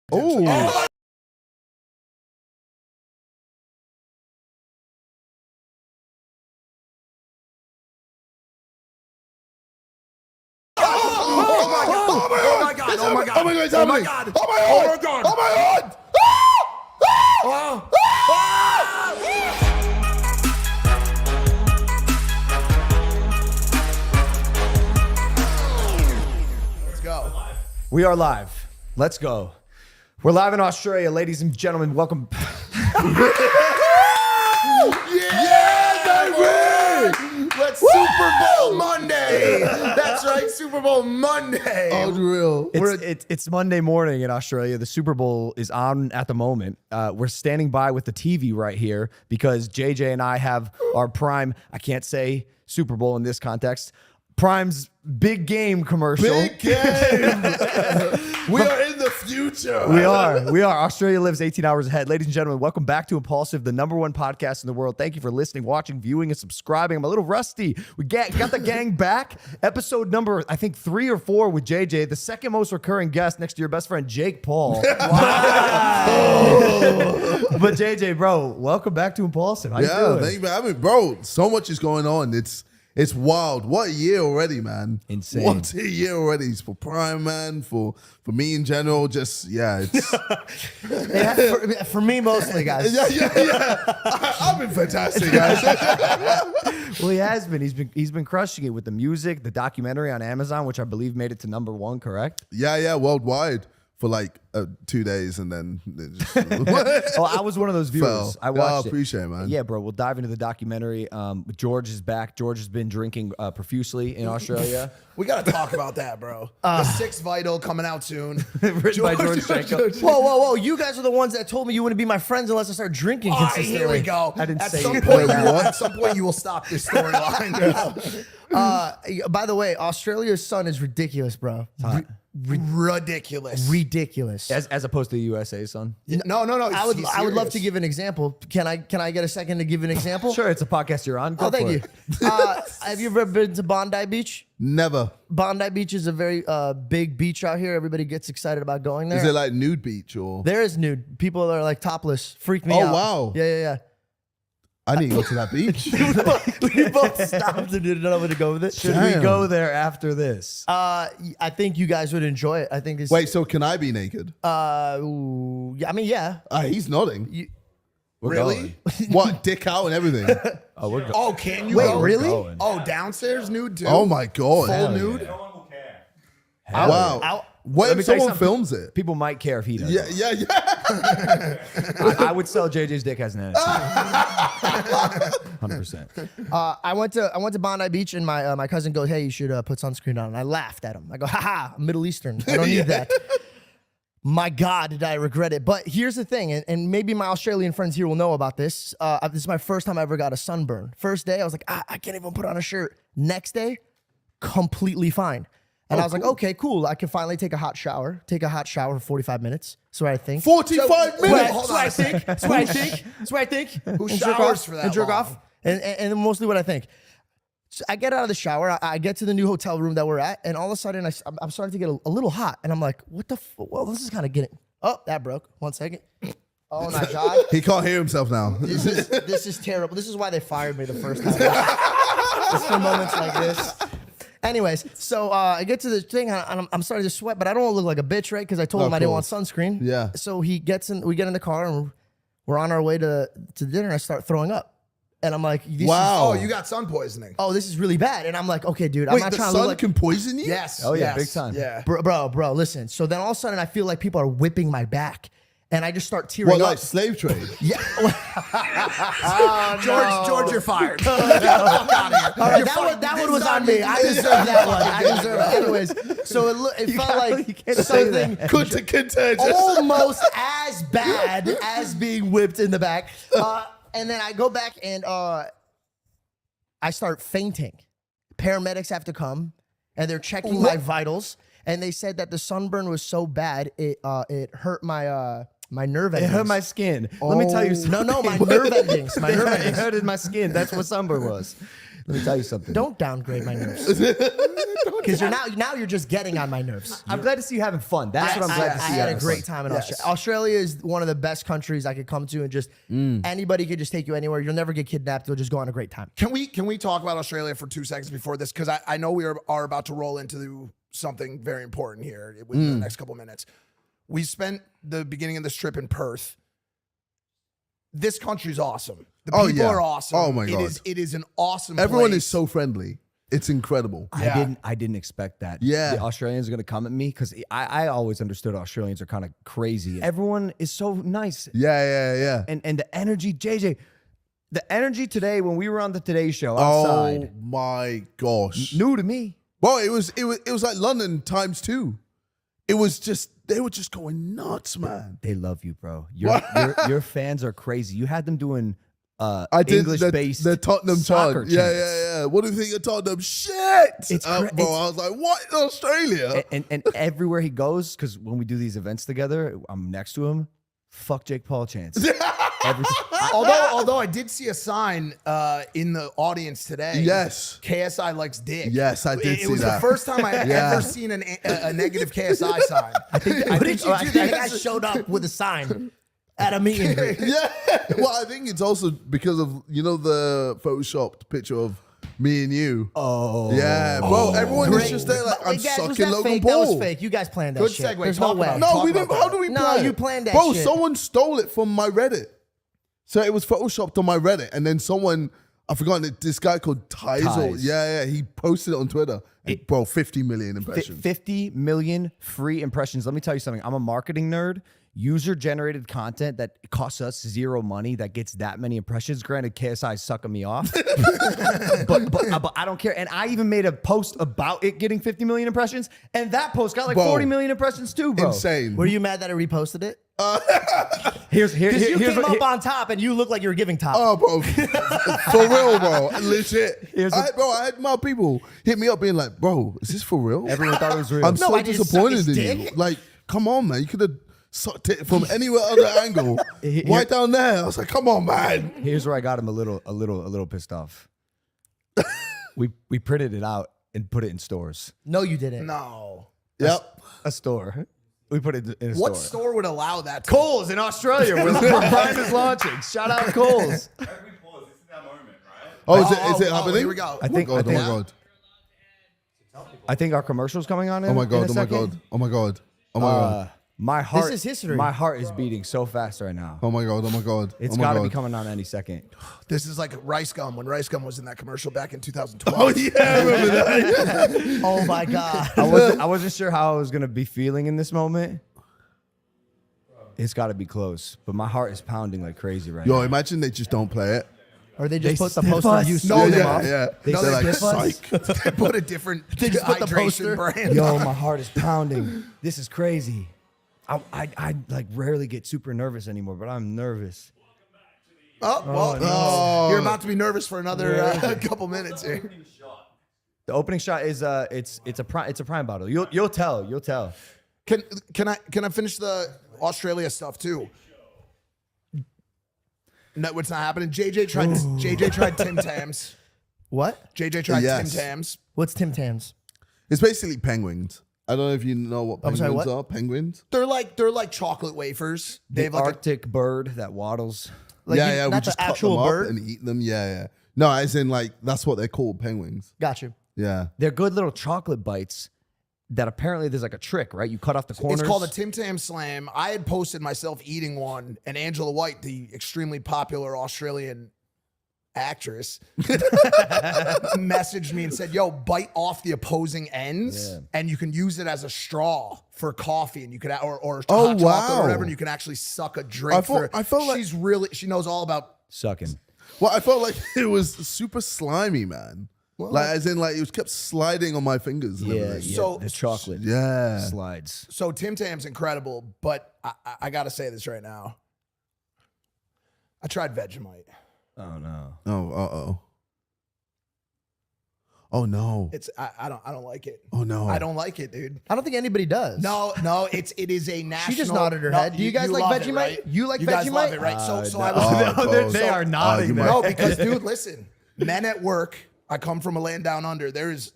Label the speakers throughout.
Speaker 1: Oh.
Speaker 2: Oh my god!
Speaker 1: Oh my god! It's
Speaker 2: Oh my
Speaker 1: happening!
Speaker 2: god!
Speaker 1: Oh my
Speaker 2: Oh
Speaker 1: god!
Speaker 2: my god!
Speaker 1: Oh my god!
Speaker 2: Oh.
Speaker 1: Let's go.
Speaker 3: We are live. Let's go. We're live in Australia, ladies and gentlemen. Welcome.
Speaker 1: Yeah, baby!
Speaker 2: Let's Super Bowl Monday. That's right, Super Bowl Monday.
Speaker 1: Unreal.
Speaker 3: It's Monday morning in Australia. The Super Bowl is on at the moment. We're standing by with the TV right here because JJ and I have our prime. I can't say Super Bowl in this context. Prime's big game commercial.
Speaker 1: Big game. We are in the future.
Speaker 3: We are. Australia lives 18 hours ahead. Ladies and gentlemen, welcome back to Impulsive, the #1 podcast in the world. Thank you for listening, watching, viewing, and subscribing. I'm a little rusty. We got the gang back. Episode number, I think, 3 or 4 with JJ, the second most recurring guest next to your best friend, Jake Paul. Wow. But JJ, bro, welcome back to Impulsive. How you doing?
Speaker 1: Thank you for having me. Bro, so much is going on. It's wild. What a year already, man.
Speaker 3: Insane.
Speaker 1: What a year already. It's for Prime, man, for me in general. Just, yeah, it's...
Speaker 3: for me mostly, guys.
Speaker 1: I've been fantastic, guys.
Speaker 3: Well, he has been. He's been crushing it with the music, the documentary on Amazon, which I believe made it to #1, correct?
Speaker 1: Yeah, worldwide for like 2 days, and then it just
Speaker 3: Oh, I was one of those viewers.
Speaker 1: fell.
Speaker 3: I watched it.
Speaker 1: Appreciate it, man.
Speaker 3: Yeah, bro. We'll dive into the documentary. George is back. George has been drinking profusely in Australia.
Speaker 2: We gotta talk about that, bro. The 6 Vital coming out soon.
Speaker 3: Written by George Shenko.
Speaker 4: Whoa. You guys are the ones that told me you wouldn't be my friends unless I start drinking
Speaker 2: All right,
Speaker 4: consistently.
Speaker 2: here we go.
Speaker 3: I didn't
Speaker 2: At
Speaker 3: say
Speaker 2: some
Speaker 3: it.
Speaker 2: point,
Speaker 1: Wait, what?
Speaker 2: at some point, you will stop this storyline.
Speaker 4: By the way, Australia's sun is ridiculous, bro.
Speaker 2: Ridiculous.
Speaker 4: Ridiculous.
Speaker 3: As opposed to the USA, son.
Speaker 2: No.
Speaker 4: I would love to
Speaker 2: serious.
Speaker 4: give an example. Can I get a second to give an example?
Speaker 3: Sure, it's a podcast you're on. Go
Speaker 4: Oh, thank
Speaker 3: for
Speaker 4: you.
Speaker 3: it.
Speaker 4: Have you ever been to Bondi Beach?
Speaker 1: Never.
Speaker 4: Bondi Beach is a very big beach out here. Everybody gets excited about going there.
Speaker 1: Is it like nude beach or?
Speaker 4: There is nude. People are like topless. Freak me
Speaker 1: Oh,
Speaker 4: out.
Speaker 1: wow.
Speaker 4: Yeah.
Speaker 1: I didn't go to that beach.
Speaker 4: We both stopped and didn't know where to go with it.
Speaker 3: Should we go there after this?
Speaker 4: I think you guys would enjoy it. I think this.
Speaker 1: Wait, so can I be naked?
Speaker 4: Ooh, yeah, I mean, yeah.
Speaker 1: He's nodding.
Speaker 3: We're
Speaker 2: Really?
Speaker 3: going.
Speaker 1: What? Dick out and everything.
Speaker 3: Oh, we're going.
Speaker 2: Oh, can you
Speaker 4: Wait,
Speaker 2: go?
Speaker 4: really?
Speaker 3: Going.
Speaker 2: Oh, downstairs nude too.
Speaker 1: Oh my god.
Speaker 2: Full nude.
Speaker 1: Wow. What
Speaker 3: Let me
Speaker 1: if
Speaker 3: tell you
Speaker 1: someone
Speaker 3: something.
Speaker 1: films it?
Speaker 3: People might care if he does.
Speaker 1: Yeah.
Speaker 3: I would sell JJ's dick as an ass. 100%.
Speaker 4: I went to Bondi Beach and my cousin goes, "Hey, you should put sunscreen on." And I laughed at him. I go, "Haha, I'm Middle Eastern. I don't need that." My God, did I regret it? But here's the thing, and maybe my Australian friends here will know about this. This is my first time I ever got a sunburn. First day, I was like, I can't even put on a shirt. Next day, completely fine. And I was like, okay, cool. I can finally take a hot shower. Take a hot shower for 45 minutes. That's what I think.
Speaker 1: 45 minutes.
Speaker 2: Hold on a second.
Speaker 4: That's what I think. That's what I think.
Speaker 2: Who
Speaker 4: And jerk
Speaker 2: showers
Speaker 4: off,
Speaker 2: for that
Speaker 4: and jerk
Speaker 2: long?
Speaker 4: off. And mostly what I think. So I get out of the shower. I get to the new hotel room that we're at, and all of a sudden I'm starting to get a little hot, and I'm like, what the? Well, this is kind of getting. Oh, that broke. 1 second. Oh my God.
Speaker 1: He can't hear himself now.
Speaker 4: This is terrible. This is why they fired me the first time. It's for moments like this. Anyways, so I get to the thing, and I'm starting to sweat, but I don't want to look like a bitch, right? Because I told him I didn't want
Speaker 1: course.
Speaker 4: sunscreen.
Speaker 1: Yeah.
Speaker 4: So we get in the car, and we're on our way to dinner, and I start throwing up. And I'm like, this
Speaker 1: Wow.
Speaker 2: Oh, you got sun poisoning.
Speaker 4: this is really bad. And I'm like, okay, dude, I'm
Speaker 1: Wait,
Speaker 4: not
Speaker 1: the
Speaker 4: trying to look
Speaker 1: sun
Speaker 4: like...
Speaker 1: can poison you?
Speaker 2: Yes.
Speaker 3: Oh, yeah,
Speaker 2: yes,
Speaker 3: big time.
Speaker 2: Yeah.
Speaker 4: Bro, listen. So then all of a sudden, I feel like people are whipping my back. And I just start tearing
Speaker 1: What,
Speaker 4: up.
Speaker 1: like slave trade?
Speaker 4: Yeah.
Speaker 2: George, you're fired. Get the fuck out of here.
Speaker 4: All right,
Speaker 2: You're fired.
Speaker 4: that one was on me. I deserve that one. I deserve it. Anyways, so it felt like something
Speaker 1: Contagious.
Speaker 4: almost as bad as being whipped in the back. And then I go back and I start fainting. Paramedics have to come, and they're checking my vitals. And they said that the sunburn was so bad it hurt my nerve
Speaker 3: It
Speaker 4: endings.
Speaker 3: hurt my skin. Let me tell you something.
Speaker 4: No, my nerve endings. My nerve
Speaker 3: It
Speaker 4: endings.
Speaker 3: hurted my skin. That's what sunburn was. Let me tell you something.
Speaker 4: Don't downgrade my nerves. because now you're just getting on my nerves.
Speaker 3: I'm glad to see you having fun. That's what I'm glad to see.
Speaker 4: I
Speaker 3: you
Speaker 4: had a
Speaker 3: having
Speaker 4: great
Speaker 3: fun.
Speaker 4: time in
Speaker 2: Yes.
Speaker 4: Australia. Australia is one of the best countries I could come to, and just anybody could just take you anywhere. You'll never get kidnapped. You'll just go on a great time.
Speaker 2: Can we talk about Australia for 2 seconds before this? Because I know we are about to roll into something very important here within the next couple minutes. We spent the beginning of this trip in Perth. This country's awesome. The people are awesome.
Speaker 1: Oh my God.
Speaker 2: It is an awesome
Speaker 1: Everyone
Speaker 2: place.
Speaker 1: is so friendly. It's incredible.
Speaker 3: I didn't expect that.
Speaker 1: Yeah.
Speaker 3: The Australians are gonna come at me because I always understood Australians are kind of crazy. Everyone is so nice.
Speaker 1: Yeah.
Speaker 3: And the energy, JJ, the energy today when we were on the Today Show outside,
Speaker 1: Oh my gosh.
Speaker 3: new to me.
Speaker 1: Well, it was like London times 2. It was just they were just going nuts, man.
Speaker 3: They love you, bro. Your fans are crazy. You had them doing
Speaker 1: I did
Speaker 3: English-based
Speaker 1: the Tottenham
Speaker 3: soccer
Speaker 1: chant.
Speaker 3: chants.
Speaker 1: Yeah. What do you think of Tottenham? Shit.
Speaker 3: It's
Speaker 1: Bro, I was like, what in Australia?
Speaker 3: And everywhere he goes, because when we do these events together, I'm next to him. Fuck Jake Paul chance.
Speaker 2: Although I did see a sign in the audience today.
Speaker 1: Yes.
Speaker 2: KSI likes dick.
Speaker 1: Yes, I did
Speaker 2: It
Speaker 1: see
Speaker 2: was
Speaker 1: that.
Speaker 2: the first time I had
Speaker 1: Yeah.
Speaker 2: ever seen a negative KSI sign.
Speaker 4: What did you do? That guy showed up with a sign at a meeting.
Speaker 1: Yeah. Well, I think it's also because of the photoshopped picture of me and you.
Speaker 3: Oh.
Speaker 1: Yeah, bro. Everyone is
Speaker 4: Great.
Speaker 1: just there like,
Speaker 4: But,
Speaker 1: I'm
Speaker 4: guys, was
Speaker 1: sucking
Speaker 4: that
Speaker 1: Logan
Speaker 4: fake?
Speaker 1: Paul.
Speaker 4: That was fake. You guys planned that
Speaker 2: Good
Speaker 4: shit.
Speaker 2: segue.
Speaker 4: There's
Speaker 2: Talk
Speaker 4: no way.
Speaker 2: about it.
Speaker 1: No,
Speaker 2: Talk
Speaker 1: we
Speaker 2: about
Speaker 1: didn't.
Speaker 2: that.
Speaker 1: How do we
Speaker 4: No,
Speaker 1: plan
Speaker 4: you
Speaker 1: it?
Speaker 4: planned that
Speaker 1: Bro,
Speaker 4: shit.
Speaker 1: someone stole it from my Reddit. So it was photoshopped on my Reddit, and then someone, I've forgotten it, this guy called Tizel.
Speaker 3: Tiz.
Speaker 1: Yeah, he posted it on Twitter. And, bro, 50 million impressions.
Speaker 3: 50 million free impressions. Let me tell you something. I'm a marketing nerd. User-generated content that costs us zero money that gets that many impressions. Granted, KSI is sucking me off, but I don't care. And I even made a post about it getting 50 million impressions, and that post got like
Speaker 1: Bro.
Speaker 3: 40 million impressions too, bro.
Speaker 1: Insane.
Speaker 4: Were you mad that I reposted it?
Speaker 3: Here's
Speaker 4: Because you
Speaker 3: here's
Speaker 4: came
Speaker 3: what-
Speaker 4: up on top and you look like you were giving top.
Speaker 1: Oh, bro. For real, bro. Legit.
Speaker 3: Here's
Speaker 1: I had my people hit me up being like, bro, is this for real?
Speaker 3: Everyone thought it was real.
Speaker 1: I'm
Speaker 4: No,
Speaker 1: so
Speaker 4: I didn't suck
Speaker 1: disappointed
Speaker 4: his
Speaker 1: in you.
Speaker 4: dick.
Speaker 1: Like, come on, man. You could have sucked it from anywhere other angle. Right down there. I was like, come on, man.
Speaker 3: Here's where I got him a little pissed off. we printed it out and put it in stores.
Speaker 4: No, you didn't.
Speaker 2: No.
Speaker 1: Yep.
Speaker 3: A store. We put it in a
Speaker 2: What
Speaker 3: store.
Speaker 2: store would allow that? To
Speaker 3: Kohl's in Australia where Prime is launching. Shout out Kohl's.
Speaker 5: Every pause, this is our moment, right?
Speaker 1: Oh, is it
Speaker 2: oh,
Speaker 1: happening?
Speaker 2: here we go.
Speaker 3: I think-
Speaker 1: Oh, my God.
Speaker 3: I think-
Speaker 1: Oh, my God.
Speaker 3: I think our commercial's coming on in
Speaker 1: Oh, my
Speaker 3: in a
Speaker 1: God. Oh, my
Speaker 3: second.
Speaker 1: God. Oh, my God. Oh, my God.
Speaker 3: My heart
Speaker 4: is history.
Speaker 3: My heart is beating so fast right now.
Speaker 1: Oh, my God. Oh, my God.
Speaker 3: It's
Speaker 1: oh my
Speaker 3: got to
Speaker 1: God.
Speaker 3: be coming on any second.
Speaker 2: This is like Rice Gum when Rice Gum was in that commercial back in 2012.
Speaker 1: Oh, yeah. I remember that.
Speaker 4: Oh my God.
Speaker 3: I wasn't sure how I was gonna be feeling in this moment. It's got to be close, but my heart is pounding like crazy right
Speaker 1: Yo,
Speaker 3: now.
Speaker 1: imagine they just don't play it.
Speaker 4: Or they just
Speaker 3: They
Speaker 4: put the
Speaker 3: sniff
Speaker 4: poster
Speaker 3: us.
Speaker 4: of you
Speaker 2: No,
Speaker 4: sucking
Speaker 2: they-
Speaker 4: them off.
Speaker 1: Yeah.
Speaker 2: No,
Speaker 1: They're
Speaker 2: they
Speaker 1: like,
Speaker 2: give us-
Speaker 1: psych.
Speaker 2: They put a different
Speaker 4: just put the
Speaker 2: hydration
Speaker 4: poster.
Speaker 2: brand.
Speaker 3: Yo, my heart is pounding. This is crazy. I like rarely get super nervous anymore, but I'm nervous.
Speaker 2: Oh, well, you're about to be nervous for another couple minutes here.
Speaker 3: The opening shot is it's a prime bottle. You'll tell.
Speaker 2: Can I finish the Australia stuff too? No, what's not happening? JJ tried Tim Tams.
Speaker 4: What?
Speaker 2: JJ tried
Speaker 1: Yes.
Speaker 2: Tim Tams.
Speaker 4: What's Tim Tams?
Speaker 1: It's basically penguins. I don't know if you know what
Speaker 4: I'm
Speaker 1: penguins
Speaker 4: sorry, what?
Speaker 1: are. Penguins?
Speaker 2: They're like chocolate wafers. They
Speaker 3: The
Speaker 2: have like
Speaker 3: Arctic bird that waddles.
Speaker 4: Like
Speaker 1: yeah,
Speaker 4: you-
Speaker 1: yeah. We
Speaker 4: not
Speaker 1: just
Speaker 4: the
Speaker 1: cut
Speaker 4: actual
Speaker 1: them up
Speaker 4: bird?
Speaker 1: and eat them. Yeah, yeah. No, as in like that's what they're called, penguins.
Speaker 4: Got you.
Speaker 1: Yeah.
Speaker 3: They're good little chocolate bites that apparently there's like a trick, right? You cut off the corners.
Speaker 2: It's called a Tim Tam Slam. I had posted myself eating one, and Angela White, the extremely popular Australian actress, messaged me and said, "Yo, bite off the opposing ends, and you can use it as a straw for coffee, and you could or
Speaker 1: Oh,
Speaker 2: hot chocolate
Speaker 1: wow.
Speaker 2: or whatever, and you can actually suck a drink."
Speaker 1: I felt like-
Speaker 2: she knows all about.
Speaker 3: sucking.
Speaker 1: Well, I felt like it was super slimy, man. Like as in like it was kept sliding on my fingers. And
Speaker 3: Yeah,
Speaker 1: everything.
Speaker 2: So-
Speaker 3: the chocolate
Speaker 1: Yeah.
Speaker 3: slides.
Speaker 2: So Tim Tam's incredible, but I got to say this right now. I tried Vegemite.
Speaker 3: Oh no.
Speaker 1: Oh, uh-oh. Oh no.
Speaker 2: It's I don't like it.
Speaker 1: Oh no.
Speaker 2: I don't like it, dude.
Speaker 4: I don't think anybody does.
Speaker 2: No, it is a national.
Speaker 4: She just nodded her
Speaker 2: No,
Speaker 4: head. Do you guys like
Speaker 2: love it,
Speaker 4: Vegemite?
Speaker 2: right?
Speaker 4: You like
Speaker 2: guys love
Speaker 4: Vegemite?
Speaker 2: it, right? So
Speaker 3: no.
Speaker 2: I was
Speaker 1: Oh,
Speaker 3: They are nodding
Speaker 1: you
Speaker 3: there.
Speaker 1: might-
Speaker 2: no, because dude, listen, men at work. I come from a land down under. There's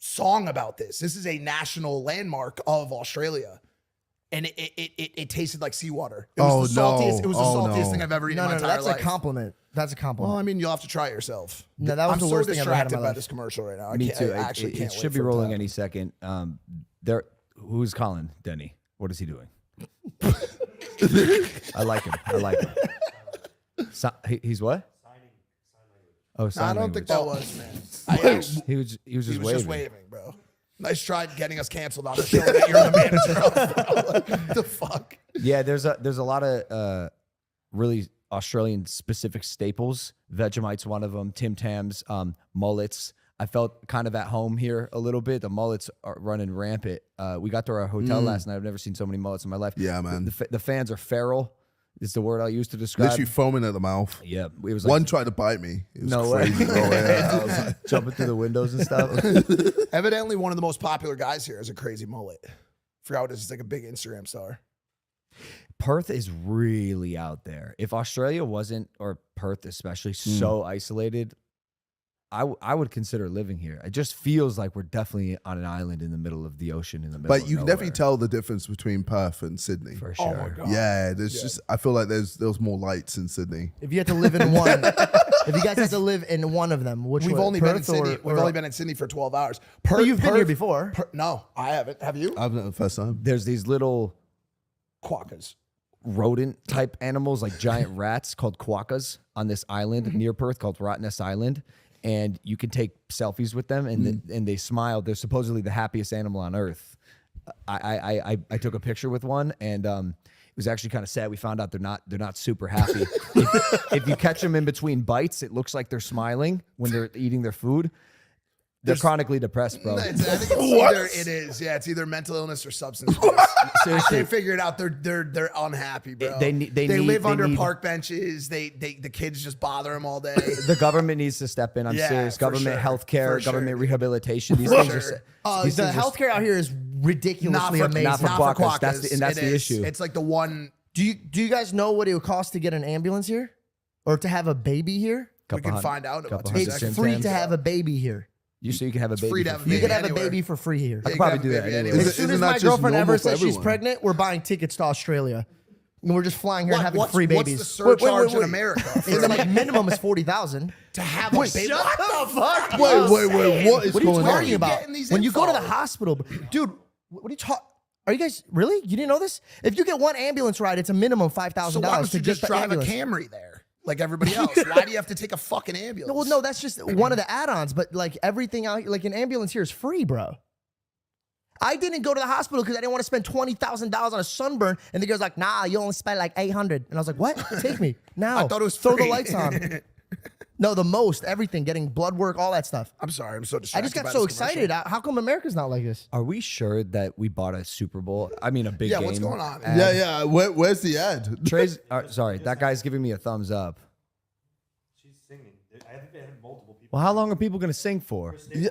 Speaker 2: song about this. This is a national landmark of Australia. And it tasted like seawater. It was the saltiest. It was the saltiest thing I've ever eaten in my entire
Speaker 4: that's
Speaker 2: life.
Speaker 4: a compliment. That's a compliment.
Speaker 2: Well, I mean, you'll have to try it yourself.
Speaker 4: No, that was
Speaker 2: I'm
Speaker 4: the
Speaker 2: so
Speaker 4: worst thing I've ever had in
Speaker 2: distracted
Speaker 4: my
Speaker 2: by
Speaker 4: life.
Speaker 2: this commercial right now.
Speaker 3: Me too.
Speaker 2: I actually can't
Speaker 3: It
Speaker 2: wait
Speaker 3: should be
Speaker 2: for it to
Speaker 3: rolling
Speaker 2: happen.
Speaker 3: any second. Who's Colin? Denny. What is he doing? I like him. He's what? Oh, sign
Speaker 2: I don't
Speaker 3: language.
Speaker 2: think that was, man.
Speaker 3: He was
Speaker 2: He
Speaker 3: just
Speaker 2: was
Speaker 3: waving.
Speaker 2: just waving, bro. Nice try getting us canceled on a show that you're the manager of, bro. Like, what the fuck?
Speaker 3: Yeah, there's a lot of really Australian specific staples. Vegemite's one of them. Tim Tams, mullets. I felt kind of at home here a little bit. The mullets are running rampant. We got to our hotel last night. I've never seen so many mullets in my life.
Speaker 1: Yeah, man.
Speaker 3: The fans are feral. Is the word I'll use to describe.
Speaker 1: Literally foaming at the mouth.
Speaker 3: Yeah, it was like
Speaker 1: One tried to bite me. It was
Speaker 3: No way.
Speaker 1: crazy. Bro. Yeah, I was like,
Speaker 3: jumping through the windows and stuff.
Speaker 2: Evidently, one of the most popular guys here is a crazy mullet. Forgot what it is. He's like a big Instagram star.
Speaker 3: Perth is really out there. If Australia wasn't, or Perth especially, so isolated, I would consider living here. It just feels like we're definitely on an island in the middle of the ocean, in the middle
Speaker 1: but
Speaker 3: of
Speaker 1: you can
Speaker 3: nowhere,
Speaker 1: definitely tell the difference between Perth and Sydney.
Speaker 3: for
Speaker 2: Oh
Speaker 3: sure.
Speaker 2: my god.
Speaker 1: Yeah, there's I feel like there's more lights in Sydney.
Speaker 4: If you had to live in one, if you guys had to live in one of them, which
Speaker 2: We've
Speaker 4: one?
Speaker 2: only been in
Speaker 4: Perth
Speaker 2: Sydney.
Speaker 4: or-
Speaker 2: We've
Speaker 4: or-
Speaker 2: only been in Sydney for 12 hours.
Speaker 4: But you've been here before.
Speaker 2: No, I haven't. Have you?
Speaker 1: I've not the first time.
Speaker 3: There's these little
Speaker 2: Quokkas.
Speaker 3: rodent type animals, like giant rats called quokkas, on this island near Perth called Rottnest Island. And you can take selfies with them, and and they smile. They're supposedly the happiest animal on earth. I took a picture with one, and it was actually kind of sad. We found out they're not super happy. If you catch them in between bites, it looks like they're smiling when they're eating their food. They're chronically depressed, bro.
Speaker 2: I think it's either it is. Yeah, it's either mental illness or substance abuse.
Speaker 3: Seriously.
Speaker 2: They figured out they're unhappy, bro.
Speaker 3: They
Speaker 2: live under
Speaker 3: need-
Speaker 2: park benches. The kids just bother them all day.
Speaker 3: The government needs to step in. I'm
Speaker 2: Yeah,
Speaker 3: serious.
Speaker 2: for
Speaker 3: Government
Speaker 2: sure.
Speaker 3: health care,
Speaker 2: For
Speaker 3: government
Speaker 2: sure.
Speaker 3: rehabilitation. These
Speaker 2: For
Speaker 3: things
Speaker 2: sure.
Speaker 3: are. These
Speaker 4: The
Speaker 3: things are-
Speaker 4: healthcare out here is ridiculously amazing.
Speaker 3: not for quokkas. That's
Speaker 2: It
Speaker 3: the
Speaker 2: is.
Speaker 3: issue.
Speaker 2: It's like the one
Speaker 4: Do you guys know what it would cost to get an ambulance here, or to have a baby here?
Speaker 2: we can find out about
Speaker 3: couple
Speaker 2: 2
Speaker 3: hundred
Speaker 4: It's
Speaker 2: seconds.
Speaker 4: free
Speaker 3: Tim
Speaker 4: to
Speaker 3: Tams.
Speaker 4: have a baby here.
Speaker 3: So you can have a baby.
Speaker 2: free to
Speaker 3: for
Speaker 2: have a
Speaker 3: free.
Speaker 4: You
Speaker 2: baby.
Speaker 4: could have
Speaker 2: anywhere.
Speaker 4: a baby for free here.
Speaker 3: I could probably
Speaker 2: have
Speaker 3: do
Speaker 2: a
Speaker 3: that
Speaker 2: baby
Speaker 3: anyway.
Speaker 2: anywhere.
Speaker 4: As soon
Speaker 1: Isn't
Speaker 4: as
Speaker 1: that
Speaker 4: my
Speaker 1: just
Speaker 4: girlfriend
Speaker 1: normal
Speaker 4: ever
Speaker 1: for
Speaker 4: says she's
Speaker 1: everyone?
Speaker 4: pregnant, we're buying tickets to Australia. And we're just flying here and having free
Speaker 2: What's
Speaker 4: babies.
Speaker 2: the surcharge in America?
Speaker 4: It's like minimum is 40,000.
Speaker 2: to have a baby. What the fuck?
Speaker 1: Wait, what is
Speaker 4: What are you
Speaker 1: going
Speaker 4: talking
Speaker 1: on?
Speaker 4: about?
Speaker 2: getting these
Speaker 4: When you go to the
Speaker 2: info?
Speaker 4: hospital, dude, what are you talking? Are you guys really? You didn't know this? If you get one ambulance ride, it's a minimum
Speaker 2: So
Speaker 4: $5,000
Speaker 2: why don't
Speaker 4: to
Speaker 2: you
Speaker 4: get
Speaker 2: just
Speaker 4: the
Speaker 2: drive
Speaker 4: ambulance.
Speaker 2: a Camry there like everybody else? Why do you have to take a fucking ambulance?
Speaker 4: Well, no, that's just one of the add-ons. But like everything out, like an ambulance here is free, bro. I didn't go to the hospital because I didn't want to spend $20,000 on a sunburn. And the girl's like, "Nah, you only spend like $800." And I was like, "What? Take me now."
Speaker 2: I thought it was
Speaker 4: throw
Speaker 2: free.
Speaker 4: the lights on. No, the most everything, getting blood work, all that stuff.
Speaker 2: I'm sorry, I'm so
Speaker 4: I
Speaker 2: distracted.
Speaker 4: just got
Speaker 2: by
Speaker 4: so
Speaker 2: this commercial.
Speaker 4: excited. How come America's not like this?
Speaker 3: Are we sure that we bought a Super Bowl? I mean, a big
Speaker 2: Yeah,
Speaker 3: game.
Speaker 2: what's going on?
Speaker 3: ad?
Speaker 1: Yeah. Where's the ad?
Speaker 3: Trey's. Sorry, that guy's giving me a thumbs up.
Speaker 5: She's singing. I think they had multiple people.
Speaker 3: Well, how long are people going to sing for
Speaker 1: Yeah.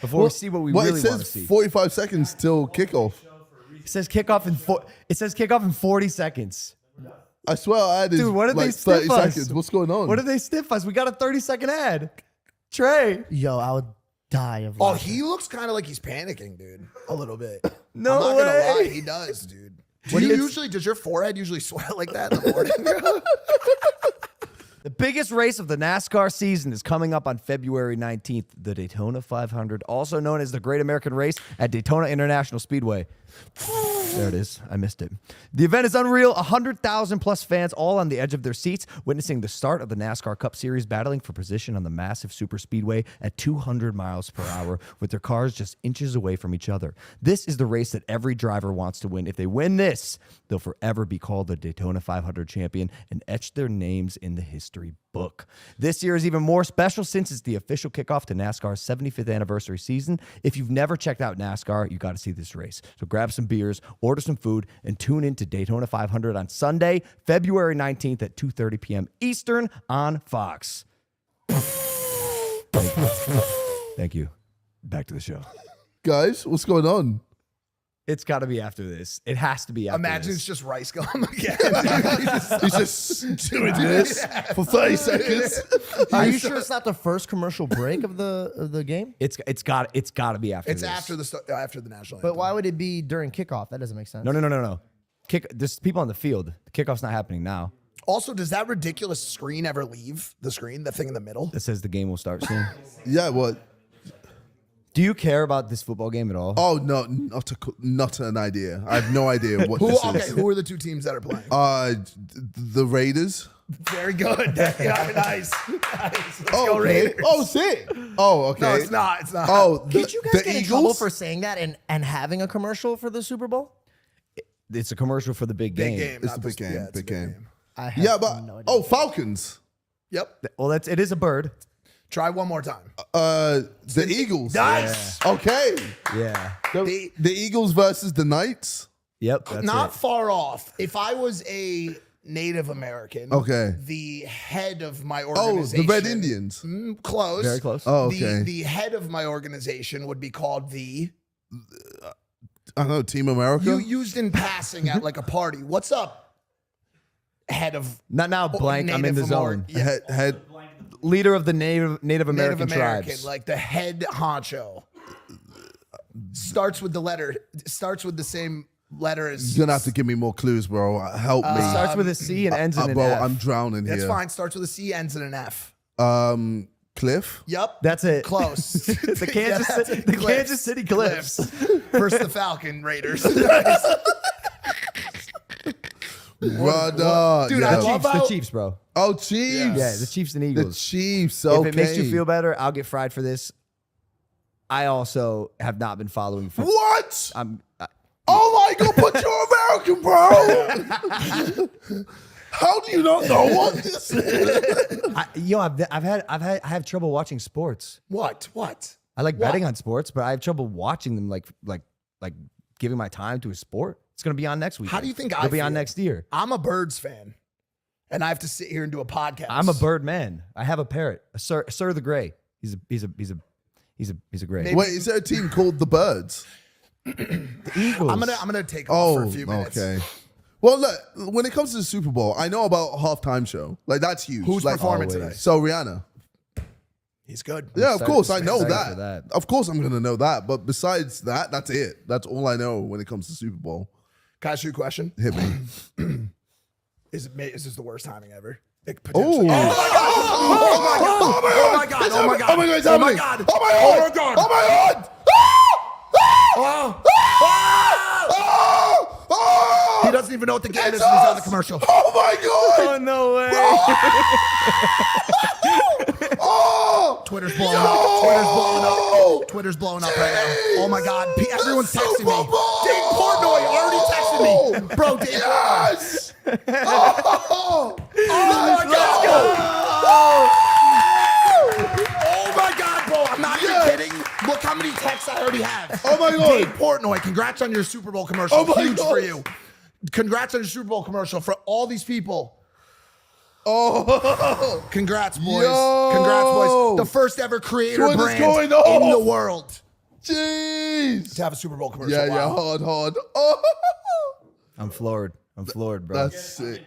Speaker 3: before we see what we
Speaker 1: Well,
Speaker 3: really
Speaker 1: it
Speaker 3: want to
Speaker 1: says
Speaker 3: see?
Speaker 1: 45 seconds till kickoff.
Speaker 3: It says kickoff in It says kickoff in 40 seconds.
Speaker 1: I swear I added
Speaker 3: Dude, what did
Speaker 1: like
Speaker 3: they
Speaker 1: 30
Speaker 3: stiff us?
Speaker 1: seconds. What's going on?
Speaker 3: What did they stiff us? We got a 30-second ad. Trey.
Speaker 4: Yo, I would die of
Speaker 2: Oh,
Speaker 4: laughter.
Speaker 2: he looks kind of like he's panicking, dude. A little bit.
Speaker 3: No
Speaker 2: I'm not
Speaker 3: way.
Speaker 2: gonna lie, he does, dude. Does your forehead usually sweat like that in the morning?
Speaker 3: The biggest race of the NASCAR season is coming up on February 19th, the Daytona 500, also known as the Great American Race at Daytona International Speedway. There it is. I missed it. The event is unreal. 100,000 plus fans all on the edge of their seats, witnessing the start of the NASCAR Cup Series, battling for position on the massive super speedway at 200 miles per hour with their cars just inches away from each other. This is the race that every driver wants to win. If they win this, they'll forever be called the Daytona 500 champion and etch their names in the history book. This year is even more special since it's the official kickoff to NASCAR's 75th anniversary season. If you've never checked out NASCAR, you got to see this race. So grab some beers, order some food, and tune in to Daytona 500 on Sunday, February 19th at 2:30 p.m. Eastern on Fox. Thank you. Back to the show.
Speaker 1: Guys, what's going on?
Speaker 3: It's got to be after this. It has to be after
Speaker 2: Imagine
Speaker 3: this.
Speaker 2: it's just Rice Gum again.
Speaker 1: He's just doing this for 30 seconds.
Speaker 4: Are you sure it's not the first commercial break of the game?
Speaker 3: It's got to be after
Speaker 2: It's
Speaker 3: this.
Speaker 2: after the national
Speaker 4: But
Speaker 2: anthem.
Speaker 4: why would it be during kickoff? That doesn't make sense.
Speaker 3: No. There's people on the field. The kickoff's not happening now.
Speaker 2: Also, does that ridiculous screen ever leave the screen? The thing in the middle?
Speaker 3: That says the game will start soon.
Speaker 1: Yeah, what?
Speaker 3: Do you care about this football game at all?
Speaker 1: Oh, no, not an idea. I have no idea what
Speaker 2: Who?
Speaker 1: this
Speaker 2: Okay,
Speaker 1: is.
Speaker 2: who are the two teams that are playing?
Speaker 1: The Raiders.
Speaker 2: Very good. Yeah, nice. Let's go
Speaker 1: Okay.
Speaker 2: Raiders.
Speaker 1: Oh, sick. Oh, okay.
Speaker 2: No, it's not. It's not.
Speaker 1: Oh,
Speaker 4: Did you guys get in trouble for saying that and having a commercial for the Super Bowl?
Speaker 3: It's a commercial for the big game.
Speaker 2: big game.
Speaker 1: It's
Speaker 2: not
Speaker 1: the big
Speaker 2: this-
Speaker 1: game,
Speaker 2: yeah, it's
Speaker 1: big
Speaker 2: a
Speaker 1: game.
Speaker 4: I have
Speaker 1: Yeah, but
Speaker 4: no idea.
Speaker 1: Falcons.
Speaker 2: Yep.
Speaker 3: Well, it is a bird.
Speaker 2: Try one more time.
Speaker 1: The Eagles.
Speaker 2: Nice.
Speaker 1: Okay.
Speaker 3: Yeah.
Speaker 1: The Eagles versus the Knights.
Speaker 3: Yep. That's
Speaker 2: Not
Speaker 3: it.
Speaker 2: far off. If I was a Native American,
Speaker 1: Okay.
Speaker 2: the head of my
Speaker 1: Oh,
Speaker 2: organization,
Speaker 1: the Red Indians.
Speaker 2: close,
Speaker 3: Very close.
Speaker 1: Oh, okay.
Speaker 2: The head of my organization would be called the.
Speaker 1: I don't know, Team America.
Speaker 2: You used in passing at like a party. What's up, head of
Speaker 3: Not now, blank. I'm in the zone.
Speaker 2: Yeah,
Speaker 1: head.
Speaker 3: Leader of the Native
Speaker 2: Native
Speaker 3: American
Speaker 2: American,
Speaker 3: tribes.
Speaker 2: like the head honcho. Starts with the letter. Starts with the same letter as.
Speaker 1: You're gonna have to give me more clues, bro. Help me.
Speaker 3: Starts with a C and ends in an
Speaker 1: bro,
Speaker 3: F.
Speaker 1: I'm drowning
Speaker 2: That's
Speaker 1: here.
Speaker 2: fine. Starts with a C, ends in an F.
Speaker 1: Cliff.
Speaker 2: Yep.
Speaker 3: That's it.
Speaker 2: Close.
Speaker 3: The Kansas
Speaker 2: Yeah, that's
Speaker 3: City,
Speaker 2: it.
Speaker 3: the
Speaker 2: Cliffs.
Speaker 3: Kansas City Cliffs.
Speaker 2: Versus the Falcon Raiders.
Speaker 1: Brother.
Speaker 2: Dude,
Speaker 1: yeah.
Speaker 2: I
Speaker 3: The
Speaker 2: love
Speaker 3: Chiefs,
Speaker 2: how-
Speaker 3: the Chiefs, bro.
Speaker 1: Oh, Chiefs.
Speaker 3: Yeah, the Chiefs and
Speaker 1: The
Speaker 3: Eagles.
Speaker 1: Chiefs. Okay.
Speaker 3: If it makes you feel better, I'll get fried for this. I also have not been following.
Speaker 1: What?
Speaker 3: I'm
Speaker 1: Oh my God! But you're American, bro. How do you not know what this is?
Speaker 3: I have trouble watching sports.
Speaker 2: What?
Speaker 3: I like betting on sports, but I have trouble watching them. Like giving my time to a sport. It's gonna be on next week.
Speaker 2: How do you think
Speaker 3: It'll be on
Speaker 2: feel?
Speaker 3: next year?
Speaker 2: I'm a Birds fan, and I have to sit here and do a podcast.
Speaker 3: I'm a bird man. I have a parrot, a Sir the Gray. He's a gray.
Speaker 2: Maybe-
Speaker 1: Wait, is there a team called the Birds?
Speaker 3: The Eagles.
Speaker 2: I'm gonna take off for a few minutes.
Speaker 1: okay. Well, look, when it comes to the Super Bowl, I know about halftime show. Like, that's huge.
Speaker 2: Who's
Speaker 1: like,
Speaker 2: performing
Speaker 3: always.
Speaker 2: today?
Speaker 1: So, Rihanna.
Speaker 2: He's good.
Speaker 1: Yeah, of
Speaker 3: excited-
Speaker 1: course, I know
Speaker 3: excited
Speaker 1: that.
Speaker 3: for that.
Speaker 1: Of course, I'm going to know that. But besides that, that's it. That's all I know when it comes to Super Bowl.
Speaker 2: Can I ask you a question?
Speaker 1: Hit me.
Speaker 2: Is this the worst timing ever? It
Speaker 1: Oh.
Speaker 2: potentially- Oh my god! Oh my god!
Speaker 1: Oh my God, it's
Speaker 2: Oh my
Speaker 1: happening.
Speaker 2: god!
Speaker 1: Oh my
Speaker 2: Oh
Speaker 1: God.
Speaker 2: my god!
Speaker 1: Oh my God.
Speaker 2: Oh!
Speaker 1: Oh! Oh!
Speaker 2: He doesn't even know what the game is.
Speaker 1: It's
Speaker 2: He's on the
Speaker 1: us.
Speaker 2: commercial.
Speaker 1: Oh my God.
Speaker 3: Oh no way!
Speaker 1: Oh!
Speaker 2: Twitter's blowing up. Twitter's blowing up. Twitter's blowing up right now. Oh my god! Everyone's
Speaker 1: Super
Speaker 2: texting me.
Speaker 1: Bowl.
Speaker 2: Dave Portnoy already texted me, bro. Dave.
Speaker 1: Yes! Oh!
Speaker 2: Oh my god! Oh my god, bro! I'm not
Speaker 1: Yes.
Speaker 2: even kidding. Look how many texts I already have.
Speaker 1: Oh my God.
Speaker 2: Dave Portnoy, congrats on your Super Bowl commercial.
Speaker 1: Oh my
Speaker 2: Huge
Speaker 1: God.
Speaker 2: for you. Congrats on your Super Bowl commercial for all these people.
Speaker 1: Oh!
Speaker 2: Congrats, boys.
Speaker 1: Yo.
Speaker 2: Congrats, boys. The first ever creator
Speaker 1: What is
Speaker 2: brand
Speaker 1: going on?
Speaker 2: in the world
Speaker 1: Jeez!
Speaker 2: to have a Super Bowl commercial.
Speaker 1: Yeah, yeah,
Speaker 2: Wow.
Speaker 1: hard. Oh!
Speaker 3: I'm floored, bro.
Speaker 1: That's sick.
Speaker 5: Tons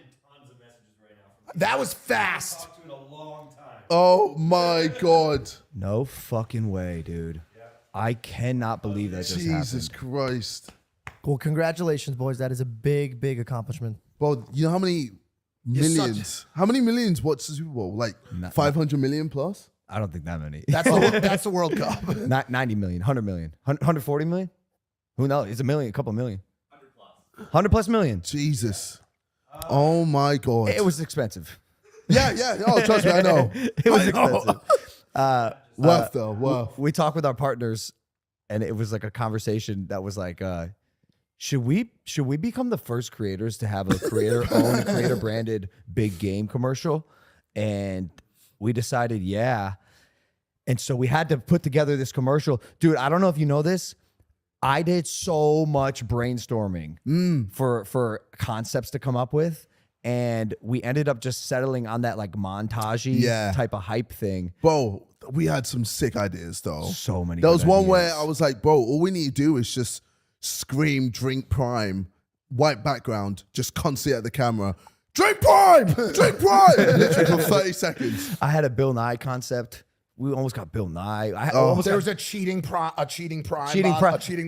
Speaker 5: of messages right now.
Speaker 2: That was fast.
Speaker 5: Talked to in a long time.
Speaker 1: Oh my God.
Speaker 3: No fucking way, dude. I cannot believe that just
Speaker 1: Jesus
Speaker 3: happened.
Speaker 1: Christ.
Speaker 4: Well, congratulations, boys. That is a big, big accomplishment.
Speaker 1: Bro, you know how many millions? How many millions watch the Super Bowl? Like 500 million plus?
Speaker 3: I don't think that many.
Speaker 2: That's the World Cup.
Speaker 3: Not 90 million, 100 million, 140 million. Who knows? It's a million, a couple million. 100 plus million.
Speaker 1: Jesus. Oh my God.
Speaker 3: It was expensive.
Speaker 1: Yeah. Oh, trust me, I know.
Speaker 3: It was expensive.
Speaker 1: Worth though, worth.
Speaker 3: We talked with our partners, and it was like a conversation that was like, should we become the first creators to have a creator-owned, creator-branded big game commercial? And we decided, yeah. And so we had to put together this commercial. Dude, I don't know if you know this. I did so much brainstorming for concepts to come up with. And we ended up just settling on that like montage-y
Speaker 1: Yeah.
Speaker 3: type of hype thing.
Speaker 1: Bro, we had some sick ideas though.
Speaker 3: So many
Speaker 1: There was
Speaker 3: good
Speaker 1: one where
Speaker 3: ideas.
Speaker 1: I was like, bro, all we need to do is just scream, drink Prime, white background, just constantly at the camera. Drink Prime! Drink Prime! Literally for 30 seconds.
Speaker 3: I had a Bill Nye concept. We almost got Bill Nye.
Speaker 2: There was a cheating prime, a cheating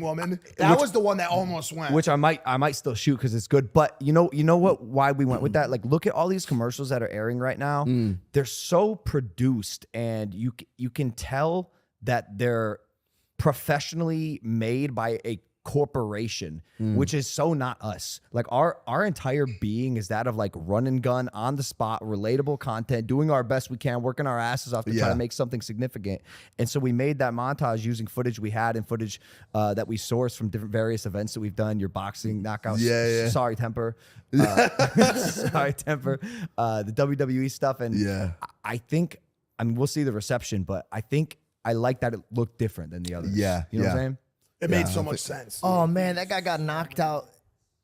Speaker 2: woman. That was the one that almost went.
Speaker 3: Which I might still shoot because it's good. But you know what? Why we went with that? Like, look at all these commercials that are airing right now. They're so produced, and you can tell that they're professionally made by a corporation, which is so not us. Like our entire being is that of like run and gun, on the spot, relatable content, doing our best we can, working our asses off to try to make something significant. And so we made that montage using footage we had and footage that we sourced from different various events that we've done. Your boxing knockouts, sorry temper, sorry temper, the WWE stuff, and I think, I mean, we'll see the reception, but I think I like that it looked different than the others. You know what I'm saying?
Speaker 2: It made so much sense.
Speaker 4: Oh man, that guy got knocked out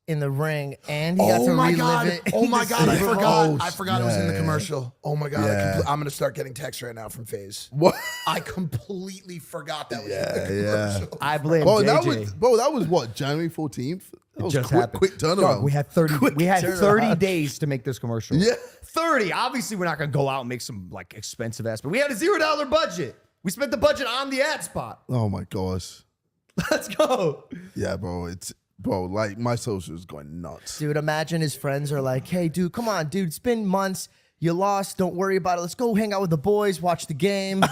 Speaker 4: in the ring, and he got to relive it.
Speaker 2: Oh my god, I forgot. I forgot it was in the
Speaker 1: Yeah.
Speaker 2: commercial. Oh my god,
Speaker 1: Yeah.
Speaker 2: I'm gonna start getting texts right now from FaZe.
Speaker 1: What?
Speaker 2: I completely forgot that was in the commercial.
Speaker 3: I blame
Speaker 1: Bro,
Speaker 3: JJ.
Speaker 1: that was what, January 14th? That was
Speaker 3: Just
Speaker 1: quick,
Speaker 3: happened.
Speaker 1: quick turnaround.
Speaker 3: Dog, we had 30. We had 30
Speaker 1: turnaround.
Speaker 3: days to make this commercial.
Speaker 1: Yeah.
Speaker 3: 30. Obviously, we're not gonna go out and make some like expensive ass, but we had a $0 budget. We spent the budget on the ad spot.
Speaker 1: Oh my gosh.
Speaker 3: Let's go.
Speaker 1: Yeah, bro. Like my social is going nuts.
Speaker 4: Dude, imagine his friends are like, hey, dude, come on, dude. It's been months. You lost. Don't worry about it. Let's go hang out with the boys, watch the game.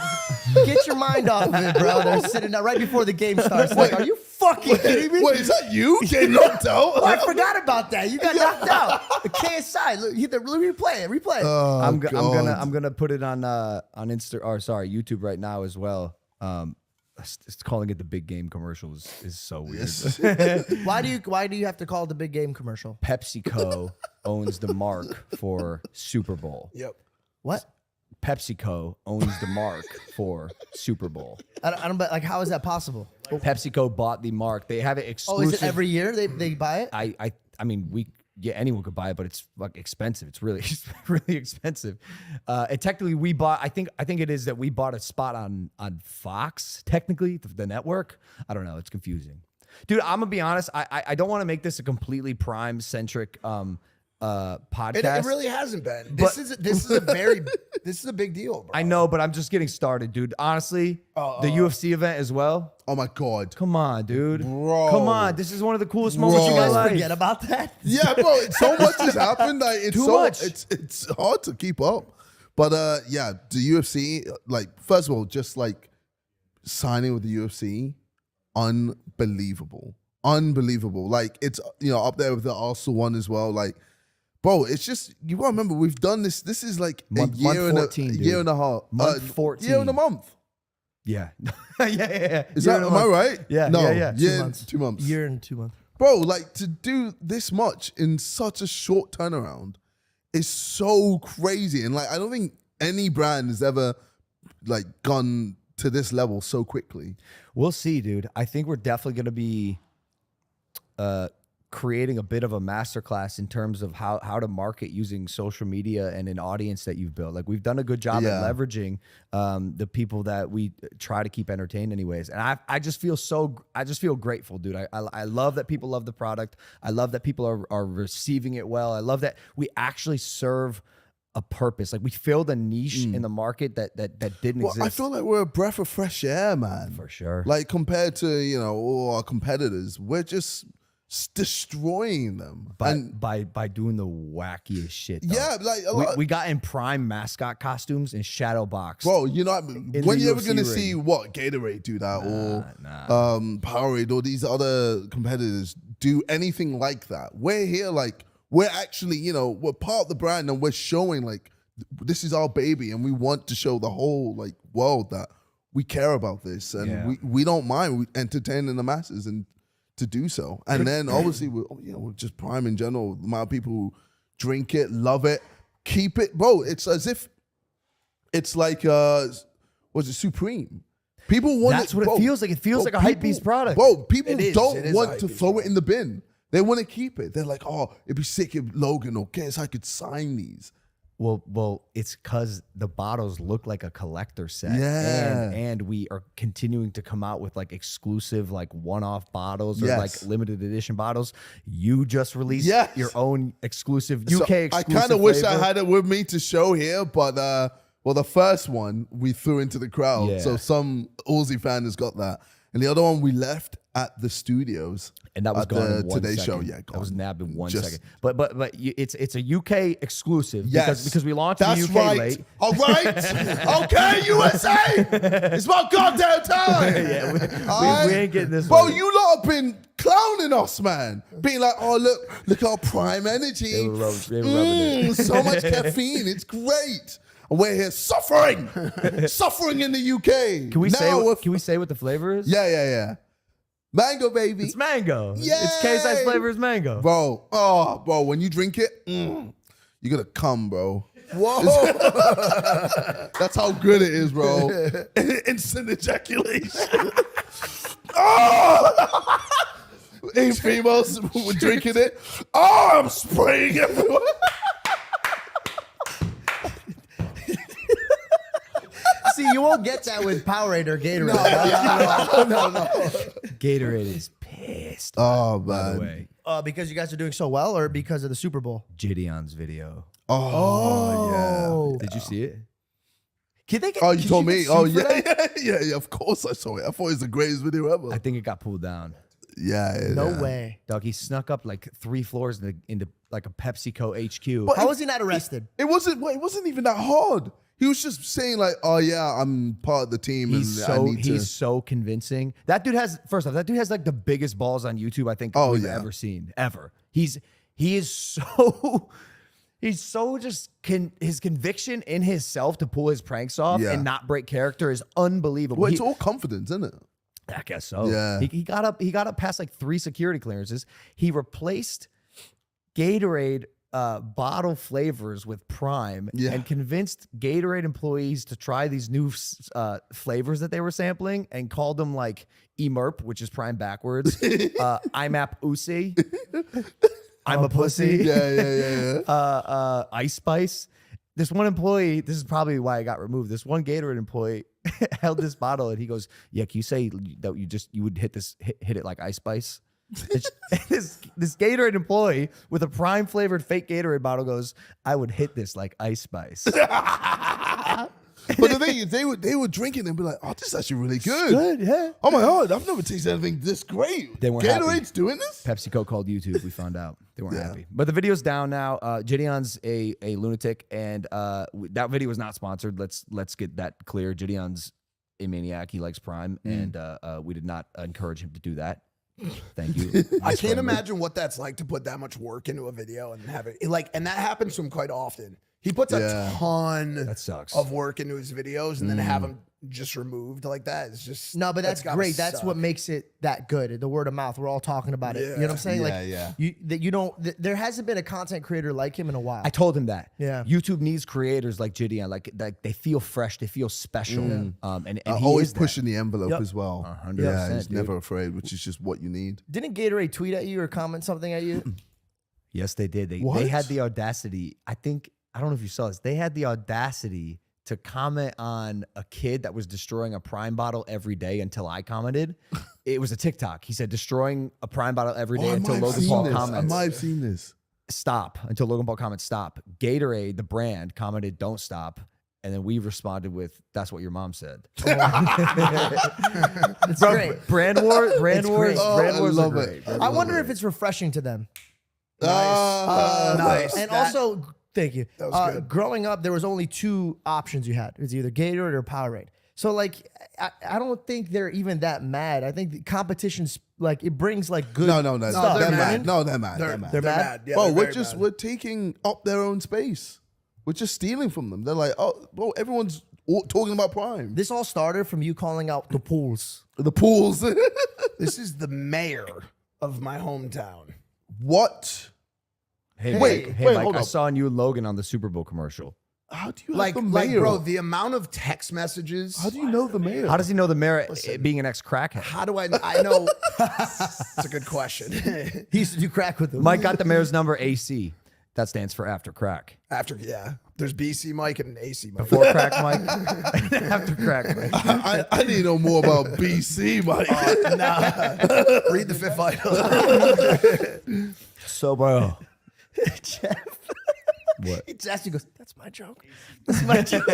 Speaker 4: Get your mind off of it, bro. They're sitting out right before the game starts. Like, are you fucking kidding me?
Speaker 1: Wait, is that you getting knocked out?
Speaker 4: Oh, I forgot about that. You got knocked out. The KSI. Look, replay it. Replay it.
Speaker 3: I'm gonna put it on YouTube right now as well. It's calling it the big game commercial is so weird.
Speaker 4: Why do you have to call it the big game commercial?
Speaker 3: PepsiCo owns the mark for Super Bowl.
Speaker 2: Yep.
Speaker 4: What?
Speaker 3: PepsiCo owns the mark for Super Bowl.
Speaker 4: I don't. But like, how is that possible?
Speaker 3: PepsiCo bought the mark. They have it
Speaker 4: Oh,
Speaker 3: exclusive.
Speaker 4: is it every year they buy it?
Speaker 3: I mean, anyone could buy it, but it's like expensive. It's really expensive. And technically, we bought. I think it is that we bought a spot on Fox. Technically, the network. I don't know. It's confusing, dude. I'm gonna be honest. I don't want to make this a completely Prime centric podcast.
Speaker 2: It really hasn't been. This is a big deal, bro.
Speaker 3: I know, but I'm just getting started, dude. Honestly, the UFC event as well.
Speaker 1: Oh my God.
Speaker 3: Come on, dude.
Speaker 1: Bro.
Speaker 3: Come on. This is one of the coolest moments
Speaker 1: Bro.
Speaker 3: you
Speaker 4: You guys
Speaker 3: guys
Speaker 4: forget about that?
Speaker 1: Yeah, bro. So much has happened. Like it's
Speaker 3: Too
Speaker 1: so
Speaker 3: much.
Speaker 1: It's hard to keep up. But yeah, the UFC, like, first of all, just like signing with the UFC, unbelievable. Like it's up there with the Arsenal one as well. Like, bro, it's just, you gotta remember, we've done this. This is like
Speaker 3: Month
Speaker 1: a year
Speaker 3: 14,
Speaker 1: and a
Speaker 3: dude.
Speaker 1: year and a half.
Speaker 3: Month 14.
Speaker 1: Year and a month.
Speaker 3: Yeah. yeah.
Speaker 1: Is that, am I right?
Speaker 3: Yeah,
Speaker 1: No,
Speaker 3: yeah.
Speaker 1: 2
Speaker 4: months.
Speaker 1: 2 months.
Speaker 4: Year and 2 months.
Speaker 1: Bro, like to do this much in such a short turnaround is so crazy. And like, I don't think any brand has ever like gone to this level so quickly.
Speaker 3: We'll see, dude. I think we're definitely going to be creating a bit of a masterclass in terms of how to market using social media and an audience that you've built. Like, we've done a good job at leveraging the people that we try to keep entertained anyways. And I just feel grateful, dude. I love that people love the product. I love that people are receiving it well. I love that we actually serve a purpose. Like, we filled a niche in the market that didn't exist.
Speaker 1: I feel like we're a breath of fresh air, man.
Speaker 3: For sure.
Speaker 1: Like, compared to, all our competitors, we're just destroying them.
Speaker 3: By doing the wackiest shit. Though.
Speaker 1: Yeah, like
Speaker 3: We got in Prime mascot costumes and shadow box.
Speaker 1: bro, when
Speaker 3: the
Speaker 1: you ever
Speaker 3: UFC
Speaker 1: gonna
Speaker 3: ring.
Speaker 1: see what Gatorade do that or Powerade or these other competitors do anything like that? We're here, like, we're actually, we're part of the brand and we're showing like this is our baby and we want to show the whole like world that we care about this and we don't mind entertaining the masses and to do so. And then obviously we're just Prime in general, the amount of people who drink it, love it, keep it. Bro, it's as if it's like was it Supreme? People want
Speaker 3: That's
Speaker 1: it.
Speaker 3: what
Speaker 1: bro,
Speaker 3: it feels like. It feels like a hype beast product.
Speaker 1: Bro, people
Speaker 2: It is
Speaker 1: don't want
Speaker 2: a
Speaker 1: to
Speaker 2: hypebeast
Speaker 1: throw it in the bin. They want to keep it. They're like, oh, it'd be sick if Logan or KSI could sign these.
Speaker 3: Well, it's because the bottles look like a collector set.
Speaker 1: Yeah.
Speaker 3: And we are continuing to come out with like exclusive, like one-off bottles or
Speaker 1: Yes.
Speaker 3: like limited edition bottles. You just released
Speaker 1: Yes.
Speaker 3: your own exclusive
Speaker 1: So
Speaker 3: UK exclusive.
Speaker 1: I kind of wish I
Speaker 3: flavor.
Speaker 1: had it with me to show here, but well, the first one we threw into the crowd,
Speaker 3: Yeah.
Speaker 1: so some Aussie fan has got that, and the other one we left at the studios.
Speaker 3: And that was
Speaker 1: at
Speaker 3: gone
Speaker 1: the
Speaker 3: in 1
Speaker 1: Today
Speaker 3: second.
Speaker 1: Show. Yeah,
Speaker 3: That was
Speaker 1: gone.
Speaker 3: nabbed in 1
Speaker 1: Just-
Speaker 3: second. But it's a UK exclusive
Speaker 1: Yes,
Speaker 3: because we launched
Speaker 1: that's
Speaker 3: in the UK
Speaker 1: right.
Speaker 3: late.
Speaker 1: All right, okay, USA, it's my goddamn time.
Speaker 3: Yeah,
Speaker 1: All
Speaker 3: we ain't getting this
Speaker 1: Bro,
Speaker 3: one.
Speaker 1: you lot have been clowning us, man. Being like, oh look our prime energy.
Speaker 3: They were rubbing it.
Speaker 1: So much caffeine, it's great. And we're here suffering in the UK.
Speaker 3: Can we
Speaker 1: Now
Speaker 3: say what the flavor is?
Speaker 1: Yeah. Mango, baby.
Speaker 3: It's mango.
Speaker 1: Yay!
Speaker 3: It's K-size flavor is mango.
Speaker 1: Bro, when you drink it, you're gonna come, bro.
Speaker 2: Whoa.
Speaker 1: That's how good it is, bro. Instant ejaculation. Oh! 8 females were drinking it. Oh, I'm spraying everywhere.
Speaker 4: See, you won't get that with Powerade or Gatorade.
Speaker 1: No.
Speaker 3: Gatorade is pissed.
Speaker 1: Oh,
Speaker 3: by the
Speaker 1: man.
Speaker 3: way,
Speaker 4: Because you guys are doing so well, or because of the Super Bowl?
Speaker 3: Gideon's video.
Speaker 1: Oh,
Speaker 3: Did you see it?
Speaker 4: Can they get?
Speaker 1: yeah. Oh, you
Speaker 4: can
Speaker 1: told
Speaker 4: get
Speaker 1: me.
Speaker 4: sued
Speaker 1: Oh,
Speaker 4: for that?
Speaker 1: yeah. Of course I saw it. I thought it was the greatest video ever.
Speaker 3: I think it got pulled down.
Speaker 1: Yeah.
Speaker 4: No
Speaker 1: yeah.
Speaker 4: way.
Speaker 3: Dog, he snuck up like 3 floors into like a PepsiCo HQ.
Speaker 4: How was he not arrested?
Speaker 1: It wasn't even that hard. He was just saying like, "Oh yeah, I'm part of the team,
Speaker 3: He's
Speaker 1: and I need to."
Speaker 3: so convincing. That dude has like the biggest balls on YouTube I think we've
Speaker 1: yeah.
Speaker 3: ever seen ever. He is so he's so just his conviction in himself to pull his pranks off
Speaker 1: Yeah.
Speaker 3: and not break character is unbelievable.
Speaker 1: Well, it's all confidence, isn't it?
Speaker 3: I guess so.
Speaker 1: Yeah.
Speaker 3: He got up past like 3 security clearances. He replaced Gatorade bottle flavors with Prime and convinced Gatorade employees to try these new flavors that they were sampling and called them like EMERP, which is Prime backwards. IMAP Usi. I'm a pussy.
Speaker 1: Yeah.
Speaker 3: Ice Spice. This one employee, this is probably why I got removed. This one Gatorade employee held this bottle and he goes, "Yeah, can you say that you would hit it like Ice Spice?" This Gatorade employee with a Prime flavored fake Gatorade bottle goes, "I would hit this like Ice Spice."
Speaker 1: But the thing is, they were drinking and be like, "Oh, this is actually really good."
Speaker 3: Good, yeah.
Speaker 1: Oh my god, I've never tasted anything this great.
Speaker 3: They weren't happy.
Speaker 1: Gatorade's doing this.
Speaker 3: PepsiCo called YouTube. We found out they weren't happy, but the video's down now. Gideon's a lunatic, and that video was not sponsored. Let's get that clear. Gideon's a maniac. He likes Prime, and we did not encourage him to do that. Thank you.
Speaker 2: I can't imagine what that's like to put that much work into a video and have it like, and that happens to him quite often. He puts a ton
Speaker 3: That sucks.
Speaker 2: of work into his videos and then have them just removed like that. It's just
Speaker 4: No, but that's
Speaker 2: gotta
Speaker 4: great. That's
Speaker 2: suck.
Speaker 4: what makes it that good. The word of mouth. We're all talking about it. You know what I'm saying?
Speaker 1: Yeah,
Speaker 4: Like, there hasn't been a content creator like him in a while.
Speaker 3: I told him that.
Speaker 4: Yeah.
Speaker 3: YouTube needs creators like Gideon. Like they feel fresh. They feel special. And he
Speaker 1: Always
Speaker 3: is that.
Speaker 1: pushing the envelope
Speaker 4: Yep.
Speaker 1: as well.
Speaker 3: 100%,
Speaker 1: Yeah, he's
Speaker 3: dude.
Speaker 1: never afraid, which is just what you need.
Speaker 4: Didn't Gatorade tweet at you or comment something at you?
Speaker 3: Yes, they did. They
Speaker 1: What?
Speaker 3: had the audacity. I don't know if you saw this. They had the audacity to comment on a kid that was destroying a Prime bottle every day until I commented. It was a TikTok. He said destroying a Prime bottle every day
Speaker 1: I
Speaker 3: until
Speaker 1: might have
Speaker 3: Logan
Speaker 1: seen
Speaker 3: Paul
Speaker 1: this. I
Speaker 3: comments.
Speaker 1: might have seen this.
Speaker 3: Stop until Logan Paul comments stop. Gatorade, the brand, commented don't stop. And then we responded with, "That's what your mom said."
Speaker 4: It's great.
Speaker 3: Brand wars,
Speaker 4: great.
Speaker 1: Oh,
Speaker 3: brand
Speaker 1: I
Speaker 3: wars
Speaker 1: love
Speaker 3: are
Speaker 1: it.
Speaker 3: great.
Speaker 4: I wonder if it's refreshing to them.
Speaker 2: Nice.
Speaker 4: And
Speaker 2: That-
Speaker 4: also, thank you.
Speaker 2: That was good.
Speaker 4: Growing up, there was only 2 options you had. It was either Gatorade or Powerade. So like, I don't think they're even that mad. I think the competition's like it brings like good.
Speaker 1: No,
Speaker 4: stuff.
Speaker 1: they're
Speaker 2: they're
Speaker 1: mad.
Speaker 2: mad.
Speaker 1: No, they're mad.
Speaker 2: They're,
Speaker 1: They're mad.
Speaker 2: they're
Speaker 4: mad?
Speaker 2: mad. Yeah,
Speaker 1: Bro,
Speaker 2: they're very mad.
Speaker 1: we're taking up their own space. We're just stealing from them. They're like, oh, bro, everyone's talking about Prime.
Speaker 4: This all started from you calling out the pools.
Speaker 1: The pools.
Speaker 2: This is the mayor of my hometown.
Speaker 1: What?
Speaker 3: Hey,
Speaker 1: Wait,
Speaker 3: Mike, hey,
Speaker 1: wait,
Speaker 3: Mike,
Speaker 1: hold
Speaker 3: I
Speaker 1: up.
Speaker 3: saw you and Logan on the Super Bowl commercial.
Speaker 1: How do you
Speaker 2: Like,
Speaker 1: have the mayor?
Speaker 2: bro, the amount of text messages.
Speaker 1: How do you know the mayor?
Speaker 3: How does he know the mayor being an ex-crackhead?
Speaker 2: How do I know? It's a good question.
Speaker 4: He used to do crack with them.
Speaker 3: Mike got the mayor's number AC. That stands for after crack.
Speaker 2: After, yeah. There's BC Mike and AC Mike.
Speaker 3: Before crack, Mike. After crack, Mike.
Speaker 1: I need to know more about BC, Mike.
Speaker 2: Read the fifth vital.
Speaker 3: So, bro.
Speaker 4: Jeff.
Speaker 3: What?
Speaker 4: He just goes, that's my joke. That's my joke.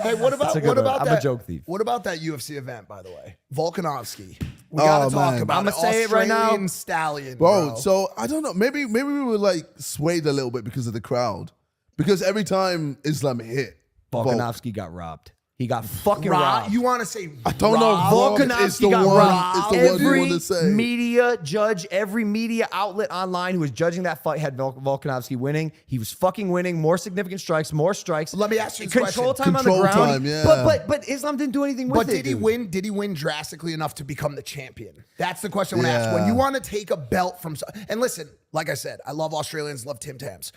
Speaker 2: Hey, what about
Speaker 3: I'm
Speaker 2: that?
Speaker 3: a joke thief.
Speaker 2: What about that UFC event, by the way? Volkanovski. We gotta talk
Speaker 1: man.
Speaker 2: about
Speaker 3: I'ma
Speaker 2: it.
Speaker 3: say it right now.
Speaker 2: Australian stallion,
Speaker 1: Bro, so I don't know. Maybe we were like swayed a little bit because of the crowd. Because every time Islam hit,
Speaker 3: Volkanovski got robbed. He got fucking
Speaker 2: Rob,
Speaker 3: robbed.
Speaker 2: you want to say
Speaker 1: I don't know.
Speaker 2: robbed?
Speaker 1: Volkanovski is the
Speaker 3: Volkanovski got
Speaker 1: one.
Speaker 3: robbed.
Speaker 1: It's the one you
Speaker 3: Every
Speaker 1: want to say.
Speaker 3: media judge, every media outlet online who was judging that fight had Volkanovski winning. He was fucking winning. More significant strikes, more strikes.
Speaker 2: Let me ask you this
Speaker 3: Control
Speaker 2: question.
Speaker 3: time
Speaker 1: Control
Speaker 3: on the ground.
Speaker 1: time, yeah.
Speaker 3: But Islam didn't do anything with
Speaker 2: But
Speaker 3: it.
Speaker 2: did he
Speaker 3: dude.
Speaker 2: win? Did he win drastically enough to become the champion? That's the question I want to ask.
Speaker 1: Yeah.
Speaker 2: When you want to take a belt from, and listen, like I said, I love Australians, love Tim Tams.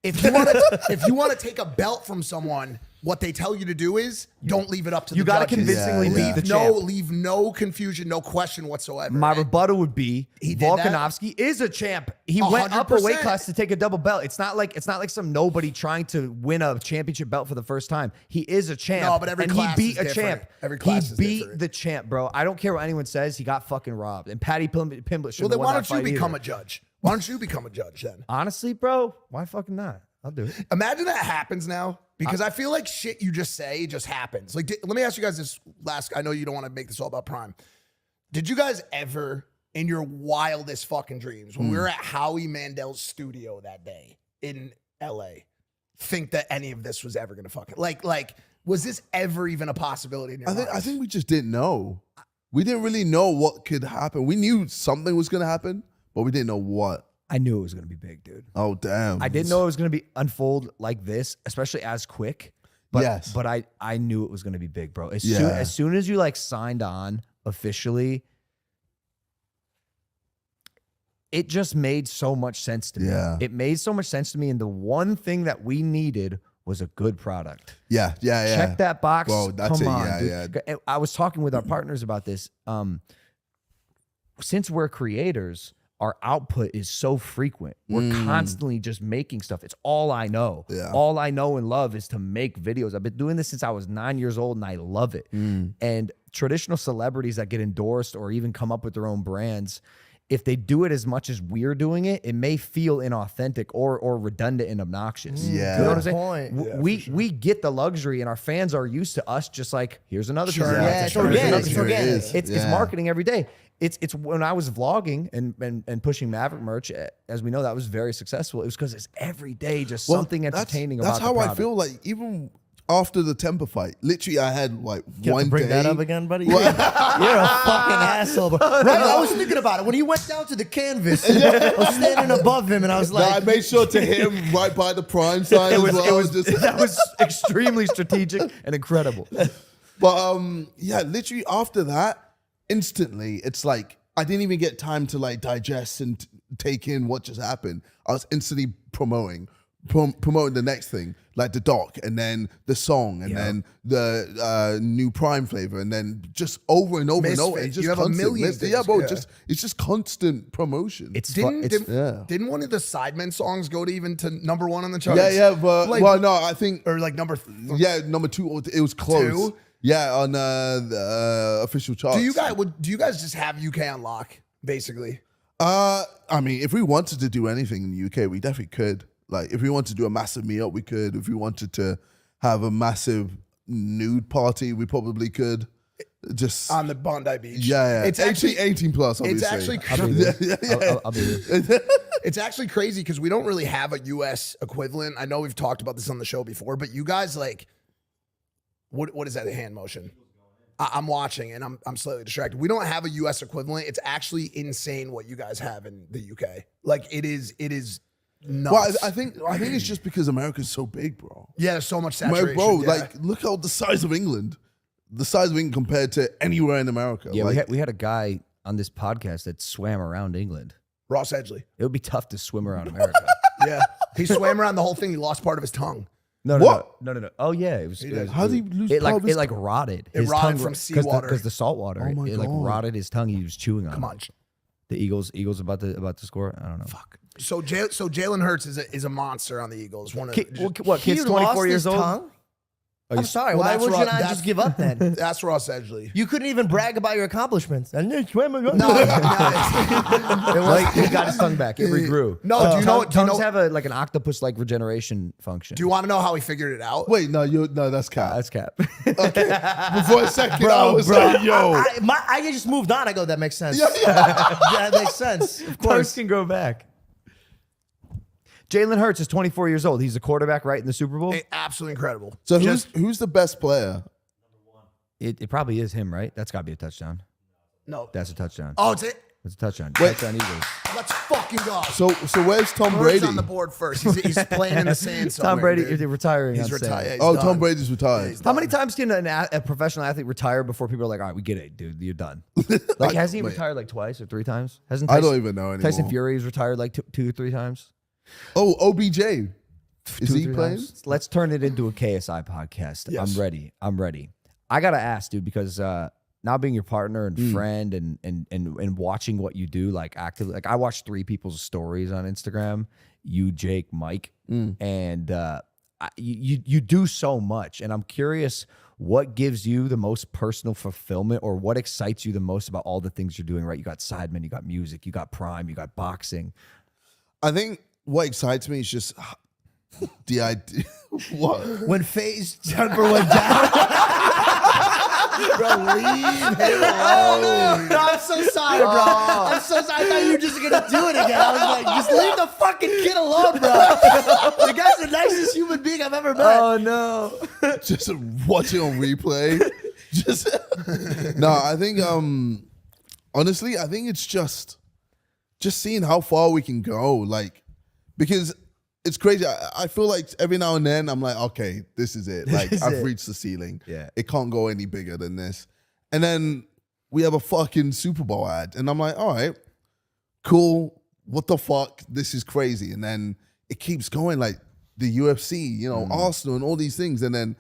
Speaker 2: If you want to take a belt from someone, what they tell you to do is don't leave it up to
Speaker 3: You
Speaker 2: the
Speaker 3: got to
Speaker 2: judges.
Speaker 3: convincingly
Speaker 1: Yeah,
Speaker 3: beat the
Speaker 2: No,
Speaker 3: champ.
Speaker 2: leave no confusion, no question whatsoever.
Speaker 3: My
Speaker 2: And
Speaker 3: rebuttal would be
Speaker 2: He did that?
Speaker 3: Volkanovski is a champ. He went up a weight
Speaker 2: 100%.
Speaker 3: class to take a double belt. It's not like some nobody trying to win a championship belt for the first time. He is a champ.
Speaker 2: No, but every
Speaker 3: and
Speaker 2: class
Speaker 3: he beat
Speaker 2: is
Speaker 3: a
Speaker 2: different.
Speaker 3: champ.
Speaker 2: Every class
Speaker 3: he
Speaker 2: is
Speaker 3: beat
Speaker 2: different.
Speaker 3: the champ, bro. I don't care what anyone says. He got fucking robbed. And Patty Pimblett should
Speaker 2: well,
Speaker 3: have
Speaker 2: then
Speaker 3: won
Speaker 2: why
Speaker 3: that
Speaker 2: don't you
Speaker 3: fight
Speaker 2: become
Speaker 3: either.
Speaker 2: a judge? Why don't you become a judge then?
Speaker 3: Honestly, bro, why fucking not? I'll do it.
Speaker 2: Imagine that happens now, because I feel like shit you just say just happens. Like, let me ask you guys this last. I know you don't want to make this all about Prime. Did you guys ever, in your wildest fucking dreams, when we were at Howie Mandel's studio that day in LA, think that any of this was ever gonna fucking like? Was this ever even a possibility in your
Speaker 1: I
Speaker 2: minds?
Speaker 1: think we just didn't know. We didn't really know what could happen. We knew something was going to happen, but we didn't know what.
Speaker 3: I knew it was going to be big, dude.
Speaker 1: Oh, damn.
Speaker 3: I didn't know it was going to be unfold like this, especially as quick. But,
Speaker 1: Yes.
Speaker 3: But I knew it was going to be big, bro. As
Speaker 1: Yeah.
Speaker 3: soon as you like signed on officially, it just made so much sense to me.
Speaker 1: Yeah.
Speaker 3: It made so much sense to me. And the one thing that we needed was a good product.
Speaker 1: Yeah.
Speaker 3: Check that box.
Speaker 1: Bro, that's
Speaker 3: Come
Speaker 1: it.
Speaker 3: on,
Speaker 1: Yeah,
Speaker 3: dude. I was talking with our partners about this. Since we're creators, our output is so frequent. We're constantly just making stuff. It's all I know.
Speaker 1: Yeah.
Speaker 3: All I know and love is to make videos. I've been doing this since I was 9 years old and I love it. And traditional celebrities that get endorsed or even come up with their own brands, if they do it as much as we're doing it, it may feel inauthentic or redundant and obnoxious.
Speaker 1: Yeah.
Speaker 3: You know what I'm
Speaker 4: Good
Speaker 3: saying?
Speaker 4: point.
Speaker 3: We get the luxury and our fans are used to us just like, here's another piece of
Speaker 2: Sure.
Speaker 4: Yeah,
Speaker 3: content.
Speaker 4: it's
Speaker 3: Here's
Speaker 4: organic.
Speaker 3: another
Speaker 4: It's
Speaker 3: piece.
Speaker 4: organic.
Speaker 3: It's
Speaker 1: Yeah.
Speaker 3: marketing every day. It's when I was vlogging and pushing Maverick merch, as we know, that was very successful. It was because it's every day just
Speaker 1: Well,
Speaker 3: something
Speaker 1: that's-
Speaker 3: entertaining
Speaker 1: That's
Speaker 3: about
Speaker 1: how
Speaker 3: the
Speaker 1: I
Speaker 3: product.
Speaker 1: feel like even after the Temper fight. Literally, I had like
Speaker 4: You have
Speaker 1: one
Speaker 4: to bring
Speaker 1: day.
Speaker 4: that up again, buddy? You're a fucking asshole, bro. Right? I was thinking about it. When he went down to the canvas, I was standing above him and I was
Speaker 1: No, I
Speaker 4: like,
Speaker 1: made sure to hit him right by the prime sign as well. Just-
Speaker 3: that was extremely strategic and incredible.
Speaker 1: But yeah, literally after that, instantly, it's like I didn't even get time to like digest and take in what just happened. I was instantly promoting the next thing, like the doc, and then the song, and then the new Prime flavor, and then just over and over and over.
Speaker 2: Misfit.
Speaker 1: And just
Speaker 2: You have a
Speaker 1: constant
Speaker 2: million
Speaker 1: Misfit. Yeah,
Speaker 2: things,
Speaker 1: bro.
Speaker 2: yeah.
Speaker 1: It's just constant promotion.
Speaker 2: Didn't one of the Sidemen songs go to even to number one on the charts?
Speaker 1: yeah, but
Speaker 2: Like-
Speaker 1: well, no, I think
Speaker 2: Or like number.
Speaker 1: yeah, number 2. It was close.
Speaker 2: 2?
Speaker 1: Yeah, on the official charts.
Speaker 2: Do you guys just have UK on lock, basically?
Speaker 1: I mean, if we wanted to do anything in the UK, we definitely could. Like, if we wanted to do a massive meetup, we could. If we wanted to have a massive nude party, we probably could. Just
Speaker 2: On the Bondi Beach.
Speaker 1: yeah.
Speaker 2: It's actually
Speaker 1: 18 plus.
Speaker 2: it's
Speaker 1: Obviously.
Speaker 2: actually
Speaker 3: I'll be there.
Speaker 2: it's actually crazy because we don't really have a US equivalent. I know we've talked about this on the show before, but you guys like what is that hand motion? I'm watching and I'm slightly distracted. We don't have a US equivalent. It's actually insane what you guys have in the UK. Like it is nuts.
Speaker 1: Well, I think it's just because America's so big, bro.
Speaker 2: yeah, there's so much
Speaker 1: My
Speaker 2: saturation.
Speaker 1: bro,
Speaker 2: yeah.
Speaker 1: like, look how the size of England. The size of England compared to anywhere in America.
Speaker 3: Yeah,
Speaker 1: like,
Speaker 3: we had a guy on this podcast that swam around England.
Speaker 2: Ross Edgley.
Speaker 3: It would be tough to swim around America.
Speaker 2: Yeah. He swam around the whole thing. He lost part of his tongue.
Speaker 3: No. Oh yeah, it was.
Speaker 2: did.
Speaker 1: How did he lose
Speaker 3: It
Speaker 1: part
Speaker 3: like
Speaker 1: of his
Speaker 3: it like rotted.
Speaker 2: It
Speaker 3: His
Speaker 2: rotted
Speaker 3: tongue
Speaker 2: from
Speaker 3: because
Speaker 2: seawater.
Speaker 3: because the salt water.
Speaker 1: Oh my
Speaker 3: it like
Speaker 1: God.
Speaker 3: rotted his tongue. He was chewing on.
Speaker 2: Come
Speaker 3: it.
Speaker 2: on.
Speaker 3: The Eagles about to score. I don't know.
Speaker 2: Fuck. Jalen Hurts is a monster on the Eagles. One of
Speaker 3: What, kid's
Speaker 4: He
Speaker 3: 24
Speaker 4: lost
Speaker 3: years
Speaker 4: his
Speaker 3: old?
Speaker 4: tongue?
Speaker 3: Are
Speaker 4: I'm
Speaker 3: you-
Speaker 4: sorry.
Speaker 2: Well,
Speaker 4: Why
Speaker 2: that's
Speaker 4: would you
Speaker 2: Ross-
Speaker 4: not
Speaker 2: that's-
Speaker 4: just give up then?
Speaker 2: that's Ross Edgley.
Speaker 4: You couldn't even brag about your accomplishments. And then
Speaker 2: No,
Speaker 3: Like, he got his tongue back. It regrew.
Speaker 2: No, do you know? Do you
Speaker 3: Tongues
Speaker 2: know?
Speaker 3: have like an octopus-like regeneration function.
Speaker 2: Do you want to know how he figured it out?
Speaker 1: Wait, no, that's cap.
Speaker 3: That's cap.
Speaker 1: Before a second, I was like, yo.
Speaker 4: I just moved on. I go, that makes sense.
Speaker 1: Yeah.
Speaker 4: That makes sense. Of
Speaker 3: Tongues
Speaker 4: course.
Speaker 3: can go back. Jalen Hurts is 24 years old. He's a quarterback, right, in the Super Bowl?
Speaker 2: Absolutely incredible.
Speaker 1: So who's the best player?
Speaker 3: It probably is him, right? That's got to be a touchdown.
Speaker 2: No.
Speaker 3: That's a touchdown.
Speaker 2: Oh, it's it.
Speaker 3: That's a touchdown.
Speaker 1: Wait.
Speaker 3: Touchdown Eagles.
Speaker 2: Let's fucking go.
Speaker 1: So where's Tom
Speaker 2: Bird's
Speaker 1: Brady?
Speaker 2: on the board first. He's playing in the sand somewhere.
Speaker 3: Tom Brady
Speaker 2: dude.
Speaker 3: is retiring.
Speaker 2: He's
Speaker 3: on Saturday.
Speaker 2: retired.
Speaker 1: Oh, Tom Brady's retired.
Speaker 3: How many times can a professional athlete retire before people are like, all right, we get it, dude, you're done? Like, has he
Speaker 1: Wait.
Speaker 3: retired like twice or 3 times? Hasn't
Speaker 1: I
Speaker 3: Tyson,
Speaker 1: don't even know anymore.
Speaker 3: Tyson Fury's retired like 2 or 3 times?
Speaker 1: Oh, OBJ. Is
Speaker 3: 2 or
Speaker 1: he
Speaker 3: 3
Speaker 1: playing?
Speaker 3: times? Let's turn it into a KSI podcast.
Speaker 2: Yes.
Speaker 3: I'm ready. I gotta ask, dude, because now being your partner and friend and watching what you do, like actively, like I watched 3 people's stories on Instagram, you, Jake, Mike, and you do so much, and I'm curious what gives you the most personal fulfillment, or what excites you the most about all the things you're doing. Right, you got Sidemen, you got music, you got Prime, you got boxing.
Speaker 1: I think what excites me is just the idea. What?
Speaker 4: When FaZe Denver went down.
Speaker 2: Bro, leave him alone.
Speaker 4: No, I'm so sorry, bro. I'm so sorry. I thought you were just gonna do it again. I was like, just leave the fucking kid alone, bro. The guy's the nicest human being I've ever met.
Speaker 3: Oh no!
Speaker 1: Just watching on replay. Just no, I think honestly, I think it's just seeing how far we can go. Like, because it's crazy. I feel like every now and then I'm like, okay, this is it. Like, I've reached the ceiling.
Speaker 3: Yeah.
Speaker 1: It can't go any bigger than this. And then we have a fucking Super Bowl ad. And I'm like, all right, cool. What the fuck? This is crazy. And then it keeps going, like the UFC, you know, Arsenal and all these things. And then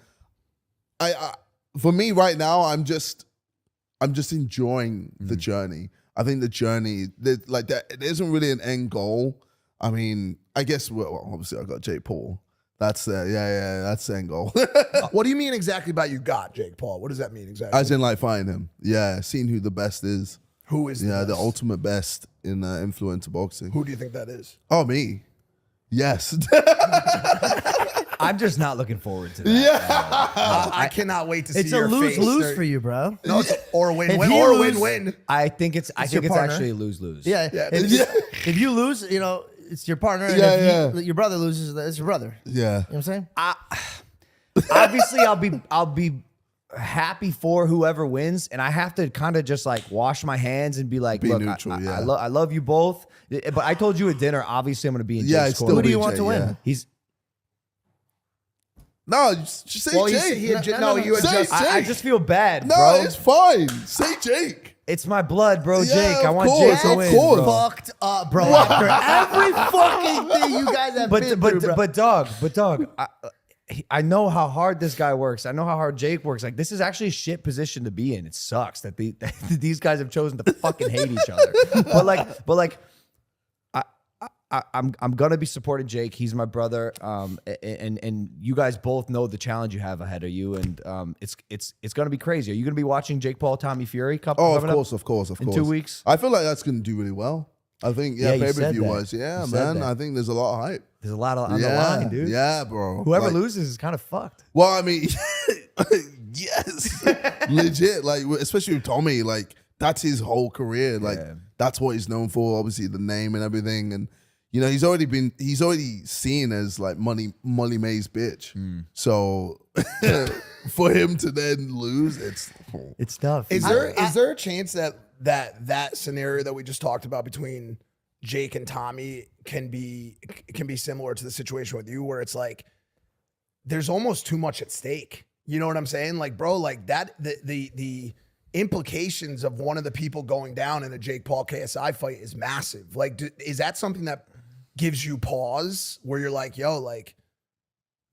Speaker 1: I for me right now, I'm just enjoying the journey. I think the journey, like that, it isn't really an end goal. I mean, I guess, well, obviously I got Jake Paul. That's that's the end goal.
Speaker 2: What do you mean exactly by you got Jake Paul? What does that mean exactly?
Speaker 1: As in like fighting him. Yeah, seeing who the best is.
Speaker 2: Who is
Speaker 1: the
Speaker 2: best?
Speaker 1: ultimate best in influencer boxing.
Speaker 2: Who do you think that is?
Speaker 1: Oh, me. Yes.
Speaker 3: I'm just not looking forward to that.
Speaker 1: Yeah.
Speaker 2: I cannot wait to see
Speaker 4: It's a
Speaker 2: your face.
Speaker 4: lose-lose for you, bro.
Speaker 2: No, it's or
Speaker 4: If
Speaker 2: win-win
Speaker 4: he
Speaker 2: or
Speaker 4: lose-
Speaker 2: win-win.
Speaker 3: I think it's
Speaker 4: your partner.
Speaker 3: actually a lose-lose.
Speaker 4: Yeah.
Speaker 2: Yeah.
Speaker 4: If you lose, you know, it's your partner. And
Speaker 1: Yeah,
Speaker 4: if your brother loses, it's your brother. You
Speaker 1: Yeah.
Speaker 4: know what I'm saying?
Speaker 3: Obviously, I'll be happy for whoever wins, and I have to kind of just like wash my hands and be like,
Speaker 1: Be
Speaker 3: look,
Speaker 1: neutral,
Speaker 3: I
Speaker 1: yeah.
Speaker 3: love you both, but I told you at dinner. Obviously, I'm going to be in
Speaker 1: Yeah,
Speaker 3: Jake's
Speaker 1: it's still
Speaker 3: corner.
Speaker 4: Who do you
Speaker 1: BJ,
Speaker 4: want to win?
Speaker 1: yeah.
Speaker 3: He's
Speaker 1: No, just say
Speaker 2: Well,
Speaker 1: Jake.
Speaker 2: you
Speaker 1: Say
Speaker 2: adjust.
Speaker 1: Jake.
Speaker 3: I just feel bad,
Speaker 1: No,
Speaker 3: bro.
Speaker 1: it's fine. Say Jake.
Speaker 3: It's my blood, bro.
Speaker 1: Yeah,
Speaker 3: Jake, I
Speaker 1: of
Speaker 3: want
Speaker 1: course,
Speaker 3: Jake to
Speaker 1: of
Speaker 3: win,
Speaker 1: course.
Speaker 3: bro.
Speaker 4: Fucked up, bro. After every fucking thing you guys have been through, bro.
Speaker 3: But dog, I know how hard this guy works. I know how hard Jake works. Like, this is actually a shit position to be in. It sucks that that these guys have chosen to fucking hate each other. But I'm gonna be supporting Jake. He's my brother. And you guys both know the challenge you have ahead of you, and it's gonna be crazy. Are you gonna be watching Jake Paul, Tommy Fury?
Speaker 1: Oh, of
Speaker 3: coming up?
Speaker 1: course.
Speaker 3: In 2 weeks?
Speaker 1: I feel like that's going to do really well. I think,
Speaker 3: Yeah, you said
Speaker 1: pay-per-view
Speaker 3: that.
Speaker 1: wise. Yeah,
Speaker 3: You said
Speaker 1: man.
Speaker 3: that.
Speaker 1: I think there's a lot of hype.
Speaker 3: There's a lot on the line, dude.
Speaker 1: Yeah, bro.
Speaker 3: Whoever
Speaker 1: Like,
Speaker 3: loses is kind of fucked.
Speaker 1: Well, I mean, yes, legit. Like, especially with Tommy, like that's his whole career. Like,
Speaker 3: Yeah.
Speaker 1: that's what he's known for. Obviously, the name and everything, and you know, he's already seen as like Molly May's bitch. So for him to then lose,
Speaker 3: It's tough.
Speaker 2: Is there a chance that scenario that we just talked about between Jake and Tommy can be similar to the situation with you, where it's like there's almost too much at stake? You know what I'm saying? Like, bro, like that the implications of one of the people going down in a Jake Paul KSI fight is massive. Like, is that something that gives you pause where you're like, yo, like,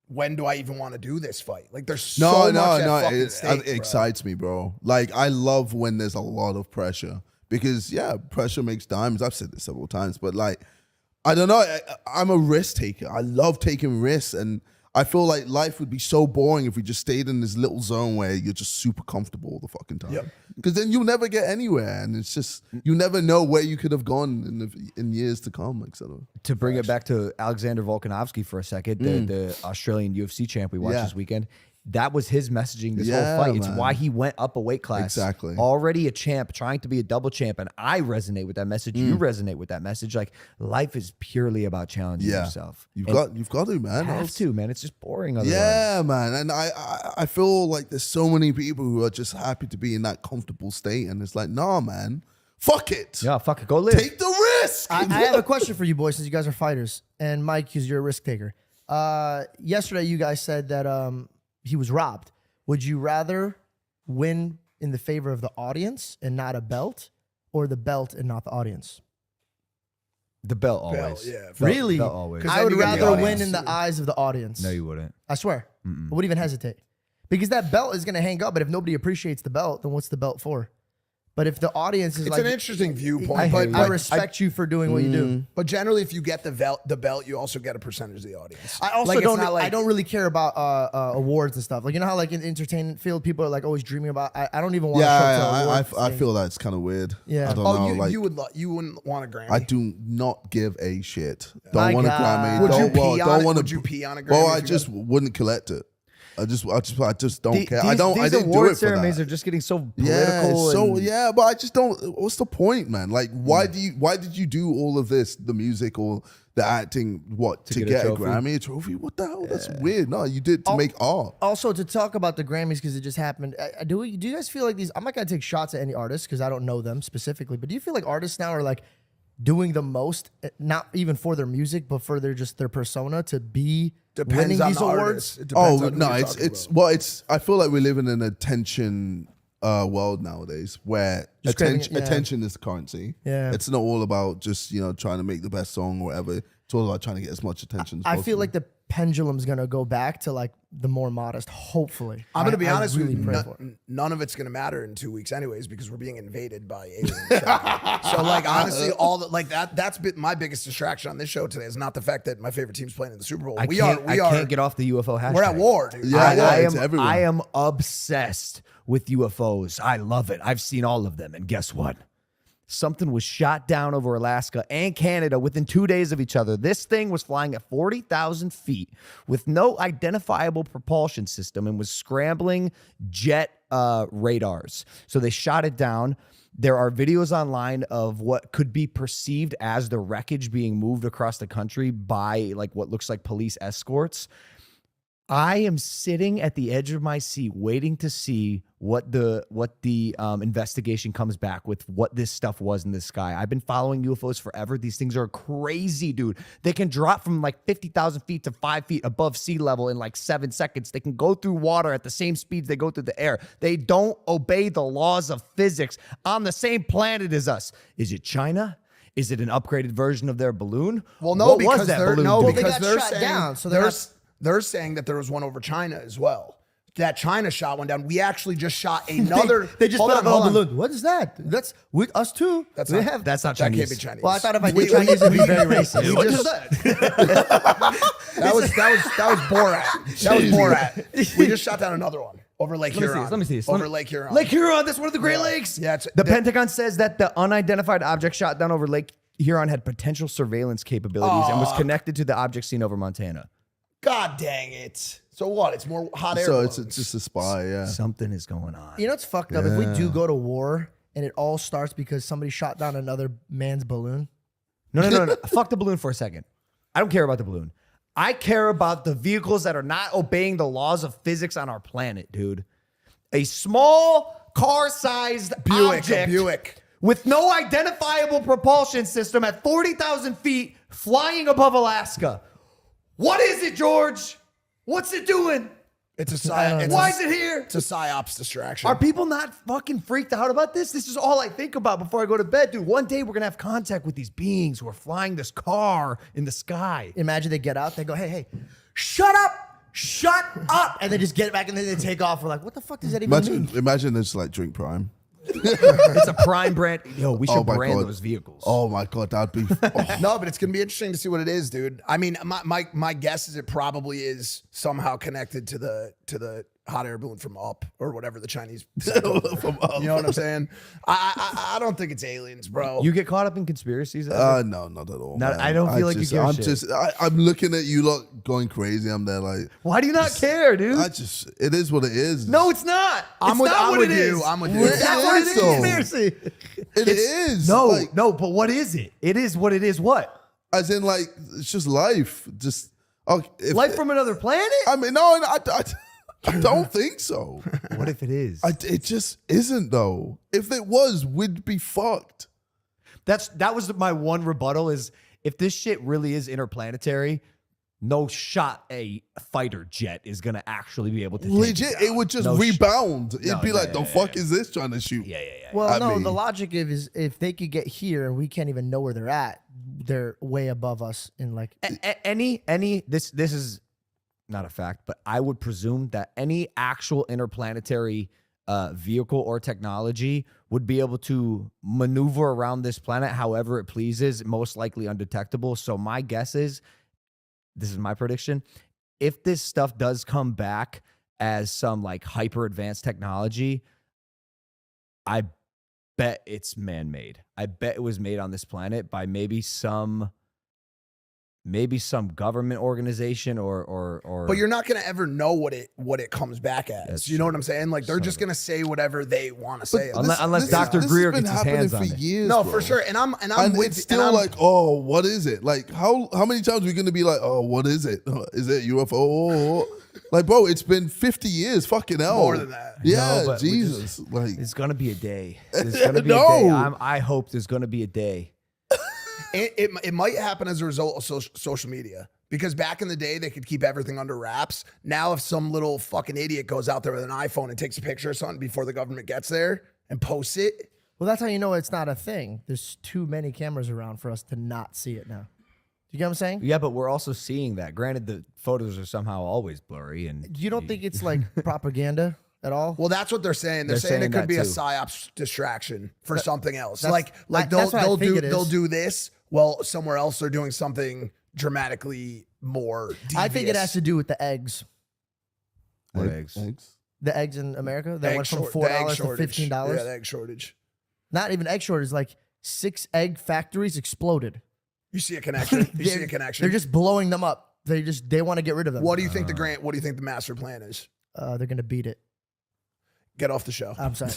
Speaker 2: when do I even want to do this fight? Like, there's so much at fucking stake,
Speaker 1: it
Speaker 2: bro.
Speaker 1: excites me, bro. Like, I love when there's a lot of pressure because, yeah, pressure makes diamonds. I've said this several times, but like, I don't know. I'm a risk taker. I love taking risks, and I feel like life would be so boring if we just stayed in this little zone where you're just super comfortable all the fucking time. Because then you'll never get anywhere, and it's just you never know where you could have gone in years to come, etc.
Speaker 3: To bring it back to Alexander Volkanovski for a second, the Australian UFC champ we watched this weekend. That was his messaging this whole fight. It's why he went up a weight class.
Speaker 1: Exactly.
Speaker 3: Already a champ, trying to be a double champ. And I resonate with that message. You resonate with that message. Like, life is purely about challenging yourself.
Speaker 1: You've got to, man.
Speaker 3: You have to, man. It's just boring otherwise.
Speaker 1: Yeah, man. And I feel like there's so many people who are just happy to be in that comfortable state. And it's like, nah, man. Fuck it.
Speaker 3: Yeah, fuck it. Go live.
Speaker 1: Take the risk.
Speaker 4: I have a question for you boys, since you guys are fighters, and Mike, because you're a risk taker. Yesterday, you guys said that he was robbed. Would you rather win in the favor of the audience and not a belt, or the belt and not the audience?
Speaker 3: The belt always.
Speaker 4: Really?
Speaker 3: Belt always.
Speaker 4: I would
Speaker 2: then you get the
Speaker 4: rather win
Speaker 2: audience,
Speaker 4: in the eyes of the audience.
Speaker 3: No, you wouldn't.
Speaker 4: I swear. I wouldn't even hesitate. Because that belt is going to hang up, but if nobody appreciates the belt, then what's the belt for? But if the audience is
Speaker 2: It's
Speaker 4: like,
Speaker 2: an interesting viewpoint,
Speaker 4: I respect you for doing what you do.
Speaker 2: But generally, if you get the belt, you also get a percentage of the audience.
Speaker 4: I also
Speaker 2: Like, it's
Speaker 4: don't.
Speaker 2: not like-
Speaker 4: I don't really care about awards and stuff. Like, you know how like in the entertainment field, people are like always dreaming about. I don't even want to show up to an awards
Speaker 1: I
Speaker 4: thing.
Speaker 1: feel that's kind of weird.
Speaker 4: Yeah.
Speaker 1: I don't know.
Speaker 2: You wouldn't want a Grammy.
Speaker 1: I do not give a shit.
Speaker 4: My
Speaker 1: Don't want a
Speaker 4: God.
Speaker 1: Grammy.
Speaker 2: Would you
Speaker 1: Don't,
Speaker 2: pee on it?
Speaker 1: want
Speaker 2: Would you pee on a Grammy
Speaker 1: Well,
Speaker 2: if
Speaker 1: I
Speaker 2: you
Speaker 1: just wouldn't collect it. I just don't care.
Speaker 3: These,
Speaker 1: I don't.
Speaker 3: These
Speaker 1: I didn't do
Speaker 3: award
Speaker 1: it for
Speaker 3: ceremonies
Speaker 1: that.
Speaker 3: are just getting so political.
Speaker 1: Yeah, so
Speaker 3: and-
Speaker 1: yeah, but I just don't. What's the point, man? Like, why did you do all of this, the music or the acting, to get a
Speaker 3: trophy?
Speaker 1: Grammy, a trophy? What the hell? That's weird. No, you did to make art.
Speaker 4: Also, to talk about the Grammys because it just happened. Do you guys feel like these? I'm not gonna take shots at any artists because I don't know them specifically. But do you feel like artists now are like doing the most, not even for their music, but for their persona to be winning
Speaker 2: on
Speaker 4: these
Speaker 2: the
Speaker 4: awards?
Speaker 2: artist. It depends on who
Speaker 1: No,
Speaker 2: you're
Speaker 1: it's
Speaker 2: talking about.
Speaker 1: I feel like we live in an attention world nowadays where
Speaker 4: Just craving it,
Speaker 1: attention is the currency.
Speaker 4: Yeah.
Speaker 1: It's not all about just trying to make the best song or whatever. It's all about trying to get as much attention as
Speaker 4: I
Speaker 1: possible.
Speaker 4: feel like the pendulum's gonna go back to like the more modest. Hopefully,
Speaker 2: I'm going to be honest
Speaker 4: really
Speaker 2: with
Speaker 4: pray
Speaker 2: you.
Speaker 4: for it.
Speaker 2: None of it's going to matter in 2 weeks, anyways, because we're being invaded by aliens. So, like, honestly, all that, like that's been my biggest distraction on this show today is not the fact that my favorite team's playing in the Super Bowl.
Speaker 3: I can't get off the UFO hashtag.
Speaker 2: We're at war, dude.
Speaker 1: Yeah, it's everywhere.
Speaker 3: I am obsessed with UFOs. I love it. I've seen all of them. And guess what? Something was shot down over Alaska and Canada within 2 days of each other. This thing was flying at 40,000 feet with no identifiable propulsion system and was scrambling jet radars. So they shot it down. There are videos online of what could be perceived as the wreckage being moved across the country by like what looks like police escorts. I am sitting at the edge of my seat waiting to see what the investigation comes back with, what this stuff was in the sky. I've been following UFOs forever. These things are crazy, dude. They can drop from like 50,000 feet to 5 feet above sea level in like 7 seconds. They can go through water at the same speeds they go through the air. They don't obey the laws of physics on the same planet as us. Is it China? Is it an upgraded version of their balloon?
Speaker 2: Well, no,
Speaker 3: What
Speaker 2: because
Speaker 3: was that
Speaker 2: they're
Speaker 3: balloon
Speaker 2: no,
Speaker 3: doing?
Speaker 4: They
Speaker 2: because
Speaker 4: got
Speaker 2: they're
Speaker 4: shot
Speaker 2: saying
Speaker 4: down, so they're
Speaker 2: they're saying that there was one over China as well. That China shot one down. We actually just shot another.
Speaker 4: They just
Speaker 2: hold
Speaker 4: put
Speaker 2: on,
Speaker 4: up a
Speaker 2: hold on.
Speaker 4: balloon. What is that? That's with us too.
Speaker 2: That's
Speaker 4: We
Speaker 2: not,
Speaker 4: have.
Speaker 3: That's not
Speaker 2: that
Speaker 3: Chinese.
Speaker 2: can't be Chinese.
Speaker 4: Well, I thought if I did Chinese, it'd be very racist.
Speaker 2: What is that? that was Borat. That was Borat. We just shot down another one over Lake Huron.
Speaker 3: Let me see this.
Speaker 2: Over Lake Huron.
Speaker 3: Lake Huron, that's one of the Great Lakes.
Speaker 2: Yeah, it's-
Speaker 3: the Pentagon says that the unidentified object shot down over Lake Huron had potential surveillance capabilities and was connected to the object seen over Montana.
Speaker 2: God dang it. So what? It's more hot air.
Speaker 1: So it's
Speaker 2: balloons.
Speaker 1: just a spy. Yeah.
Speaker 3: Something is going on.
Speaker 4: You know what's fucked up? If we do go to war and it all starts because somebody shot down another man's balloon.
Speaker 3: No. Fuck the balloon for a second. I don't care about the balloon. I care about the vehicles that are not obeying the laws of physics on our planet, dude. A small car-sized object
Speaker 2: Buick.
Speaker 3: with no identifiable propulsion system at 40,000 feet flying above Alaska. What is it, George? What's it doing?
Speaker 2: It's a psyops.
Speaker 3: Why is it here?
Speaker 2: It's a psyops distraction.
Speaker 3: Are people not fucking freaked out about this? This is all I think about before I go to bed, dude. One day we're gonna have contact with these beings who are flying this car in the sky.
Speaker 4: Imagine they get out, they go, hey, shut up. And they just get back and then they take off. We're like, what the fuck does that even mean?
Speaker 1: Imagine this like Drink Prime.
Speaker 3: It's a prime brand. Yo, we should
Speaker 1: Oh my
Speaker 3: brand
Speaker 1: God.
Speaker 3: those vehicles.
Speaker 1: Oh my God, that'd be. Oh.
Speaker 2: No, but it's gonna be interesting to see what it is, dude. I mean, my guess is it probably is somehow connected to the hot air balloon from Up or whatever the Chinese said.
Speaker 1: From Up.
Speaker 2: You know what I'm saying? I don't think it's aliens, bro.
Speaker 3: You get caught up in conspiracies? Ever?
Speaker 1: No, not at all.
Speaker 3: Not-
Speaker 1: man.
Speaker 3: I don't feel like you give a shit.
Speaker 1: I'm looking at you lot going crazy. I'm there like,
Speaker 3: Why do you not care, dude?
Speaker 1: it is what it is.
Speaker 3: No, it's not.
Speaker 2: I'm
Speaker 3: It's
Speaker 2: with,
Speaker 3: not
Speaker 2: I'm
Speaker 3: what
Speaker 2: with
Speaker 3: it
Speaker 2: you.
Speaker 3: is.
Speaker 2: I'm with you.
Speaker 1: It
Speaker 3: That's what it
Speaker 1: is,
Speaker 3: is.
Speaker 1: though.
Speaker 3: Conspiracy.
Speaker 1: It is.
Speaker 3: No,
Speaker 1: like,
Speaker 3: no, but what is it? It is what it is. What?
Speaker 1: as in like it's just life. Just
Speaker 3: Life from another planet?
Speaker 1: I mean, no, I don't think so.
Speaker 3: What if it is?
Speaker 1: It just isn't though. If it was, we'd be fucked.
Speaker 3: That was my one rebuttal is if this shit really is interplanetary, no shot a fighter jet is gonna actually be able to take
Speaker 1: Legit, it would just
Speaker 3: No
Speaker 1: rebound. It'd
Speaker 3: No,
Speaker 1: be
Speaker 3: yeah,
Speaker 1: like,
Speaker 3: yeah,
Speaker 1: the
Speaker 3: yeah,
Speaker 1: fuck is this trying to shoot?
Speaker 3: Yeah.
Speaker 4: Well,
Speaker 1: I
Speaker 4: no,
Speaker 1: mean-
Speaker 4: the logic is if they could get here and we can't even know where they're at, they're way above us in like.
Speaker 3: This is not a fact, but I would presume that any actual interplanetary vehicle or technology would be able to maneuver around this planet however it pleases, most likely undetectable. So my guess is, this is my prediction, if this stuff does come back as some like hyper advanced technology, I bet it's man-made. I bet it was made on this planet by maybe some government organization or
Speaker 2: But you're not gonna ever know what it comes back as.
Speaker 3: That's
Speaker 2: You know
Speaker 3: true.
Speaker 2: what I'm saying? Like they're
Speaker 3: Son
Speaker 2: just
Speaker 3: of a-
Speaker 2: gonna say whatever they want to say.
Speaker 3: Unless Dr. Greer gets his hands on
Speaker 1: for
Speaker 3: it.
Speaker 1: years,
Speaker 2: No,
Speaker 1: bro.
Speaker 2: for sure. And I'm
Speaker 1: And
Speaker 2: with
Speaker 1: it's still like, oh, what is it? Like, how many times are we gonna be like, oh, what is it? Is it UFO? Like, bro, it's been 50 years. Fucking hell.
Speaker 2: More than that.
Speaker 1: Yeah,
Speaker 3: No, but we
Speaker 1: Jesus. Like,
Speaker 3: There's gonna be a day. There's gonna be a
Speaker 1: No.
Speaker 3: day. I hope there's gonna be a day.
Speaker 2: It might happen as a result of social media. Because back in the day, they could keep everything under wraps. Now, if some little fucking idiot goes out there with an iPhone and takes a picture of something before the government gets there and posts it,
Speaker 4: Well, that's how you know it's not a thing. There's too many cameras around for us to not see it now. You get what I'm saying?
Speaker 3: Yeah, but we're also seeing that. Granted, the photos are somehow always blurry, and
Speaker 4: You don't think it's like propaganda at all?
Speaker 2: well, that's what they're saying. They're
Speaker 3: They're
Speaker 2: saying
Speaker 3: saying
Speaker 2: it could
Speaker 3: that
Speaker 2: be a
Speaker 3: too.
Speaker 2: psyops distraction for something else.
Speaker 4: that's-
Speaker 2: Like
Speaker 4: that's what I think it
Speaker 2: they'll
Speaker 4: is.
Speaker 2: do this while somewhere else they're doing something dramatically more devious.
Speaker 4: I think it has to do with the eggs.
Speaker 3: what eggs?
Speaker 4: The eggs in America that
Speaker 2: Egg
Speaker 4: went from
Speaker 2: short- the egg
Speaker 4: $4 to
Speaker 2: shortage.
Speaker 4: $15.
Speaker 2: Yeah, the egg shortage.
Speaker 4: Not even egg shortage. Like 6 egg factories exploded.
Speaker 2: You see a connection. You see a connection.
Speaker 4: They're just blowing them up. They want to get rid of them.
Speaker 2: What do you think the grant? What do you think the master plan is?
Speaker 4: They're gonna beat it.
Speaker 2: Get off the show.
Speaker 4: I'm sorry.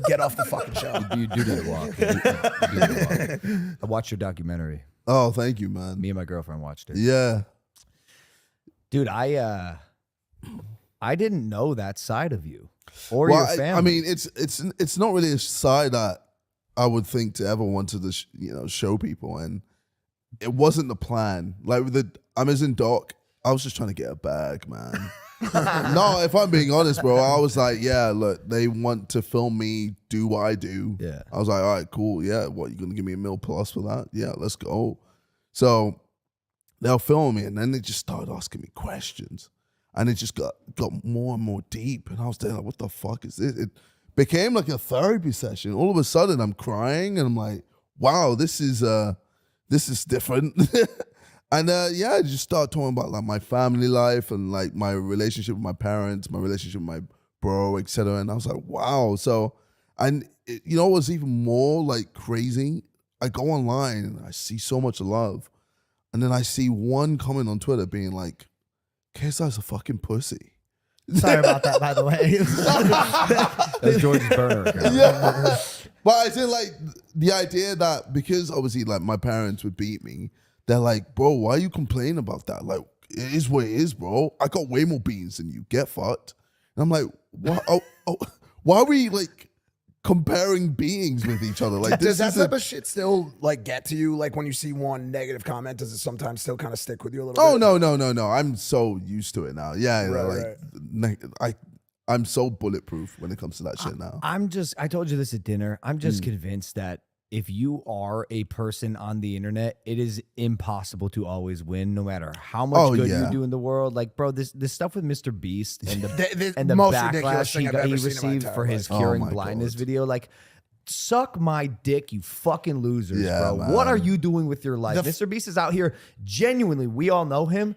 Speaker 2: Get off the fucking show.
Speaker 3: You do need to walk. You do need to walk. I watched your documentary.
Speaker 1: Oh, thank you, man.
Speaker 3: Me and my girlfriend watched it.
Speaker 1: Yeah.
Speaker 3: Dude, I didn't know that side of you or
Speaker 1: Well,
Speaker 3: your family.
Speaker 1: I mean, it's not really a side that I would think to ever want to show people, and it wasn't the plan. Like with the Amazon doc, I was just trying to get a bag, man. No, if I'm being honest, bro, I was like, yeah, look, they want to film me do what I do.
Speaker 3: Yeah.
Speaker 1: I was like, all right, cool. Yeah, what, you gonna give me $1 million plus for that? Yeah, let's go. So they'll film me, and then they just started asking me questions, and it just got more and more deep, and I was there like, what the fuck is this? It became like a therapy session. All of a sudden, I'm crying, and I'm like, wow, this is different. And yeah, I just start talking about like my family life and like my relationship with my parents, my relationship with my bro, etc. And I was like, wow. So, and you know what's even more like crazy? I go online and I see so much love, and then I see one comment on Twitter being like, "KSI's a fucking pussy."
Speaker 4: Sorry about that, by the way.
Speaker 3: That's George's burner account.
Speaker 1: Yeah, but I did like the idea that because obviously like my parents would beat me. They're like, bro, why are you complaining about that? Like, it is what it is, bro. I got way more beans than you. Get fucked. And I'm like, what? Why are we like comparing beings with each other? Like,
Speaker 2: Does
Speaker 1: this
Speaker 2: that type of shit still like get to you? Like when you see one negative comment, does it sometimes still kind of stick with you a little
Speaker 1: Oh
Speaker 2: bit?
Speaker 1: no. I'm so used to it now. Yeah,
Speaker 2: Right,
Speaker 1: I'm so bulletproof when it comes to that shit now.
Speaker 3: I told you this at dinner. I'm just convinced that if you are a person on the internet, it is impossible to always win, no matter how much good you do in the world. Like, bro, this stuff with Mr. Beast and the
Speaker 2: most
Speaker 3: backlash
Speaker 2: ridiculous thing I've ever
Speaker 3: he
Speaker 2: seen in my
Speaker 3: received
Speaker 2: entire
Speaker 3: for his
Speaker 1: life.
Speaker 3: curing
Speaker 1: Oh my
Speaker 3: blindness
Speaker 1: God.
Speaker 3: video. Like, suck my dick, you fucking losers,
Speaker 1: Yeah,
Speaker 3: bro.
Speaker 1: man.
Speaker 3: What are you doing with your life? Mr. Beast is out here genuinely, we all know him,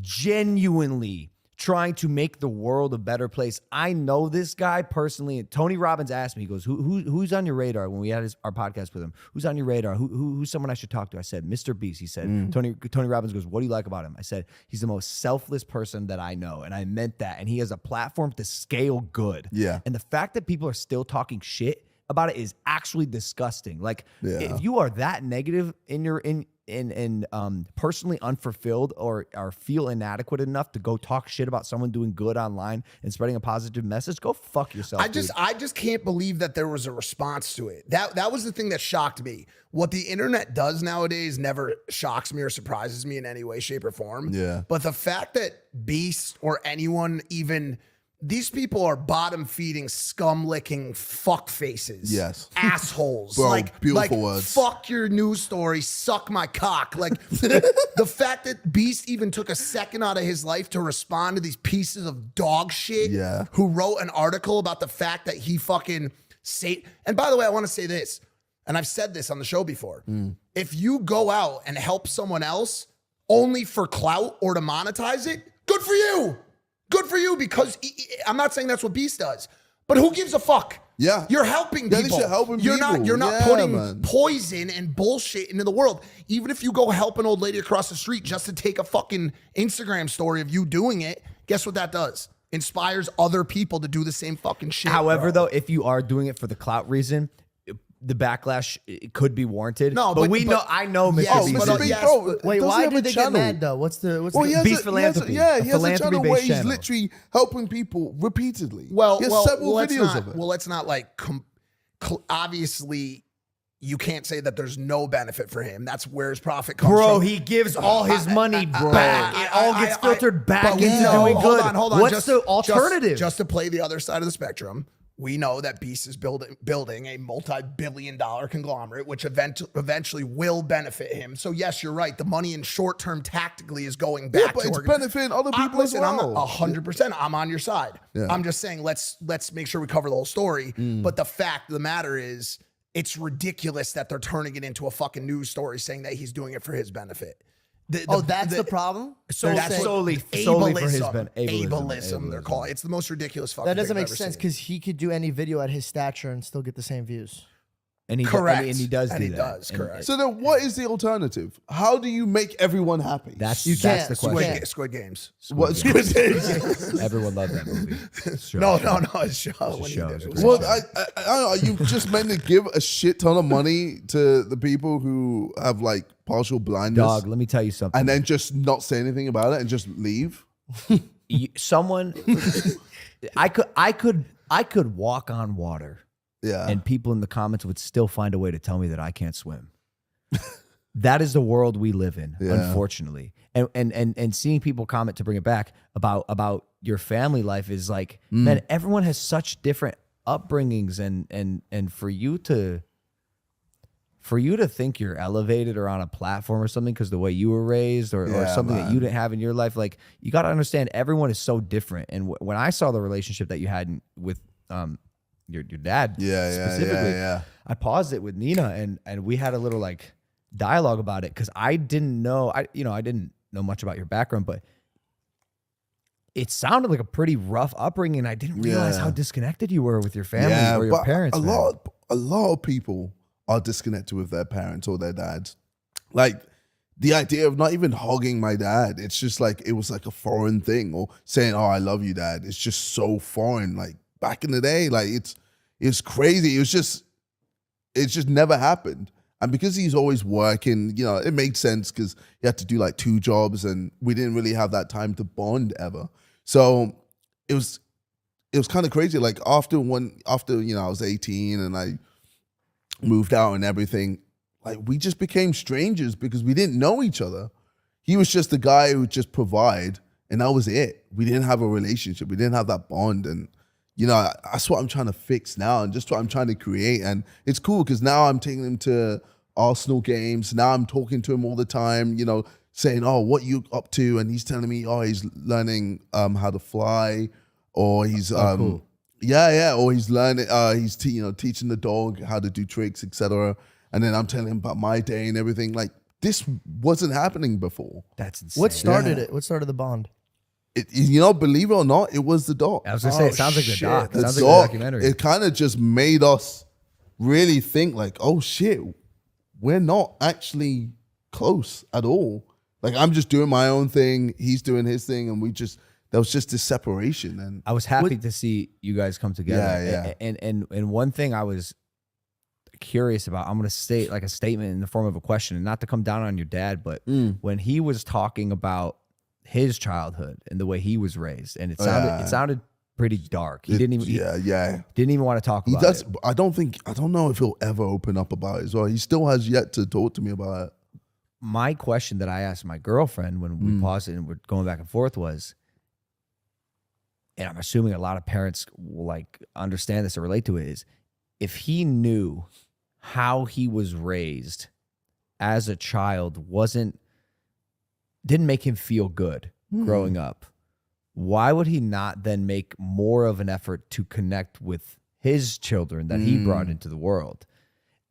Speaker 3: genuinely trying to make the world a better place. I know this guy personally. And Tony Robbins asked me, he goes, who's on your radar when we had our podcast with him? Who's on your radar? Who's someone I should talk to? I said, Mr. Beast. He said, Tony Robbins goes, what do you like about him? I said, he's the most selfless person that I know. And I meant that. And he has a platform to scale good.
Speaker 1: Yeah.
Speaker 3: And the fact that people are still talking shit about it is actually disgusting. Like, if you are that negative in your personally unfulfilled or feel inadequate enough to go talk shit about someone doing good online and spreading a positive message, go fuck yourself.
Speaker 2: I just can't believe that there was a response to it. That was the thing that shocked me. What the internet does nowadays never shocks me or surprises me in any way, shape, or form.
Speaker 1: Yeah.
Speaker 2: But the fact that Beast or anyone even, these people are bottom feeding, scum licking fuck faces.
Speaker 1: Yes.
Speaker 2: Assholes.
Speaker 1: Bro,
Speaker 2: like
Speaker 1: beautiful words.
Speaker 2: Fuck your news story, suck my cock. Like the fact that Beast even took a second out of his life to respond to these pieces of dog shit.
Speaker 1: Yeah.
Speaker 2: Who wrote an article about the fact that he fucking say. And by the way, I want to say this, and I've said this on the show before. If you go out and help someone else only for clout or to monetize it, good for you. Good for you, because I'm not saying that's what Beast does, but who gives a fuck?
Speaker 1: Yeah.
Speaker 2: You're helping
Speaker 1: Yeah,
Speaker 2: people.
Speaker 1: you're helping
Speaker 2: You're
Speaker 1: people.
Speaker 2: not
Speaker 1: Yeah,
Speaker 2: putting
Speaker 1: man.
Speaker 2: poison and bullshit into the world. Even if you go help an old lady across the street just to take a fucking Instagram story of you doing it, guess what that does? Inspires other people to do the same fucking shit.
Speaker 3: However,
Speaker 2: bro.
Speaker 3: though, if you are doing it for the clout reason, the backlash could be warranted.
Speaker 2: No,
Speaker 3: but
Speaker 2: but-
Speaker 3: know. I know Mr.
Speaker 2: Yes,
Speaker 3: Beast.
Speaker 2: but
Speaker 1: Mr.
Speaker 3: is-
Speaker 1: Beast,
Speaker 2: yes,
Speaker 1: bro,
Speaker 2: but-
Speaker 4: Wait,
Speaker 1: does he
Speaker 4: why
Speaker 1: have
Speaker 4: did
Speaker 1: a
Speaker 4: they get
Speaker 1: channel?
Speaker 4: mad though? What's the
Speaker 1: Well, he has
Speaker 3: Beast
Speaker 1: a,
Speaker 3: philanthropy.
Speaker 1: He has
Speaker 3: A
Speaker 1: a channel where
Speaker 3: philanthropy-based
Speaker 1: he's
Speaker 3: channel.
Speaker 1: literally helping people repeatedly.
Speaker 2: Well,
Speaker 1: he has
Speaker 2: well,
Speaker 1: several
Speaker 2: let's
Speaker 1: videos
Speaker 2: not,
Speaker 1: of it.
Speaker 2: Well, let's not like obviously you can't say that there's no benefit for him. That's where his profit comes
Speaker 3: Bro,
Speaker 2: from.
Speaker 3: he gives all his money back. It all gets
Speaker 2: I-
Speaker 3: filtered back
Speaker 2: but we
Speaker 3: into
Speaker 2: know-
Speaker 3: doing good.
Speaker 2: Hold on.
Speaker 3: What's
Speaker 2: Just-
Speaker 3: the alternative?
Speaker 2: Just to play the other side of the spectrum, we know that Beast is building a multi-billion-dollar conglomerate, which eventually will benefit him. So yes, you're right. The money in short term tactically is going back.
Speaker 1: Yeah, but it's benefiting other people as
Speaker 2: Listen, I'm
Speaker 1: well.
Speaker 2: 100%. I'm on your side.
Speaker 1: Yeah.
Speaker 2: I'm just saying let's make sure we cover the whole story. But the fact of the matter is, it's ridiculous that they're turning it into a fucking news story saying that he's doing it for his benefit.
Speaker 4: That's the problem?
Speaker 2: So
Speaker 4: They're
Speaker 2: that's
Speaker 4: saying-
Speaker 3: solely for his
Speaker 2: ableism. They're calling. It's the most ridiculous fucking.
Speaker 4: That doesn't
Speaker 2: thing I've
Speaker 4: make
Speaker 2: ever
Speaker 4: sense
Speaker 2: seen.
Speaker 4: because he could do any video at his stature and still get the same views.
Speaker 3: and he
Speaker 2: correct.
Speaker 3: and he does
Speaker 2: And
Speaker 3: do
Speaker 2: he
Speaker 3: that.
Speaker 2: does,
Speaker 3: And
Speaker 2: correct.
Speaker 1: So then what is the alternative? How do you make everyone happy?
Speaker 3: That's
Speaker 4: You
Speaker 3: that's
Speaker 4: can't.
Speaker 3: the
Speaker 4: Squid
Speaker 3: question.
Speaker 4: Game.
Speaker 2: Squid Games.
Speaker 1: what Squid Games?
Speaker 3: Everyone loved that movie. It's
Speaker 2: No,
Speaker 3: show.
Speaker 2: it's show. When he
Speaker 3: show.
Speaker 2: did
Speaker 3: It's
Speaker 2: it.
Speaker 3: a
Speaker 2: It was
Speaker 1: Well,
Speaker 2: awesome.
Speaker 1: I don't know. You just meant to give a shit ton of money to the people who have like partial blindness,
Speaker 3: Dog, let me tell you something.
Speaker 1: and then just not say anything about it and just leave.
Speaker 3: Someone, I could walk on water,
Speaker 1: Yeah,
Speaker 3: and people in the comments would still find a way to tell me that I can't swim. That is the world we live in,
Speaker 1: Yeah.
Speaker 3: unfortunately. And seeing people comment, to bring it back, about your family life is like, man, everyone has such different upbringings, and for you to think you're elevated or on a platform or something because the way you were raised or
Speaker 1: Yeah,
Speaker 3: something that
Speaker 1: man.
Speaker 3: you didn't have in your life, like, you got to understand everyone is so different. And when I saw the relationship that you had with your dad specifically,
Speaker 1: yeah.
Speaker 3: I paused it with Nina and we had a little like dialogue about it because I didn't know I didn't know much about your background, but it sounded like a pretty rough upbringing. I didn't realize
Speaker 1: Yeah.
Speaker 3: how disconnected you were with your family
Speaker 1: Yeah,
Speaker 3: or your
Speaker 1: but
Speaker 3: parents.
Speaker 1: A
Speaker 3: man.
Speaker 1: lot of people are disconnected with their parents or their dads. Like the idea of not even hugging my dad, it's just like it was like a foreign thing, or saying, "Oh, I love you, Dad." It's just so foreign. Like back in the day, like it's crazy. It just never happened. And because he's always working, it made sense because he had to do like 2 jobs, and we didn't really have that time to bond ever. So it was kind of crazy. Like after I was 18 and I moved out and everything, like we just became strangers because we didn't know each other. He was just the guy who would just provide, and that was it. We didn't have a relationship. We didn't have that bond. And that's what I'm trying to fix now, and just what I'm trying to create. And it's cool because now I'm taking him to Arsenal games. Now I'm talking to him all the time, saying, "Oh, what you up to?" And he's telling me, "Oh, he's learning how to fly," or he's
Speaker 3: cool.
Speaker 1: Yeah. Or he's learning. He's teaching the dog how to do tricks, etc. And then I'm telling him about my day and everything. Like this wasn't happening before.
Speaker 3: That's insane.
Speaker 4: What started it? What started the bond?
Speaker 1: Believe it or not, it was the dog.
Speaker 3: I was gonna say it sounds like the
Speaker 2: shit.
Speaker 3: doc. It
Speaker 1: The
Speaker 3: sounds like a
Speaker 1: dog.
Speaker 3: documentary.
Speaker 1: It kind of just made us really think like, oh shit, we're not actually close at all. Like I'm just doing my own thing, he's doing his thing, and there was just this separation. And
Speaker 3: I was happy to see you guys come together.
Speaker 1: Yeah.
Speaker 3: And one thing I was curious about, I'm going to state like a statement in the form of a question, and not to come down on your dad, but when he was talking about his childhood and the way he was raised, and it sounded pretty dark. He didn't even want to talk about it.
Speaker 1: I don't know if he'll ever open up about it as well. He still has yet to talk to me about it.
Speaker 3: My question that I asked my girlfriend when we paused it and we're going back and forth was, and I'm assuming a lot of parents will like understand this or relate to it, is if he knew how he was raised as a child didn't make him feel good growing up, why would he not then make more of an effort to connect with his children that he brought into the world?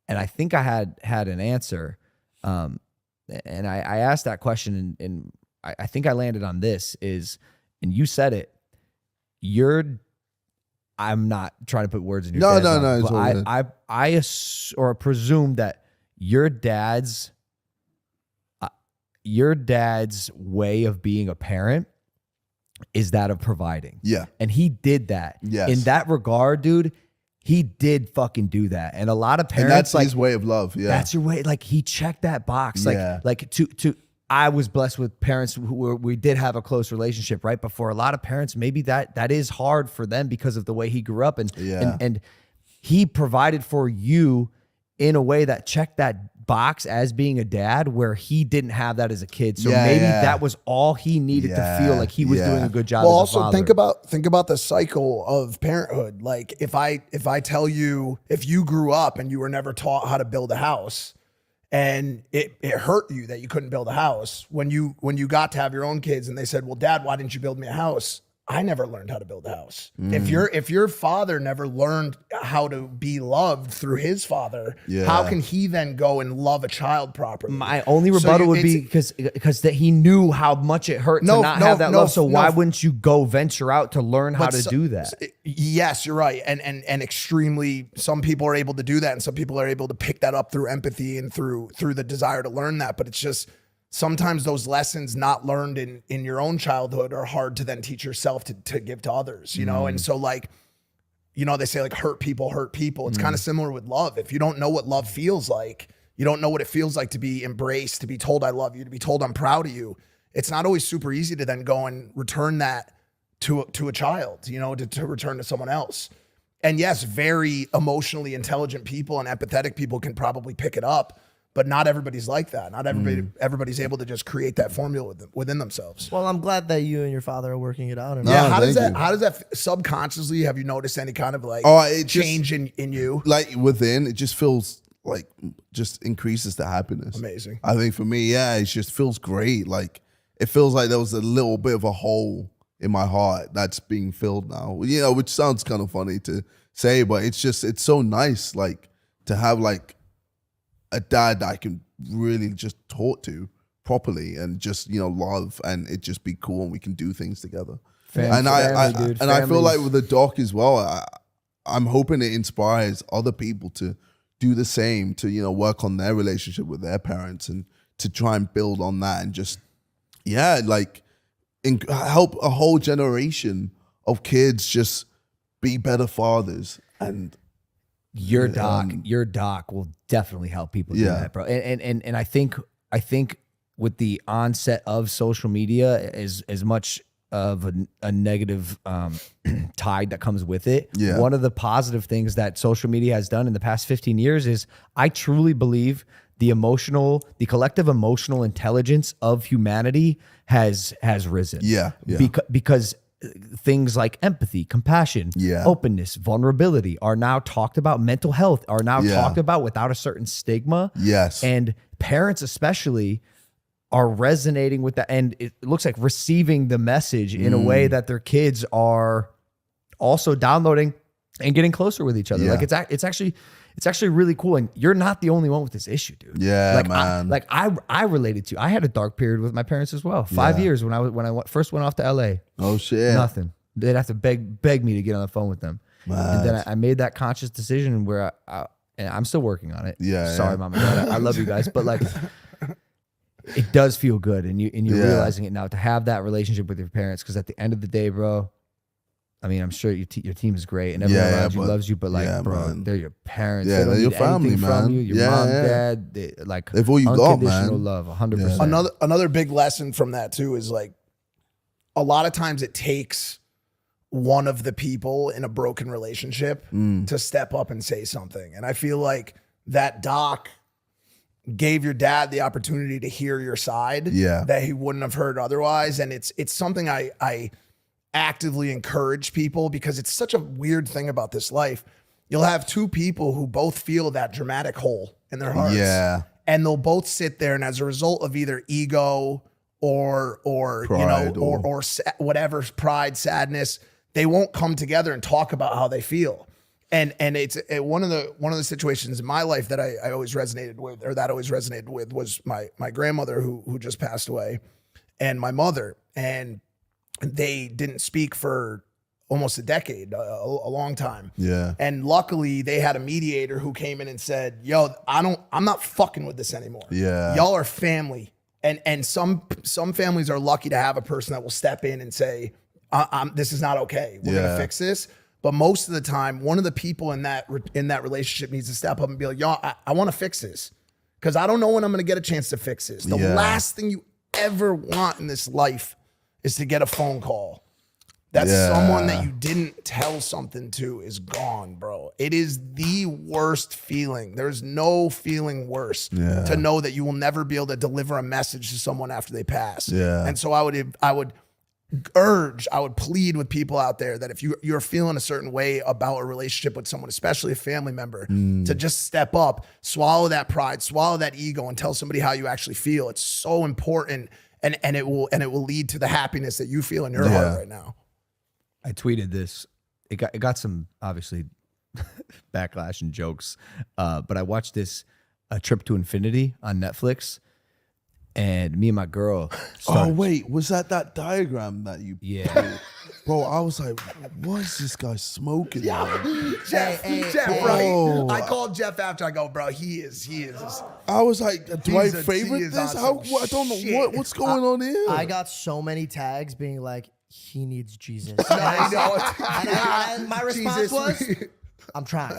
Speaker 3: And I think I had an answer. And I asked that question, and I think I landed on this is, and you said it, I'm not trying to put words in your dad's mouth,
Speaker 1: no. It's
Speaker 3: but
Speaker 1: all good.
Speaker 3: I presume that your dad's way of being a parent is that of providing.
Speaker 1: Yeah.
Speaker 3: And he did that.
Speaker 1: Yes.
Speaker 3: In that regard, dude, he did fucking do that. And a lot of parents,
Speaker 1: And that's
Speaker 3: like,
Speaker 1: his way of love. Yeah.
Speaker 3: that's your way. Like he checked that box. Like to I was blessed with parents we did have a close relationship, right? But for a lot of parents, maybe that is hard for them because of the way he grew up, and he provided for you in a way that checked that box as being a dad, where he didn't have that as a kid. So maybe that was all he needed to feel like he was doing a good job.
Speaker 2: Well,
Speaker 3: as a
Speaker 2: also
Speaker 3: father.
Speaker 2: think about the cycle of parenthood. Like if I tell you, if you grew up and you were never taught how to build a house, and it hurt you that you couldn't build a house, when you got to have your own kids and they said, well, Dad, why didn't you build me a house? I never learned how to build a house. If your father never learned how to be loved through his father, how can he then go and love a child properly?
Speaker 3: My only rebuttal would be because that he knew how much it hurt to not have that love. So why wouldn't you go venture out to learn how to do that?
Speaker 2: Yes, you're right. And extremely, some people are able to do that, and some people are able to pick that up through empathy and through the desire to learn that. But it's just, sometimes those lessons not learned in your own childhood are hard to then teach yourself to give to others, you know? And so like, you know, they say like hurt people. It's kind of similar with love. If you don't know what love feels like, you don't know what it feels like to be embraced, to be told I love you, to be told I'm proud of you. It's not always super easy to then go and return that to a child, you know, to return to someone else. And yes, very emotionally intelligent people and empathetic people can probably pick it up. But not everybody's like that. Not everybody's able to just create that formula within themselves.
Speaker 4: Well, I'm glad that you and your father are working it out.
Speaker 2: Yeah, how does that subconsciously, have you noticed any kind of like change in you?
Speaker 1: Like within, it just feels like just increases the happiness.
Speaker 2: Amazing.
Speaker 1: I think for me, it just feels great. Like it feels like there was a little bit of a hole in my heart that's being filled now. You know, which sounds kind of funny to say, but it's so nice, like to have like a dad that I can really just talk to properly and just, you know, love, and it just be cool, and we can do things together. I feel like with the doc as well, I'm hoping it inspires other people to do the same, to, you know, work on their relationship with their parents and to try and build on that and just, like help a whole generation of kids just be better fathers. And
Speaker 3: your doc will definitely help people do that, bro. And I think with the onset of social media, as much of a negative tide that comes with it, one of the positive things that social media has done in the past 15 years is I truly believe the collective emotional intelligence of humanity has risen. Because things like empathy, compassion, openness, vulnerability are now talked about. Mental health are now talked about without a certain stigma.
Speaker 1: Yes.
Speaker 3: And parents especially are resonating with that. And it looks like receiving the message in a way that their kids are also downloading and getting closer with each other.
Speaker 1: Yeah.
Speaker 3: Like it's actually really cool. And you're not the only one with this issue, dude.
Speaker 1: Yeah,
Speaker 3: like,
Speaker 1: man.
Speaker 3: I related to. I had a dark period with my parents as well. 5 years when I first went off to LA.
Speaker 1: Oh shit.
Speaker 3: Nothing. They'd have to beg me to get on the phone with them. And then I made that conscious decision where and I'm still working on it.
Speaker 1: Yeah.
Speaker 3: Sorry, mom and dad. I love you guys, but like, it does feel good, and you're realizing it now to have that relationship with your parents. Because at the end of the day, bro, I mean, I'm sure your team is great and everyone around you loves you, but like, bro,
Speaker 1: man.
Speaker 3: they're your parents.
Speaker 1: Yeah,
Speaker 3: they don't
Speaker 1: they're your
Speaker 3: need
Speaker 1: family,
Speaker 3: anything
Speaker 1: man.
Speaker 3: from you. Your mom, dad,
Speaker 1: They've all you got, man.
Speaker 3: unconditional love, 100%.
Speaker 2: Another big lesson from that too is like a lot of times it takes one of the people in a broken relationship to step up and say something. And I feel like that doc gave your dad the opportunity to hear your side that he wouldn't have heard otherwise. And it's something I actively encourage people, because it's such a weird thing about this life. You'll have two people who both feel that dramatic hole in their hearts.
Speaker 1: Yeah.
Speaker 2: And they'll both sit there, and as a result of either ego or
Speaker 1: Pride
Speaker 2: or whatever, pride, sadness, they won't come together and talk about how they feel. And it's one of the situations in my life that I always resonated with, or that always resonated with, was my grandmother who just passed away, and my mother, and they didn't speak for almost a decade, a long time.
Speaker 1: Yeah.
Speaker 2: And luckily they had a mediator who came in and said, yo, I'm not fucking with this anymore.
Speaker 1: Yeah.
Speaker 2: Y'all are family. And some families are lucky to have a person that will step in and say, this is not okay. We're gonna fix this. But most of the time, one of the people in that relationship needs to step up and be like, yo, I want to fix this, because I don't know when I'm gonna get a chance to fix this. The last thing you ever want in this life is to get a phone call that someone that you didn't tell something to is gone, bro. It is the worst feeling. There's no feeling worse to know that you will never be able to deliver a message to someone after they pass.
Speaker 1: Yeah.
Speaker 2: And so I would plead with people out there that if you're feeling a certain way about a relationship with someone, especially a family member, to just step up, swallow that pride, swallow that ego, and tell somebody how you actually feel. It's so important. And it will lead to the happiness that you feel in your heart right now.
Speaker 3: I tweeted this. It got some obviously backlash and jokes, but I watched this A Trip to Infinity on Netflix, and me and my girl started,
Speaker 1: Oh wait, was that diagram that you?
Speaker 3: Yeah.
Speaker 1: Bro, I was like, what is this guy smoking? man?
Speaker 2: Jeff,
Speaker 1: bro.
Speaker 2: right? I called Jeff after. I go, bro, he is.
Speaker 1: I was like, do I
Speaker 2: He
Speaker 1: favorite
Speaker 2: is
Speaker 1: this?
Speaker 2: on
Speaker 1: How?
Speaker 2: some
Speaker 1: I don't know
Speaker 2: shit.
Speaker 1: what's going on here.
Speaker 4: I got so many tags being like, he needs Jesus.
Speaker 2: No,
Speaker 4: And my response was, I'm trying.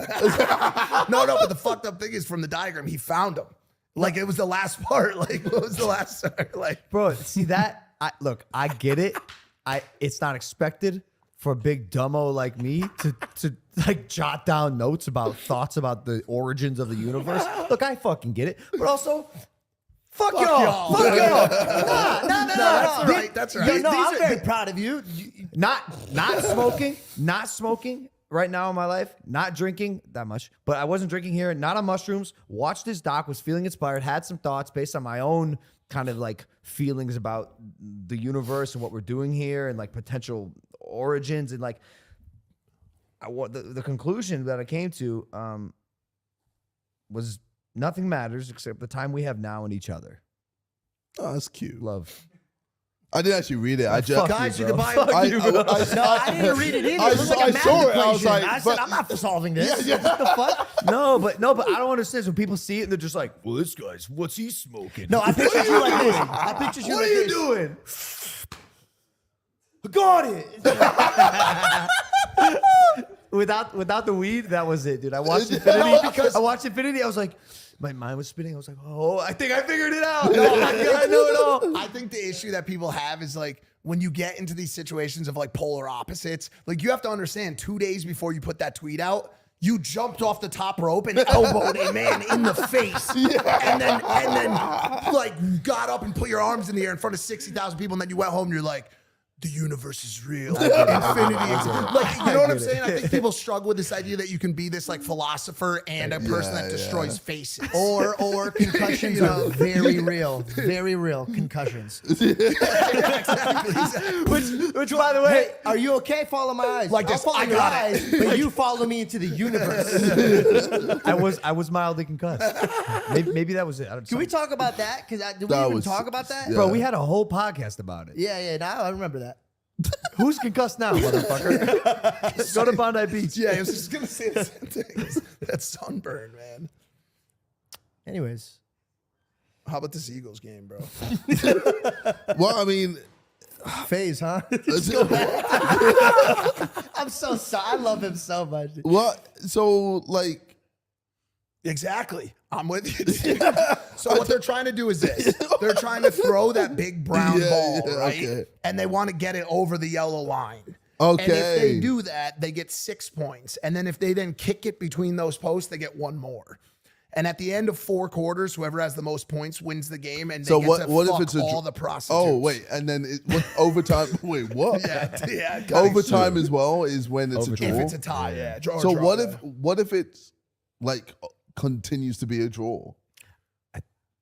Speaker 2: no, but the fucked up thing is, from the diagram, he found him. Like, it was the last part. Like, what was the last part? Like,
Speaker 3: bro, see that? I get it. It's not expected for a big dumbo like me to like jot down notes about thoughts about the origins of the universe. Look, I fucking get it, but also, fuck y'all. Fuck y'all. Nah.
Speaker 2: that's right. That's right.
Speaker 4: No, I'm very proud of you.
Speaker 3: Not smoking right now in my life, not drinking that much, but I wasn't drinking here, not on mushrooms. Watched this doc, was feeling inspired, had some thoughts based on my own kind of like feelings about the universe and what we're doing here and like potential origins, and like the conclusion that I came to was nothing matters except the time we have now and each other.
Speaker 1: Oh, that's cute.
Speaker 3: Love.
Speaker 1: I didn't actually read it. I just
Speaker 4: Guys, you
Speaker 3: bro.
Speaker 4: can buy
Speaker 3: Fuck
Speaker 4: it.
Speaker 3: you, bro.
Speaker 4: No, I didn't read it either.
Speaker 1: I
Speaker 4: It was like a
Speaker 1: saw
Speaker 4: math
Speaker 1: it. I
Speaker 4: equation.
Speaker 1: was like,
Speaker 4: I said,
Speaker 1: but-
Speaker 4: I'm not solving this.
Speaker 1: Yeah.
Speaker 4: What the fuck?
Speaker 3: No, but I don't understand. When people see it, they're just like, well, this guy's, what's he smoking?
Speaker 4: No, I pictured you like this. I pictured you
Speaker 3: What
Speaker 4: like
Speaker 3: are you
Speaker 4: this.
Speaker 3: doing? Got it. Without the weed, that was it, dude. I watched Infinity. I was like, my mind was spinning. I was like, oh, I think I figured it out. No, I know it all.
Speaker 2: I think the issue that people have is like, when you get into these situations of like polar opposites, like, you have to understand, 2 days before you put that tweet out, you jumped off the top rope and elbowed a man in the face. And then like got up and put your arms in the air in front of 60,000 people. And then you went home and you're like, the universe is real. Infinity is like, you know what I'm saying? I think people struggle with this idea that you can be this like philosopher and a person that destroys faces.
Speaker 4: Or concussions are very real concussions.
Speaker 3: Which, by the way,
Speaker 4: Hey, are you okay? Follow my eyes.
Speaker 2: Like
Speaker 4: I'll
Speaker 2: this,
Speaker 4: follow
Speaker 2: I
Speaker 4: your
Speaker 2: got
Speaker 4: eyes, but you follow me into the universe.
Speaker 3: I was mildly concussed. Maybe that was it.
Speaker 4: Can we talk about that? Because did we
Speaker 1: That
Speaker 4: even
Speaker 1: was-
Speaker 4: talk about that?
Speaker 1: yeah.
Speaker 3: Bro, we had a whole podcast about it.
Speaker 4: Yeah. Now I remember that.
Speaker 3: Who's concussed now, motherfucker? Go to Bondi Beach.
Speaker 2: Yeah, I was just gonna say the same thing. That's sunburn, man.
Speaker 4: Anyways,
Speaker 2: How about this Eagles game, bro?
Speaker 1: Well, I mean,
Speaker 4: phase, huh? I'm so sorry. I love him so much.
Speaker 1: what? So like,
Speaker 2: Exactly. I'm with you. So what they're trying to do is this. They're trying to throw that big brown ball, right?
Speaker 1: okay.
Speaker 2: And they want to get it over the yellow line.
Speaker 1: Okay.
Speaker 2: And if they do that, they get 6 points. And then if they then kick it between those posts, they get 1 more. And at the end of 4 quarters, whoever has the most points wins the game. And they
Speaker 1: so
Speaker 2: get
Speaker 1: what?
Speaker 2: to
Speaker 1: What
Speaker 2: fuck
Speaker 1: if it's a?
Speaker 2: all the prostitutes.
Speaker 1: Oh wait, and then overtime. Wait, what?
Speaker 2: Yeah.
Speaker 1: Overtime as well is when it's a draw.
Speaker 2: If it's a tie, yeah. Draw or
Speaker 1: So
Speaker 2: draw,
Speaker 1: what if it's like continues to be a draw?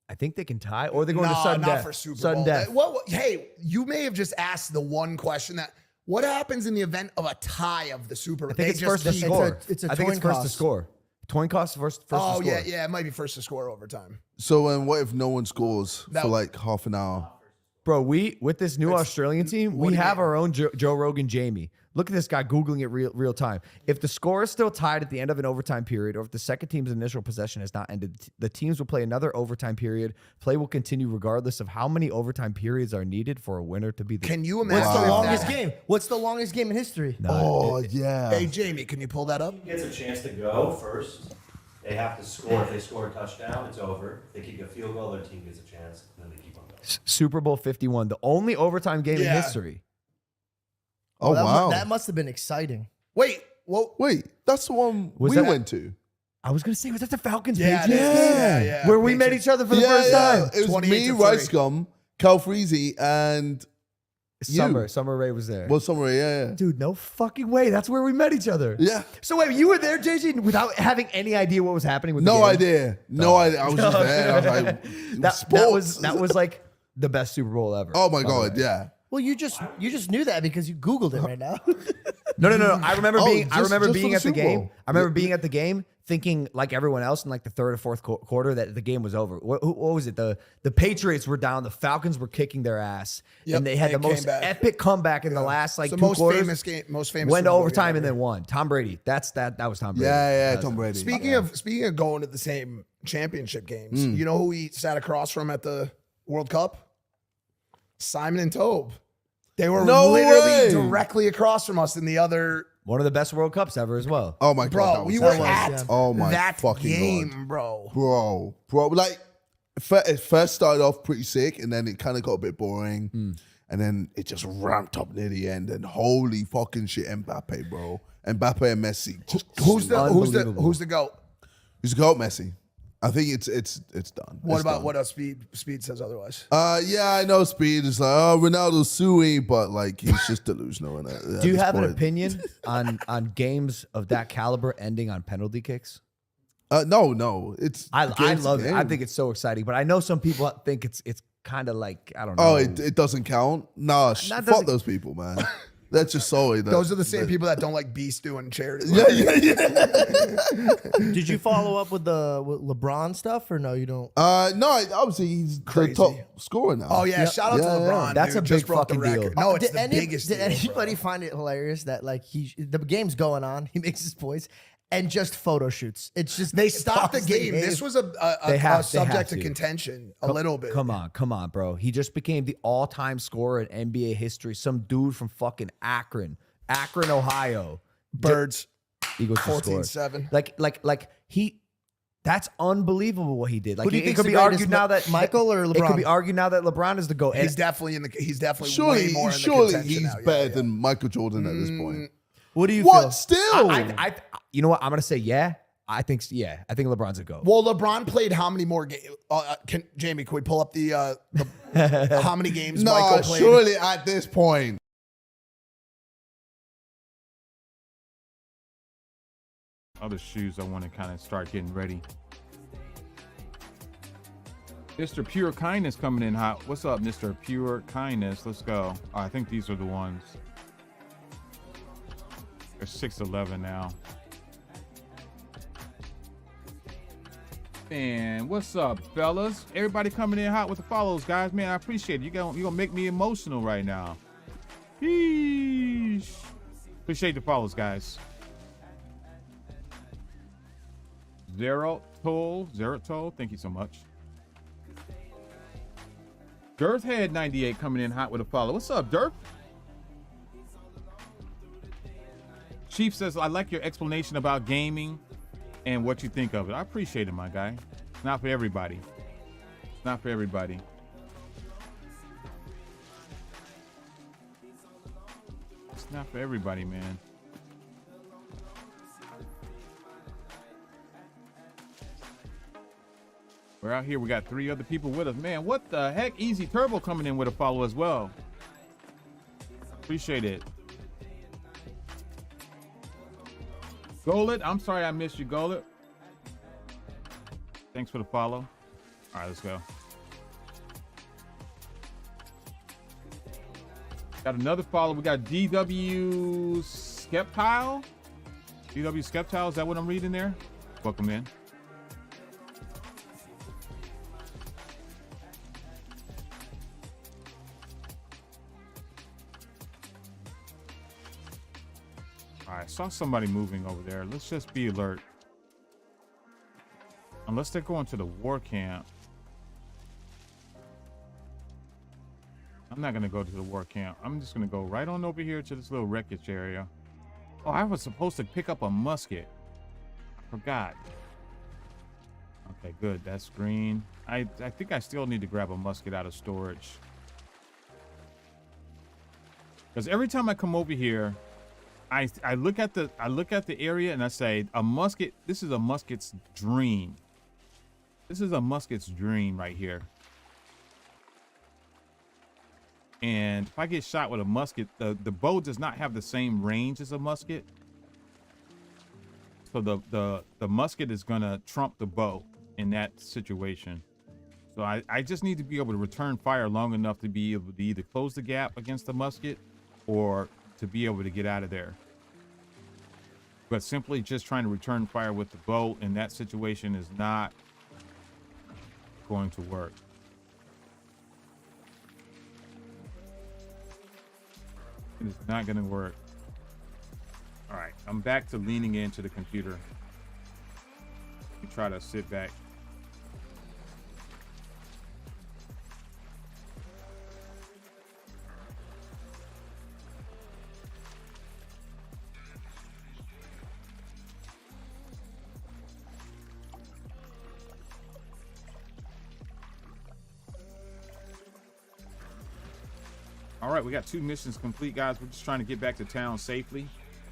Speaker 3: I think they can tie, or they're going to sudden
Speaker 2: not
Speaker 3: death.
Speaker 2: for Super
Speaker 3: Sudden
Speaker 2: Bowl.
Speaker 3: death.
Speaker 2: Hey, you may have just asked the one question that what happens in the event of a tie of the Super Bowl?
Speaker 3: I think it's
Speaker 2: They just
Speaker 3: first to
Speaker 2: keep-
Speaker 3: score.
Speaker 4: it's a
Speaker 3: I think it's
Speaker 4: coin
Speaker 3: first to
Speaker 4: toss.
Speaker 3: score. Coin cost first to
Speaker 2: Oh
Speaker 3: score.
Speaker 2: yeah, it might be first to score overtime.
Speaker 1: So and what if no one scores
Speaker 2: That-
Speaker 1: for like half an hour?
Speaker 3: Bro, with this new Australian team,
Speaker 2: what
Speaker 3: we
Speaker 2: do you
Speaker 3: have
Speaker 2: mean?
Speaker 3: our own Joe Rogan Jamie. Look at this guy Googling it real time. If the score is still tied at the end of an overtime period, or if the second team's initial possession has not ended, the teams will play another overtime period. Play will continue regardless of how many overtime periods are needed for a winner to be the
Speaker 2: Can you
Speaker 4: What's
Speaker 2: imagine
Speaker 4: the
Speaker 2: if
Speaker 4: longest
Speaker 2: that-
Speaker 4: game? What's the longest game in history?
Speaker 1: Oh yeah.
Speaker 2: Hey Jamie, can you pull that up?
Speaker 5: Gets a chance to go first. They have to score. If they score a touchdown, it's over. If they kick a field goal, their team gets a chance, and then they keep on going.
Speaker 3: Super Bowl 51, the only overtime game in
Speaker 2: Yeah.
Speaker 3: history.
Speaker 1: Oh
Speaker 4: that
Speaker 1: wow.
Speaker 4: that must have been exciting.
Speaker 2: Wait, well,
Speaker 1: Wait, that's the one
Speaker 3: Was
Speaker 1: we
Speaker 3: that-
Speaker 1: went to.
Speaker 3: I was gonna say, was that the Falcons
Speaker 2: yeah,
Speaker 3: Patriots?
Speaker 2: it is. yeah.
Speaker 3: Where we met
Speaker 2: Patriots.
Speaker 3: each other for the first time.
Speaker 1: It was
Speaker 2: 28
Speaker 1: me,
Speaker 2: to
Speaker 1: Rice
Speaker 2: 30.
Speaker 1: Gum, Cal Freezy, and
Speaker 3: Summer Rae was there.
Speaker 1: well, somewhere, yeah.
Speaker 3: Dude, no fucking way. That's where we met each other.
Speaker 1: Yeah.
Speaker 3: So wait, you were there, JJ, without having any idea what was happening with the
Speaker 1: No
Speaker 3: game?
Speaker 1: idea. No idea. I was just there. I was like, it was
Speaker 3: That
Speaker 1: sports.
Speaker 3: was like the best Super Bowl ever.
Speaker 1: Oh my
Speaker 3: by the
Speaker 1: god,
Speaker 3: way.
Speaker 1: yeah.
Speaker 4: Well, you just knew that because you Googled it right now.
Speaker 3: No. I remember
Speaker 1: Oh,
Speaker 3: being
Speaker 1: just for
Speaker 3: at the
Speaker 1: Super
Speaker 3: game.
Speaker 1: Bowl.
Speaker 3: I remember being at the game thinking like everyone else in like the third or fourth quarter that the game was over. What was it? The Patriots were down, the Falcons were kicking their ass,
Speaker 2: Yep,
Speaker 3: and they had the
Speaker 2: and came
Speaker 3: most
Speaker 2: back.
Speaker 3: epic comeback in the last like
Speaker 2: So
Speaker 3: 2
Speaker 2: most
Speaker 3: quarters.
Speaker 2: famous game, most famous.
Speaker 3: Went to
Speaker 2: Super Bowl
Speaker 3: overtime
Speaker 2: game
Speaker 3: and
Speaker 2: ever.
Speaker 3: then won. Tom Brady. That was Tom Brady.
Speaker 1: Yeah, Tom Brady.
Speaker 2: Speaking of going to the same championship games, you know who he sat across from at the World Cup? Simon and Tobe. They were
Speaker 1: No
Speaker 2: literally
Speaker 1: way.
Speaker 2: directly across from us in the other.
Speaker 3: One of the best World Cups ever as well.
Speaker 1: Oh my god,
Speaker 2: Bro,
Speaker 1: that was
Speaker 2: we were
Speaker 1: awesome.
Speaker 2: at
Speaker 1: Oh my
Speaker 2: that
Speaker 1: fucking
Speaker 2: game,
Speaker 1: god.
Speaker 2: bro.
Speaker 1: Bro, like it first started off pretty sick, and then it kind of got a bit boring, and then it just ramped up near the end. And holy fucking shit, Mbappe, bro, Mbappe and Messi. Just
Speaker 2: Who's the
Speaker 3: Unbelievable.
Speaker 2: GOAT?
Speaker 1: Who's the GOAT? Messi. I think it's done.
Speaker 2: What
Speaker 1: It's
Speaker 2: about
Speaker 1: done.
Speaker 2: what else? Speed says otherwise.
Speaker 1: Yeah, I know Speed is like, oh, Ronaldo's suey, but like he's just delusional.
Speaker 3: Do you have an opinion on games of that caliber ending on penalty kicks?
Speaker 1: No. It's
Speaker 3: I
Speaker 1: game's
Speaker 3: love it.
Speaker 1: game.
Speaker 3: I think it's so exciting, but I know some people think it's kind of like I don't know.
Speaker 1: Oh, it doesn't count. Nah,
Speaker 3: That
Speaker 1: fuck
Speaker 3: doesn't-
Speaker 1: those people, man. That's just sorry.
Speaker 2: Those are the same people that don't like Beast doing charity.
Speaker 4: Did you follow up with the LeBron stuff or no? You don't.
Speaker 1: No, obviously he's
Speaker 2: Crazy.
Speaker 1: the top scorer now.
Speaker 2: Oh yeah, shout out to
Speaker 1: Yeah, yeah.
Speaker 2: LeBron.
Speaker 3: That's
Speaker 2: dude.
Speaker 3: a
Speaker 2: Just
Speaker 3: big
Speaker 2: broke the
Speaker 3: fucking deal.
Speaker 2: record. No, it's
Speaker 4: did
Speaker 2: the biggest.
Speaker 4: Did
Speaker 2: deal,
Speaker 4: anybody
Speaker 2: bro.
Speaker 4: find it hilarious that like the game's going on, he makes his points, and just photo shoots? It's just
Speaker 2: They stopped the
Speaker 4: pause
Speaker 2: game. This was
Speaker 3: They have
Speaker 2: a subject
Speaker 3: to.
Speaker 2: of contention a little bit.
Speaker 3: Come on, bro. He just became the all-time scorer in NBA history. Some dude from fucking Akron, Ohio.
Speaker 2: Birds.
Speaker 3: Eagles just scored.
Speaker 2: 14-7.
Speaker 3: Like he. That's unbelievable what he did. Like
Speaker 4: Who do you
Speaker 3: it
Speaker 4: think's
Speaker 3: could
Speaker 4: the
Speaker 3: be
Speaker 4: greatest,
Speaker 3: argued now that
Speaker 4: Michael or
Speaker 3: It could be
Speaker 4: LeBron?
Speaker 3: argued now that LeBron is the GOAT. And
Speaker 2: He's definitely He's definitely
Speaker 1: Surely,
Speaker 2: way more in the
Speaker 1: surely
Speaker 2: contention
Speaker 1: he's
Speaker 2: now. Yeah,
Speaker 1: better
Speaker 2: yeah.
Speaker 1: than Michael Jordan at this point.
Speaker 4: What do you
Speaker 1: What?
Speaker 4: feel?
Speaker 1: Still?
Speaker 3: I you know what? I'm gonna say yeah. I think LeBron's a GOAT.
Speaker 2: Well, LeBron played how many more games? Jamie, can we pull up the how many games
Speaker 1: no,
Speaker 2: Michael played?
Speaker 1: surely at this point.
Speaker 6: other shoes I want to kind of start getting ready. Mr. Pure Kindness coming in hot. What's up, Mr. Pure Kindness? Let's go. Oh, I think these are the ones. They're 6'11" now. And what's up, fellas? Everybody coming in hot with the follows, guys. Man, I appreciate it. You're gonna make me emotional right now. Sheesh. Appreciate the follows, guys. Zero Toll, thank you so much. Dirthhead 98 coming in hot with a follow. What's up, Dirth? Chief says, I like your explanation about gaming and what you think of it. I appreciate it, my guy. It's not for everybody. It's not for everybody. It's not for everybody, man. We're out here. We got 3 other people with us. Man, what the heck? Easy Turbo coming in with a follow as well. Appreciate it. Golet, I'm sorry I missed you, Golet. Thanks for the follow. All right, let's go. Got another follow. We got DW Skeptile. DW Skeptile, is that what I'm reading there? Welcome in. I saw somebody moving over there. Let's just be alert. Unless they're going to the war camp. I'm not going to go to the war camp. I'm just going to go right on over here to this little wreckage area. Oh, I was supposed to pick up a musket. I forgot. Okay, good. That's green. I think I still need to grab a musket out of storage. Because every time I come over here, I look at the area and I say, a musket, this is a musket's dream. This is a musket's dream right here. And if I get shot with a musket, the bow does not have the same range as a musket. So the musket is gonna trump the bow in that situation. So I just need to be able to return fire long enough to be able to either close the gap against the musket or to be able to get out of there. But simply just trying to return fire with the bow in that situation is not going to work. It is not going to work. All right, I'm back to leaning into the computer. You try to sit back. All right, we got 2 missions complete, guys. We're just trying to get back to town safely.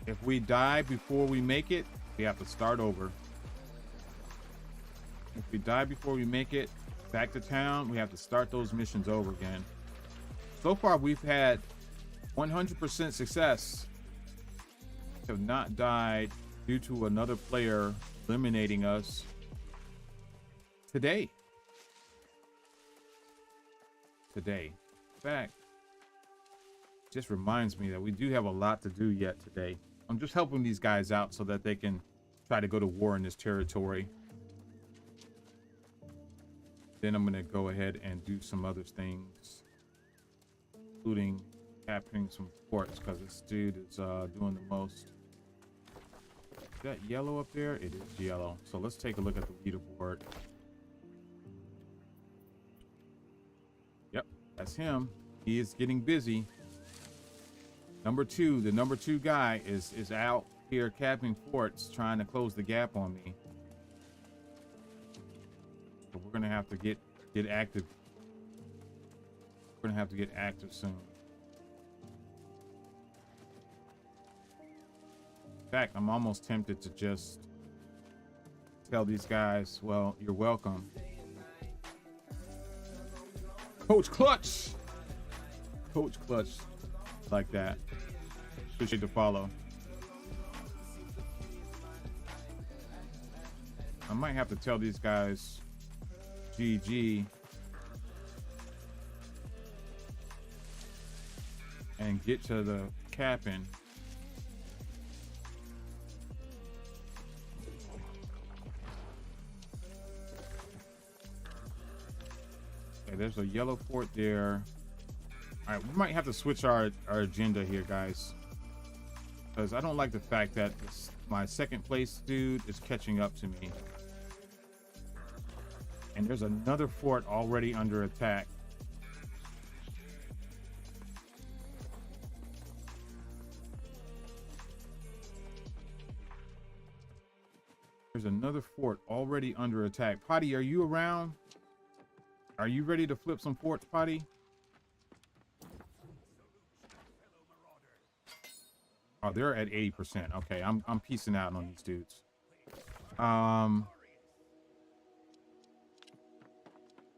Speaker 6: If we die before we make it, we have to start over. If we die before we make it back to town, we have to start those missions over again. So far, we've had 100% success. We have not died due to another player eliminating us today. In fact, just reminds me that we do have a lot to do yet today. I'm just helping these guys out so that they can try to go to war in this territory. Then I'm gonna go ahead and do some other things, including capturing some forts, because this dude is doing the most. Is that yellow up there? It is yellow. So let's take a look at the leaderboard. Yep, that's him. He is getting busy. Number 2, the number 2 guy is out here capping forts, trying to close the gap on me. So we're gonna have to get active. We're gonna have to get active soon. In fact, I'm almost tempted to just tell these guys, well, you're welcome. Coach Clutch, like that. Appreciate the follow. I might have to tell these guys GG and get to the capping. Okay, there's a yellow fort there. All right, we might have to switch our agenda here, guys, because I don't like the fact that my second place dude is catching up to me. And there's another fort already under attack. There's another fort already under attack. Potty, are you around? Are you ready to flip some forts, Potty? Oh, they're at 80%. Okay, I'm piecing out on these dudes.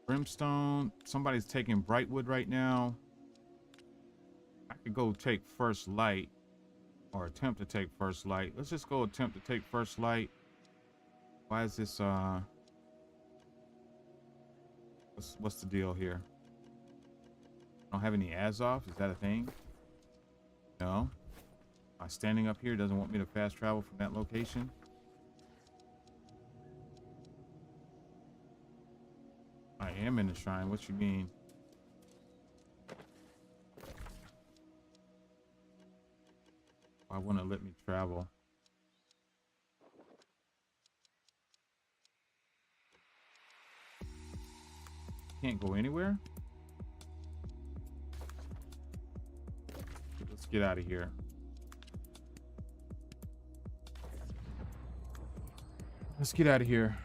Speaker 6: Brimstone. Somebody's taking Brightwood right now. I could go take First Light, or attempt to take First Light. Let's just go attempt to take First Light. Why is this what's the deal here? I don't have any Azov. Is that a thing? No. My standing up here doesn't want me to fast travel from that location. I am in the shrine. What you mean? Why won't it let me travel? Can't go anywhere? Let's get out of here. Let's get out of here.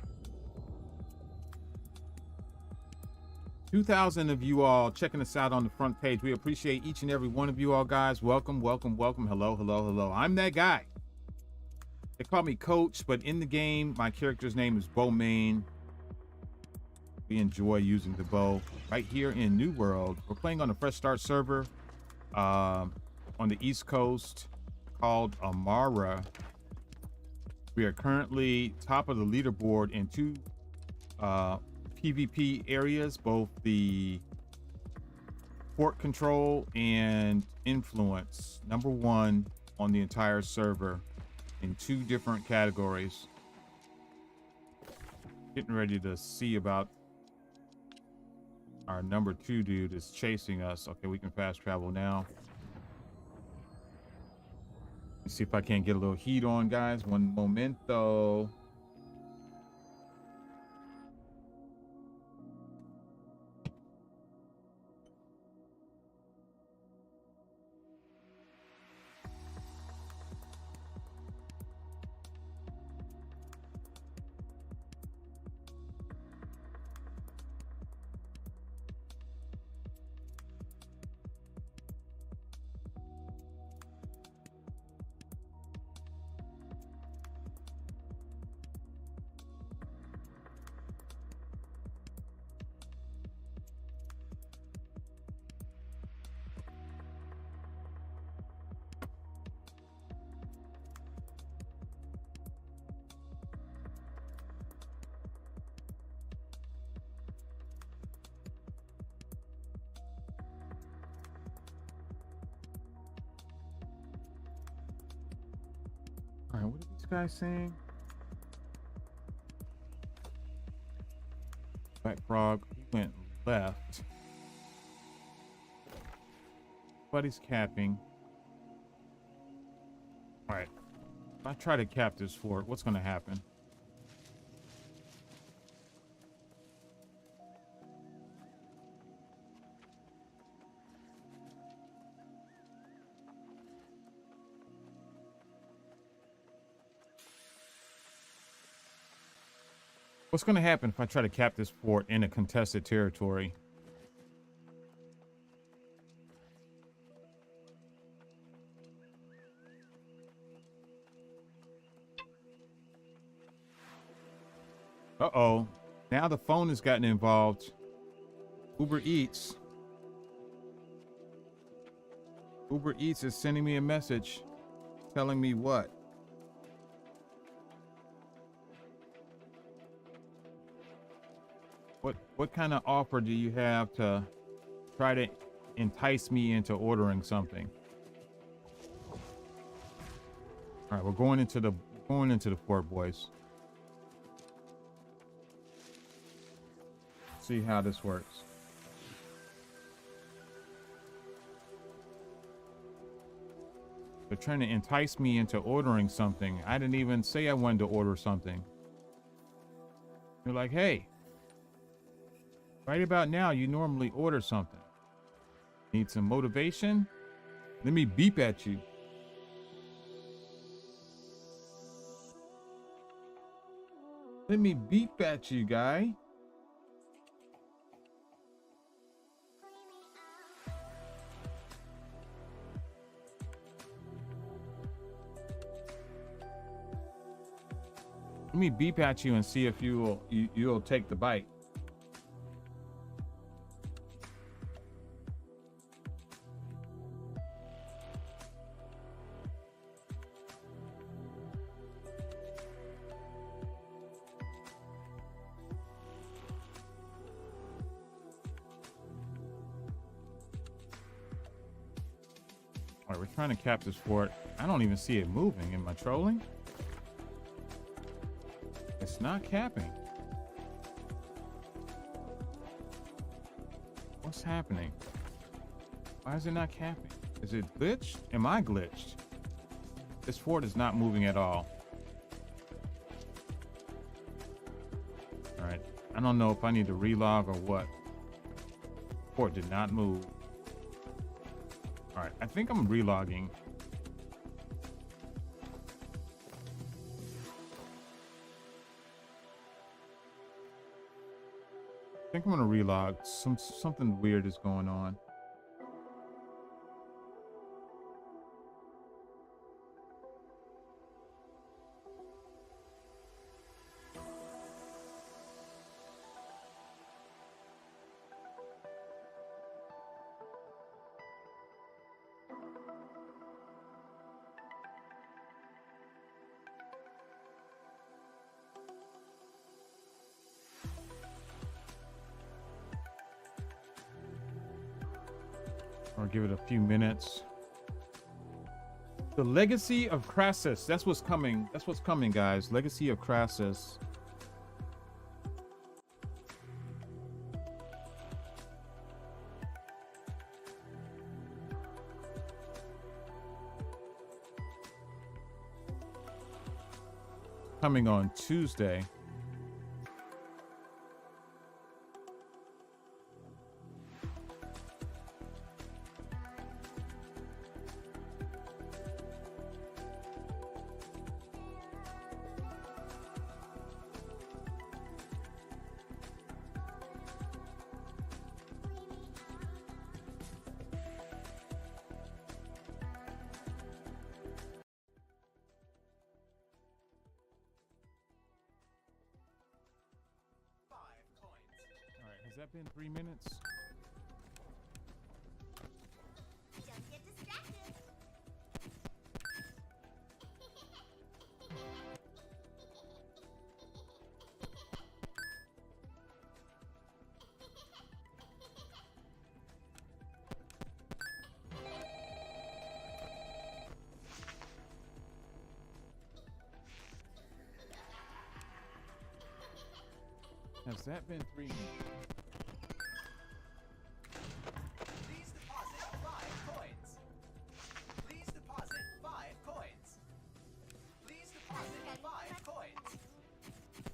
Speaker 6: 2,000 of you all checking us out on the front page. We appreciate each and every one of you all, guys. Welcome, welcome, welcome. Hello, hello, hello. I'm that guy. They call me Coach, but in the game, my character's name is Bowmain. We enjoy using the bow right here in New World. We're playing on a fresh start server on the East Coast called Amara. We are currently top of the leaderboard in two PvP areas, both the fort control and influence. Number one on the entire server in 2 different categories. Getting ready to see about our number 2 dude is chasing us. Okay, we can fast travel now. Let's see if I can't get a little heat on, guys. One momento. All right, what are these guys saying? Black Frog, he went left. Buddy's capping. All right, if I try to cap this fort, what's going to happen? What's going to happen if I try to cap this fort in a contested territory? Uh-oh. Now the phone has gotten involved. Uber Eats. Uber Eats is sending me a message telling me what? What kind of offer do you have to try to entice me into ordering something? All right, we're going into the fort, boys. See how this works. They're trying to entice me into ordering something. I didn't even say I wanted to order something. They're like, hey, right about now, you normally order something. Need some motivation? Let me beep at you. Let me beep at you, guy. Let me beep at you and see if you'll take the bite. All right, we're trying to cap this fort. I don't even see it moving. Am I trolling? It's not capping. What's happening? Why is it not capping? Is it glitched? Am I glitched? This fort is not moving at all. All right. I don't know if I need to relog or what. Fort did not move. All right. I think I'm relogging. I think I'm gonna relog. Something weird is going on. Or give it a few minutes. The Legacy of Crassus. That's what's coming. That's what's coming, guys. Legacy of Crassus. Coming on Tuesday. Has that been 3 minutes?
Speaker 7: Don't get distracted.
Speaker 6: Has that been 3 minutes?
Speaker 8: Please deposit 5 coins. Please deposit 5 coins. Please deposit 5 coins.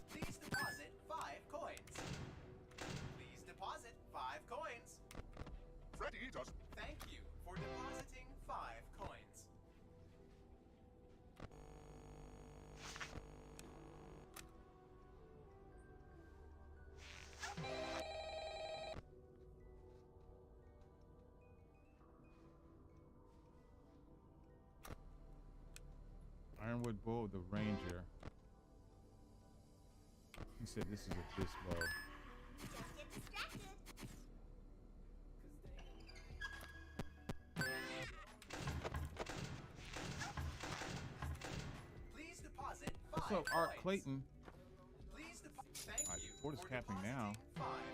Speaker 8: Please deposit 5 coins. Please deposit 5 coins.
Speaker 9: Freddy doesn't.
Speaker 8: Thank you for depositing 5 coins.
Speaker 6: Ironwood Bow, the Ranger. He said this is a disc bow.
Speaker 7: Don't get distracted.
Speaker 8: Please deposit 5
Speaker 6: What's up, Art
Speaker 8: coins.
Speaker 6: Clayton?
Speaker 8: Please deposit. Thank
Speaker 6: Alright,
Speaker 8: you
Speaker 6: the fort is
Speaker 8: for
Speaker 6: capping now.
Speaker 8: depositing 5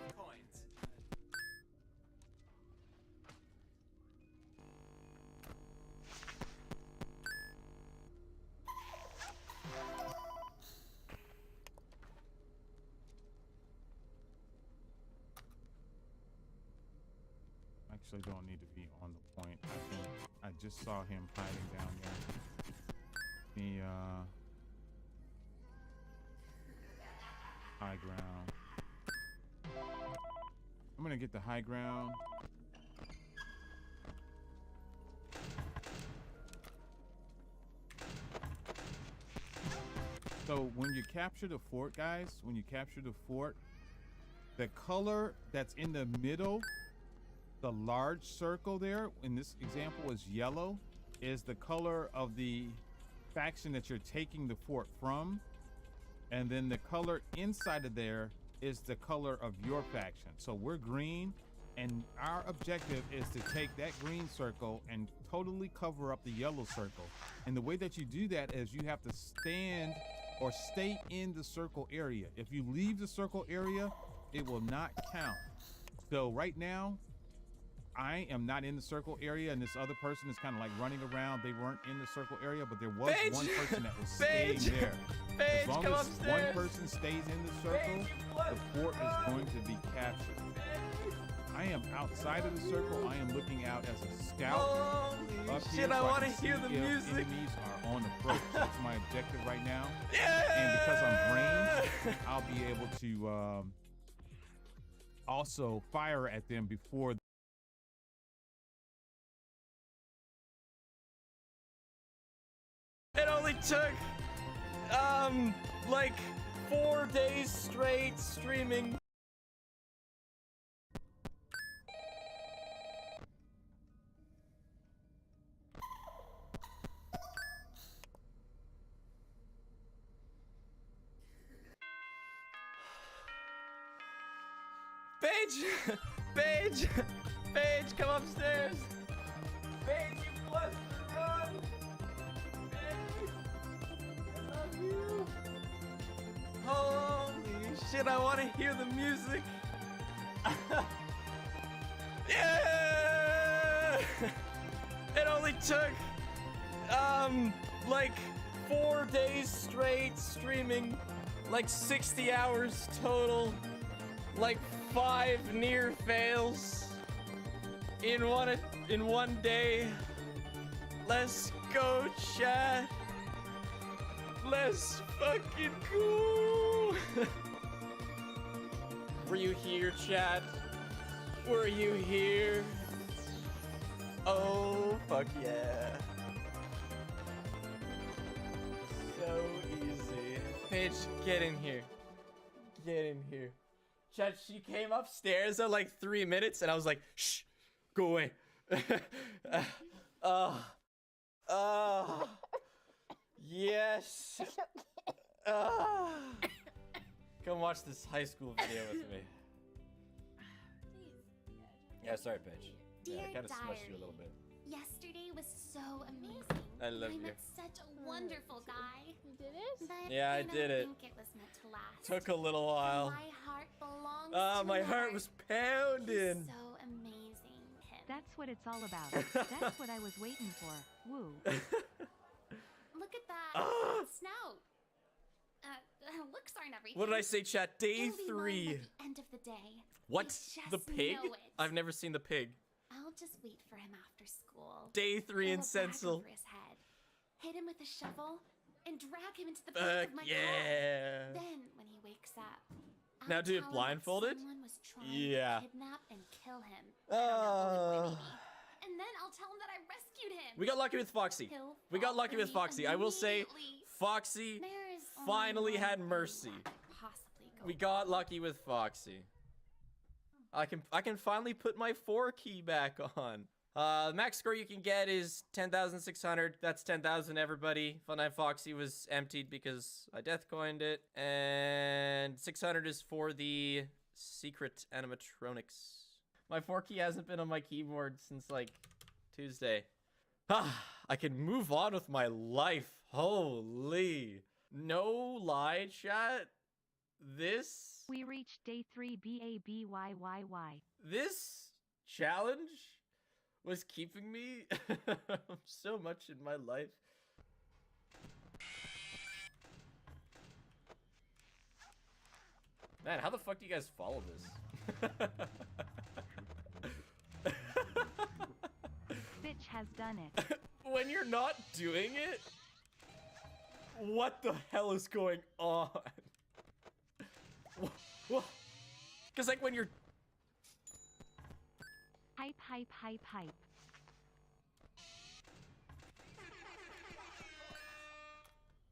Speaker 6: actually don't need to be on the point. I just saw him hiding down there. The high ground. I'm gonna get the high ground. So when you capture the fort, guys, the color that's in the middle, the large circle there, in this example was yellow, is the color of the faction that you're taking the fort from. And then the color inside of there is the color of your faction. So we're green, and our objective is to take that green circle and totally cover up the yellow circle. And the way that you do that is you have to stand or stay in the circle area. If you leave the circle area, it will not count. So right now, I am not in the circle area, and this other person is kind of like running around. They weren't in the circle area, but there was one person that was staying there. As long as one person stays in the circle, the fort is going to be captured. I am outside of the circle. I am looking out as a scout. Up here, so I want to hear the music. Enemies are on approach. That's my objective right now. And because I'm ranged, I'll be able to also fire at them before.
Speaker 10: It only took like 4 days straight streaming. Paige, come upstairs. Paige, you must run. I love you. Holy shit, I want to hear the music. Yeah! It only took like 4 days straight streaming, like 60 hours total, like 5 near fails in one day. Let's go, chat. Let's fucking go. Were you here, chat? Were you here? Oh, fuck yeah. So easy. Paige, get in here. Get in here. Chat, she came upstairs at like 3 minutes, and I was like, shh, go away. Yes. Come watch this high school video with me. Yeah, sorry, Paige. Yeah, I kind of smushed you a little bit.
Speaker 7: Yesterday was so amazing.
Speaker 10: I love
Speaker 7: I
Speaker 10: you.
Speaker 7: met such a wonderful guy.
Speaker 11: You did it?
Speaker 7: But
Speaker 10: Yeah, I did it.
Speaker 7: think it was meant to last.
Speaker 10: Took a little while.
Speaker 7: My heart belongs to
Speaker 10: My heart
Speaker 7: another.
Speaker 10: was pounding.
Speaker 7: He's so amazing. Him.
Speaker 12: That's what it's all about. That's what I was waiting for. Woo.
Speaker 7: Look at that snout. Looks aren't everything.
Speaker 10: What did I say, chat? Day
Speaker 7: It'll be mine
Speaker 10: 3.
Speaker 7: at the end of the day.
Speaker 10: What?
Speaker 7: I just
Speaker 10: The pig?
Speaker 7: know it.
Speaker 10: I've never seen the pig.
Speaker 7: I'll just wait for him after school.
Speaker 10: Day 3 in
Speaker 7: Throw a bag
Speaker 10: Sensel.
Speaker 7: over his head, hit him with a shovel, and drag him into the back of my
Speaker 10: Yeah.
Speaker 7: car. Then, when he wakes up,
Speaker 10: Now
Speaker 7: I'll
Speaker 10: do it
Speaker 7: tell him that
Speaker 10: blindfolded?
Speaker 7: someone was trying
Speaker 10: Yeah.
Speaker 7: to kidnap and kill him. I don't know, maybe.
Speaker 10: Uh,
Speaker 7: And then I'll tell him that I rescued him.
Speaker 10: we got lucky with Foxy.
Speaker 7: He'll
Speaker 10: We got
Speaker 7: fall
Speaker 10: lucky
Speaker 7: for
Speaker 10: with
Speaker 7: me
Speaker 10: Foxy. I will say,
Speaker 7: immediately.
Speaker 10: Foxy
Speaker 7: There is only
Speaker 10: finally
Speaker 7: one
Speaker 10: had
Speaker 7: thing
Speaker 10: mercy.
Speaker 7: that could possibly go
Speaker 10: We got lucky with Foxy. I can finally put my 4 key back on. The max score you can get is 10,600. That's 10,000, everybody. Fun Night Foxy was emptied because I death coined it. And 600 is for the secret animatronics. My 4 key hasn't been on my keyboard since like Tuesday. I can move on with my life. Holy. No lie, chat.
Speaker 12: We reached day 3 BABYYY.
Speaker 10: This challenge was keeping me so much in my life. Man, how the fuck do you guys follow this?
Speaker 12: has done it.
Speaker 10: When you're not doing it? What the hell is going on? Because like when you're...
Speaker 12: Hype, hype, hype, hype.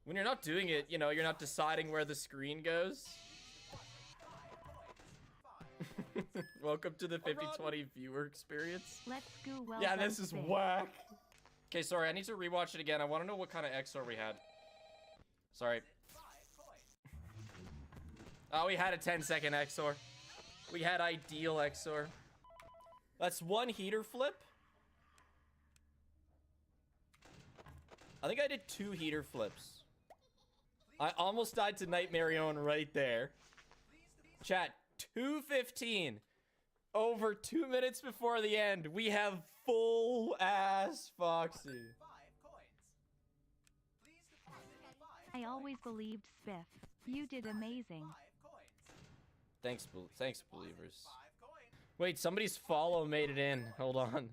Speaker 10: When you're not doing it, you know, you're not deciding where the screen goes. Welcome to the 50/20 viewer experience.
Speaker 12: Let's go. Well
Speaker 10: Yeah,
Speaker 12: done,
Speaker 10: this is
Speaker 12: Spiff.
Speaker 10: whack. Okay, sorry, I need to rewatch it again. I want to know what kind of XOR we had. Sorry. Oh, we had a 10-second XOR. We had ideal XOR. That's one heater flip. I think I did 2 heater flips. I almost died to Nightmare Own right there. Chat, 2:15. Over 2 minutes before the end, we have full ass Foxy.
Speaker 12: I always believed Spiff. You did amazing.
Speaker 10: Thanks, believers. Wait, somebody's follow made it in. Hold on.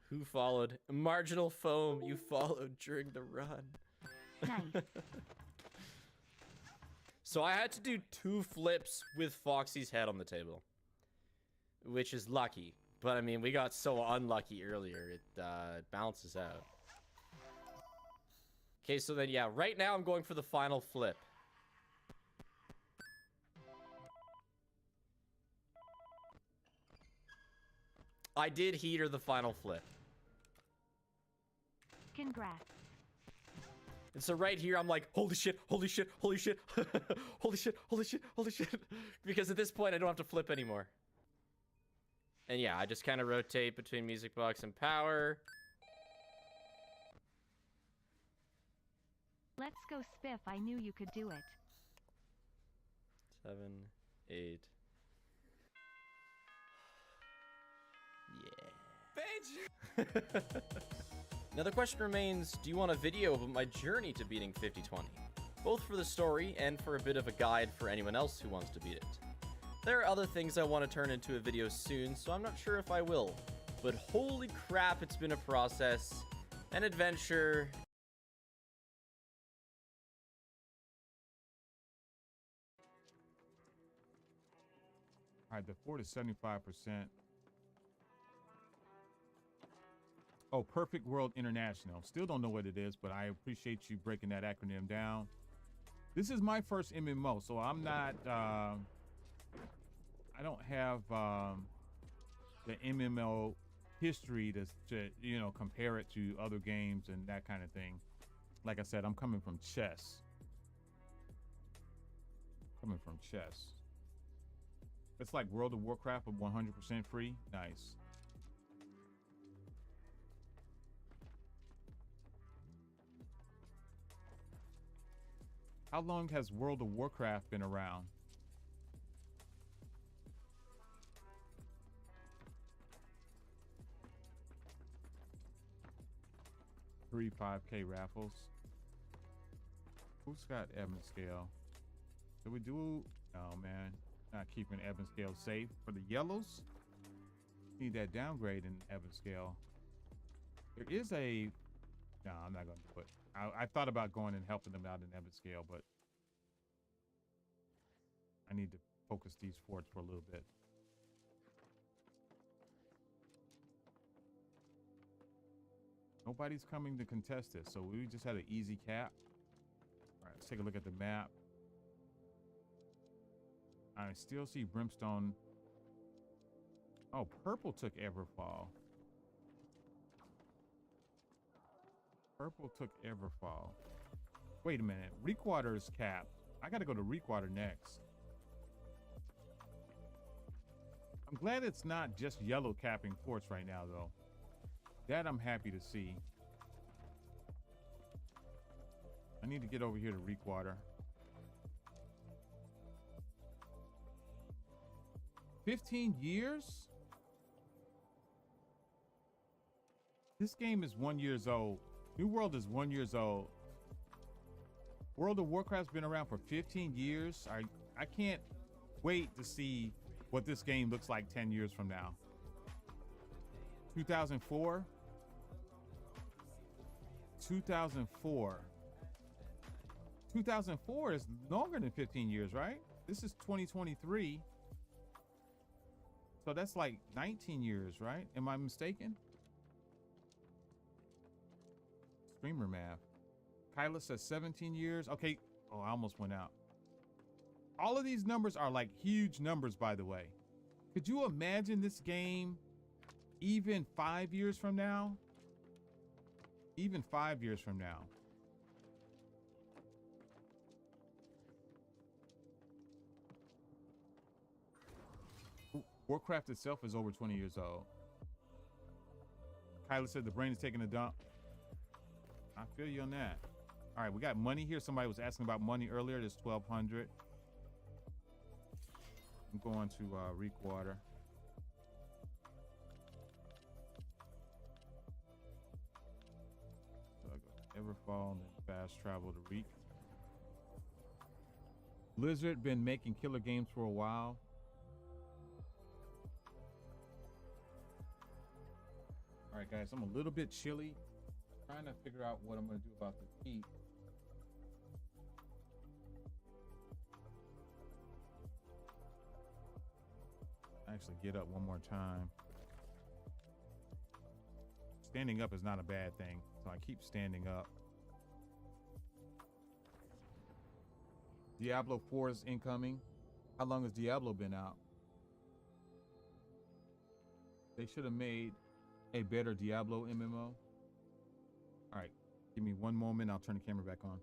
Speaker 10: Who followed? Marginal Foam, you followed during the run.
Speaker 12: Nice.
Speaker 10: So I had to do 2 flips with Foxy's head on the table. Which is lucky. But I mean, we got so unlucky earlier, it balances out. Okay, so then yeah, right now I'm going for the final flip. I did heater the final flip.
Speaker 12: Congrats.
Speaker 10: And so right here, I'm like, holy shit, holy shit, holy shit, holy shit, holy shit, holy shit. Because at this point, I don't have to flip anymore. And yeah, I just kind of rotate between music box and power.
Speaker 12: Let's go, Spiff. I knew you could do it.
Speaker 10: 7, 8. Yeah. Now the question remains, do you want a video of my journey to beating 50/20? Both for the story and for a bit of a guide for anyone else who wants to beat it. There are other things I want to turn into a video soon, so I'm not sure if I will. But holy crap, it's been a process, an adventure.
Speaker 6: All right, the fort is 75%. Oh, Perfect World International. Still don't know what it is, but I appreciate you breaking that acronym down. This is my first MMO, so I'm not, I don't have the MMO history to, you know, compare it to other games and that kind of thing. Like I said, I'm coming from chess. It's like World of Warcraft, but 100% free. Nice. How long has World of Warcraft been around? Three 5K raffles. Who's got Evans scale? Did we do? No, man. Not keeping Evans scale safe for the yellows. Need that downgrade in Evans scale. There is a. No, I'm not going to put. I thought about going and helping them out in Evans scale, but I need to focus these forts for a little bit. Nobody's coming to contest this, so we just had an easy cap. All right, let's take a look at the map. I still see Brimstone. Oh, purple took Everfall. Purple took Everfall. Wait a minute. Reekwater is capped. I gotta go to Reekwater next. I'm glad it's not just yellow capping forts right now, though. That I'm happy to see. I need to get over here to Reekwater. 15 years? This game is 1 year old. New World is 1 year old. World of Warcraft's been around for 15 years. I can't wait to see what this game looks like 10 years from now. 2004. 2004. 2004 is longer than 15 years, right? This is 2023. So that's like 19 years, right? Am I mistaken? Streamer math. Kyla says 17 years. Okay. Oh, I almost went out. All of these numbers are like huge numbers, by the way. Could you imagine this game even 5 years from now? Even 5 years from now. Warcraft itself is over 20 years old. Kyla said the brain is taking a dump. I feel you on that. All right, we got money here. Somebody was asking about money earlier. There's 1,200. I'm going to Reekwater. So I go to Everfall and then fast travel to Reek. Blizzard been making killer games for a while. All right, guys, I'm a little bit chilly. Trying to figure out what I'm going to do about the heat. Actually get up one more time. Standing up is not a bad thing, so I keep standing up. Diablo 4 is incoming. How long has Diablo been out? They should have made a better Diablo MMO. All right, give me one moment. I'll turn the camera back on.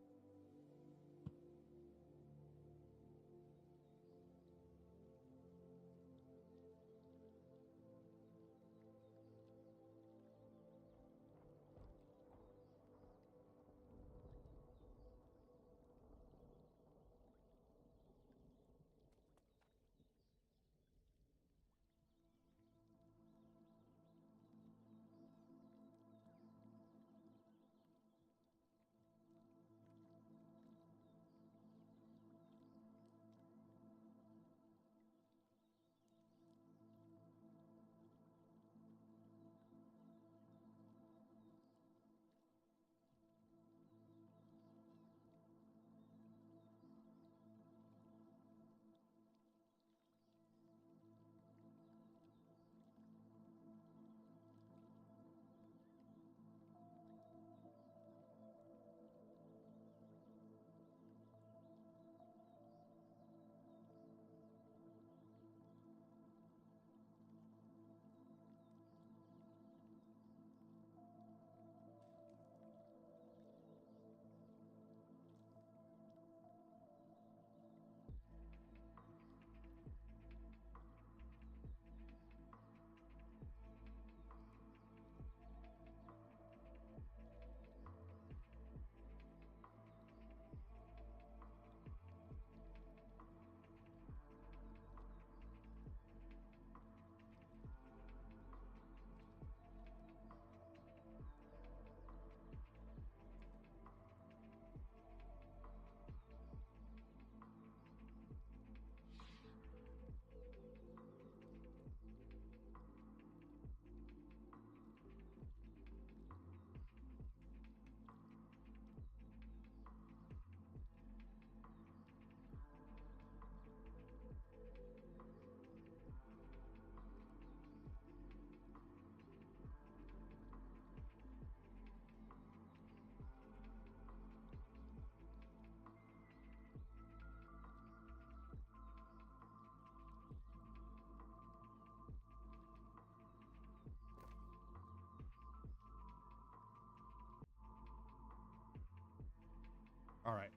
Speaker 6: All right.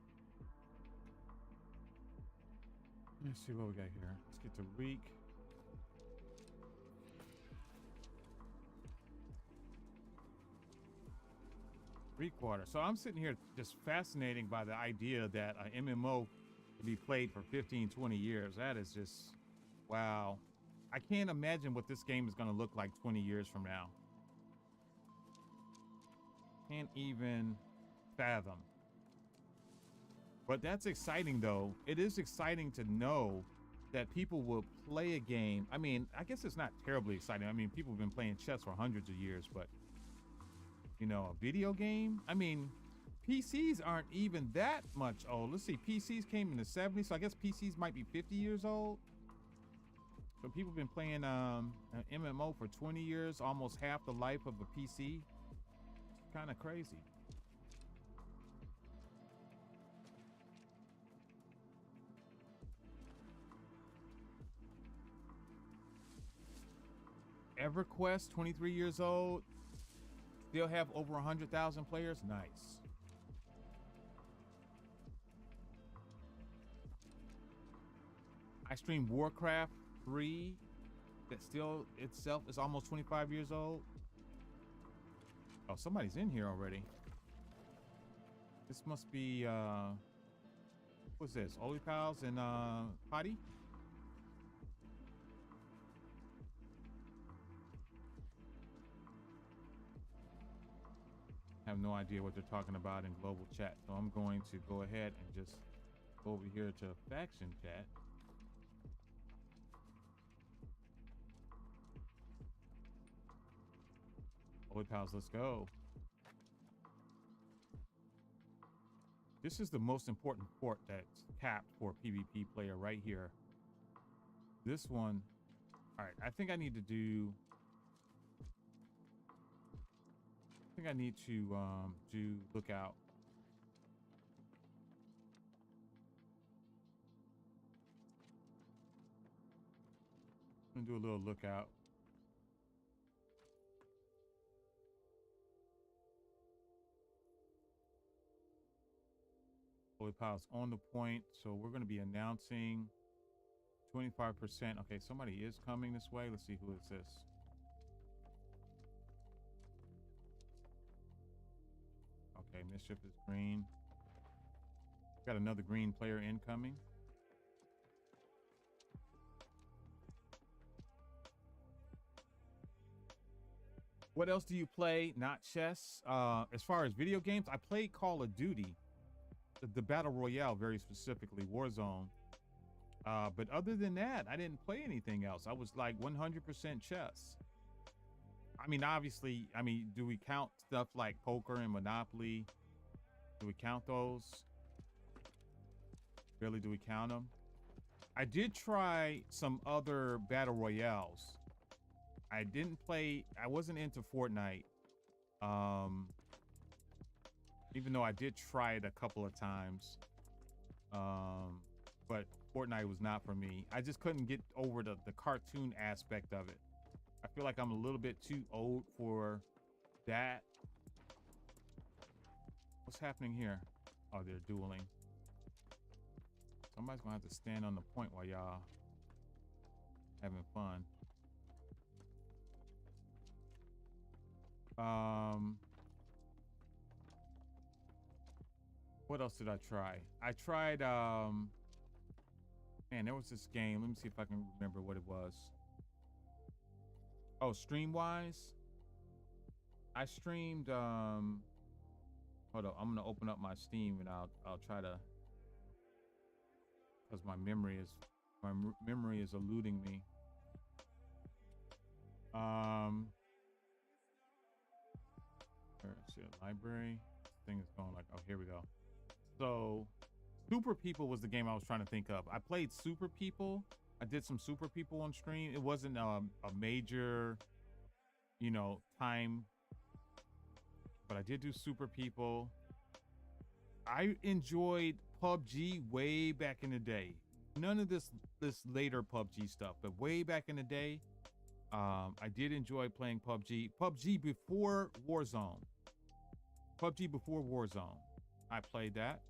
Speaker 6: Let's see what we got here. Let's get to Reek. Reekwater. So I'm sitting here just fascinated by the idea that an MMO can be played for 15, 20 years. That is just, wow. I can't imagine what this game is going to look like 20 years from now. Can't even fathom. But that's exciting, though. It is exciting to know that people will play a game. I mean, I guess it's not terribly exciting. I mean, people have been playing chess for hundreds of years, but you know, a video game. I mean, PCs aren't even that much old. Let's see, PCs came in the 70s, so I guess PCs might be 50 years old. So people have been playing an MMO for 20 years, almost half the life of a PC. Kind of crazy. EverQuest, 23 years old. Still have over 100,000 players. Nice. I streamed Warcraft 3 that still itself is almost 25 years old. Oh, somebody's in here already. This must be what's this? Holy Pals and Potty? I have no idea what they're talking about in global chat, so I'm going to go ahead and just go over here to faction chat. Holy Pals, let's go. This is the most important port that's capped for a PvP player right here. This one, all right, I think I need to do do lookout. I'm gonna do a little lookout. Holy Pals on the point, so we're going to be announcing 25%. Okay, somebody is coming this way. Let's see, who is this? Okay, Mischief is green. Got another green player incoming. What else do you play? Not chess. As far as video games, I played Call of Duty, the Battle Royale, very specifically, Warzone. But other than that, I didn't play anything else. I was like 100% chess. I mean, obviously, do we count stuff like poker and Monopoly? Do we count those? Really, do we count them? I did try some other Battle Royales. I wasn't into Fortnite. Even though I did try it a couple of times. But Fortnite was not for me. I just couldn't get over the cartoon aspect of it. I feel like I'm a little bit too old for that. What's happening here? Oh, they're dueling. Somebody's gonna have to stand on the point while y'all having fun. What else did I try? I tried, man, there was this game. Let me see if I can remember what it was. Oh, Streamwise. I streamed, hold on, I'm gonna open up my Steam and I'll try to, because my memory is eluding me. Let's see, library. This thing is going like, oh, here we go. So Super People was the game I was trying to think of. I played Super People. I did some Super People on stream. It wasn't a major, time, but I did do Super People. I enjoyed PUBG way back in the day. None of this later PUBG stuff, but way back in the day, I did enjoy playing PUBG. PUBG before Warzone. PUBG before Warzone. I played that.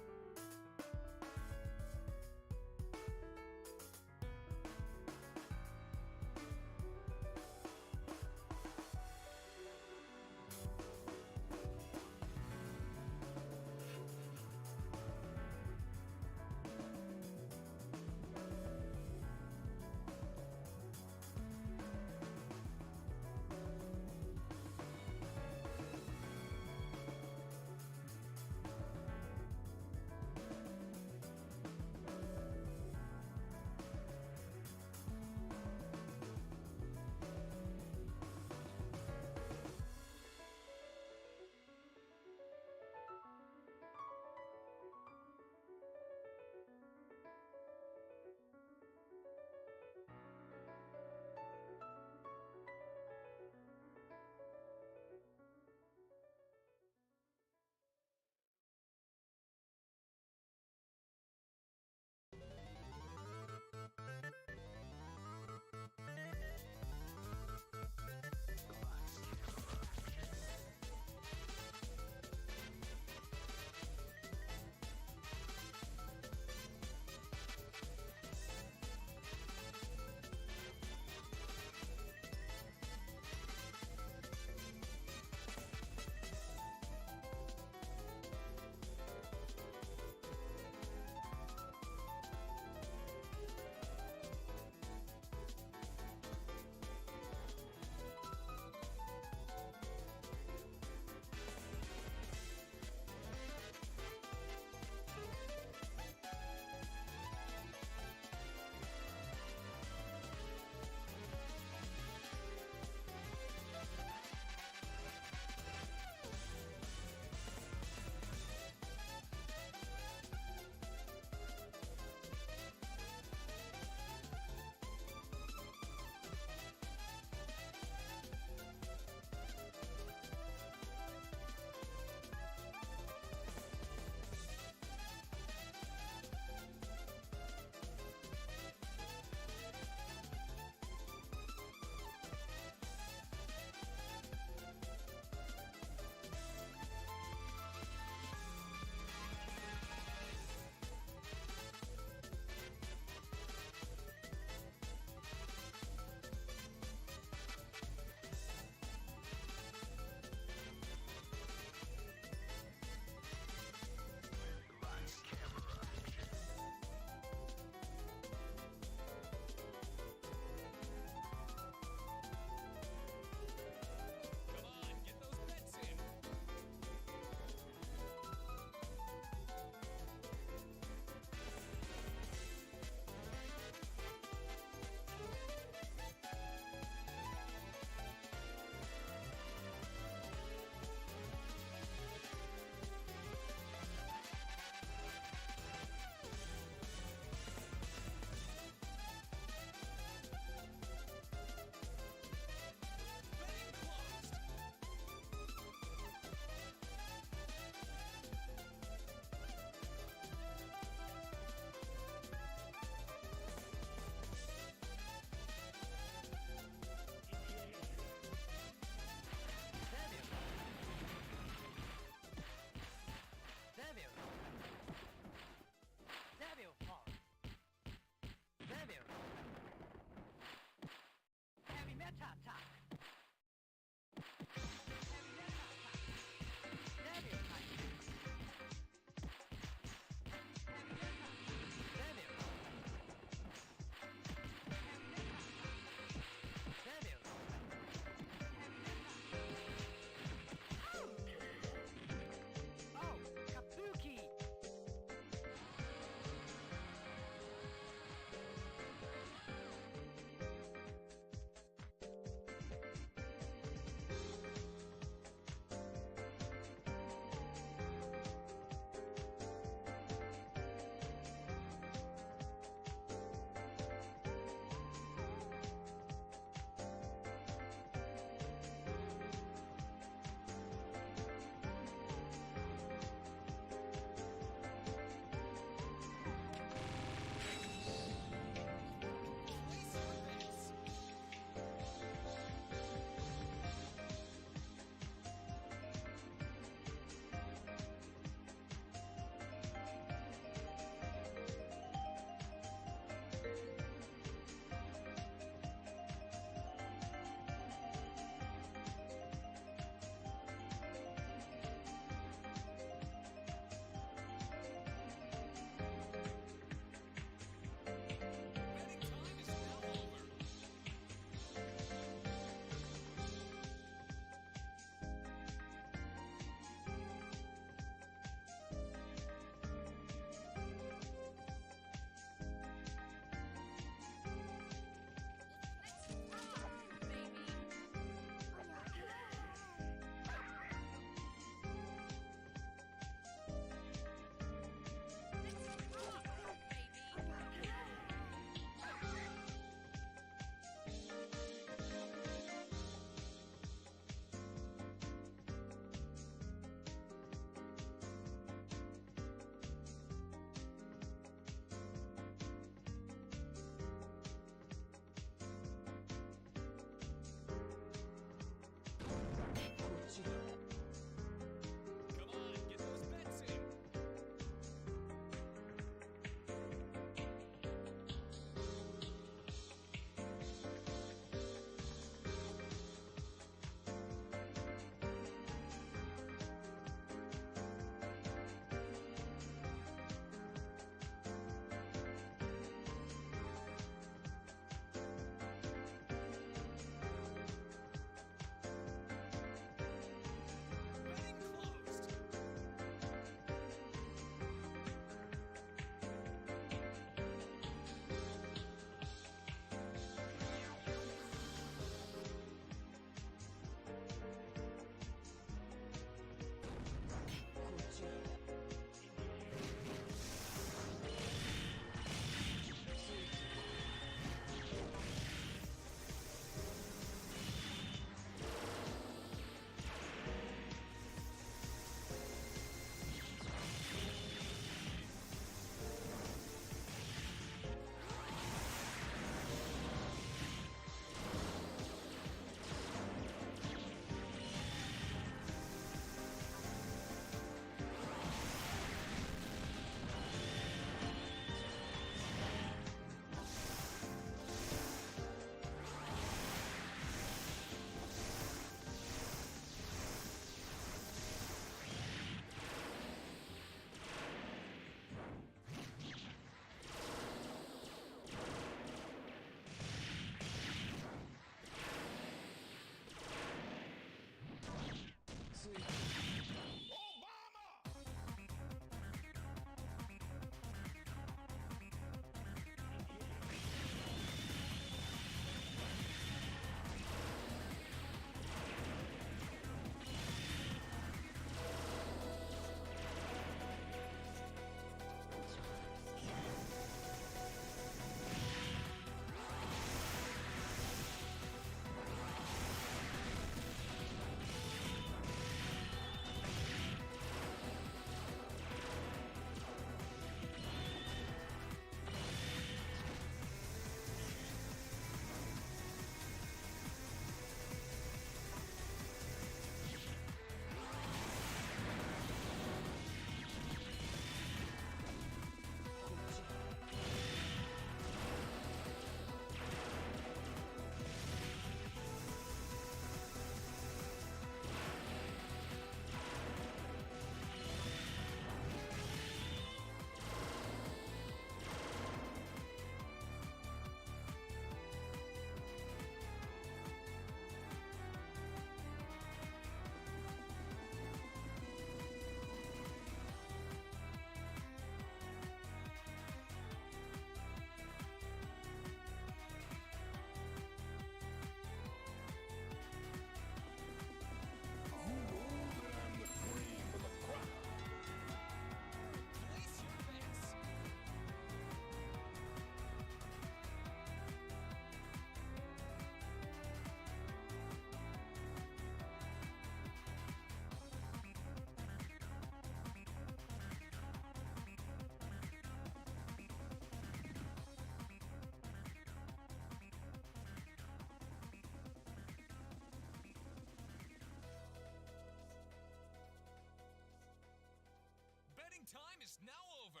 Speaker 11: Betting time is now over.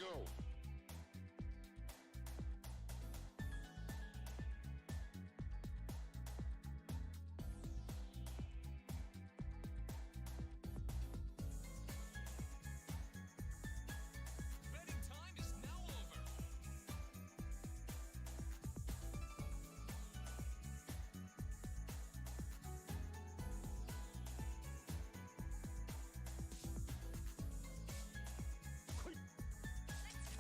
Speaker 9: go.
Speaker 11: Betting time is now over. Let's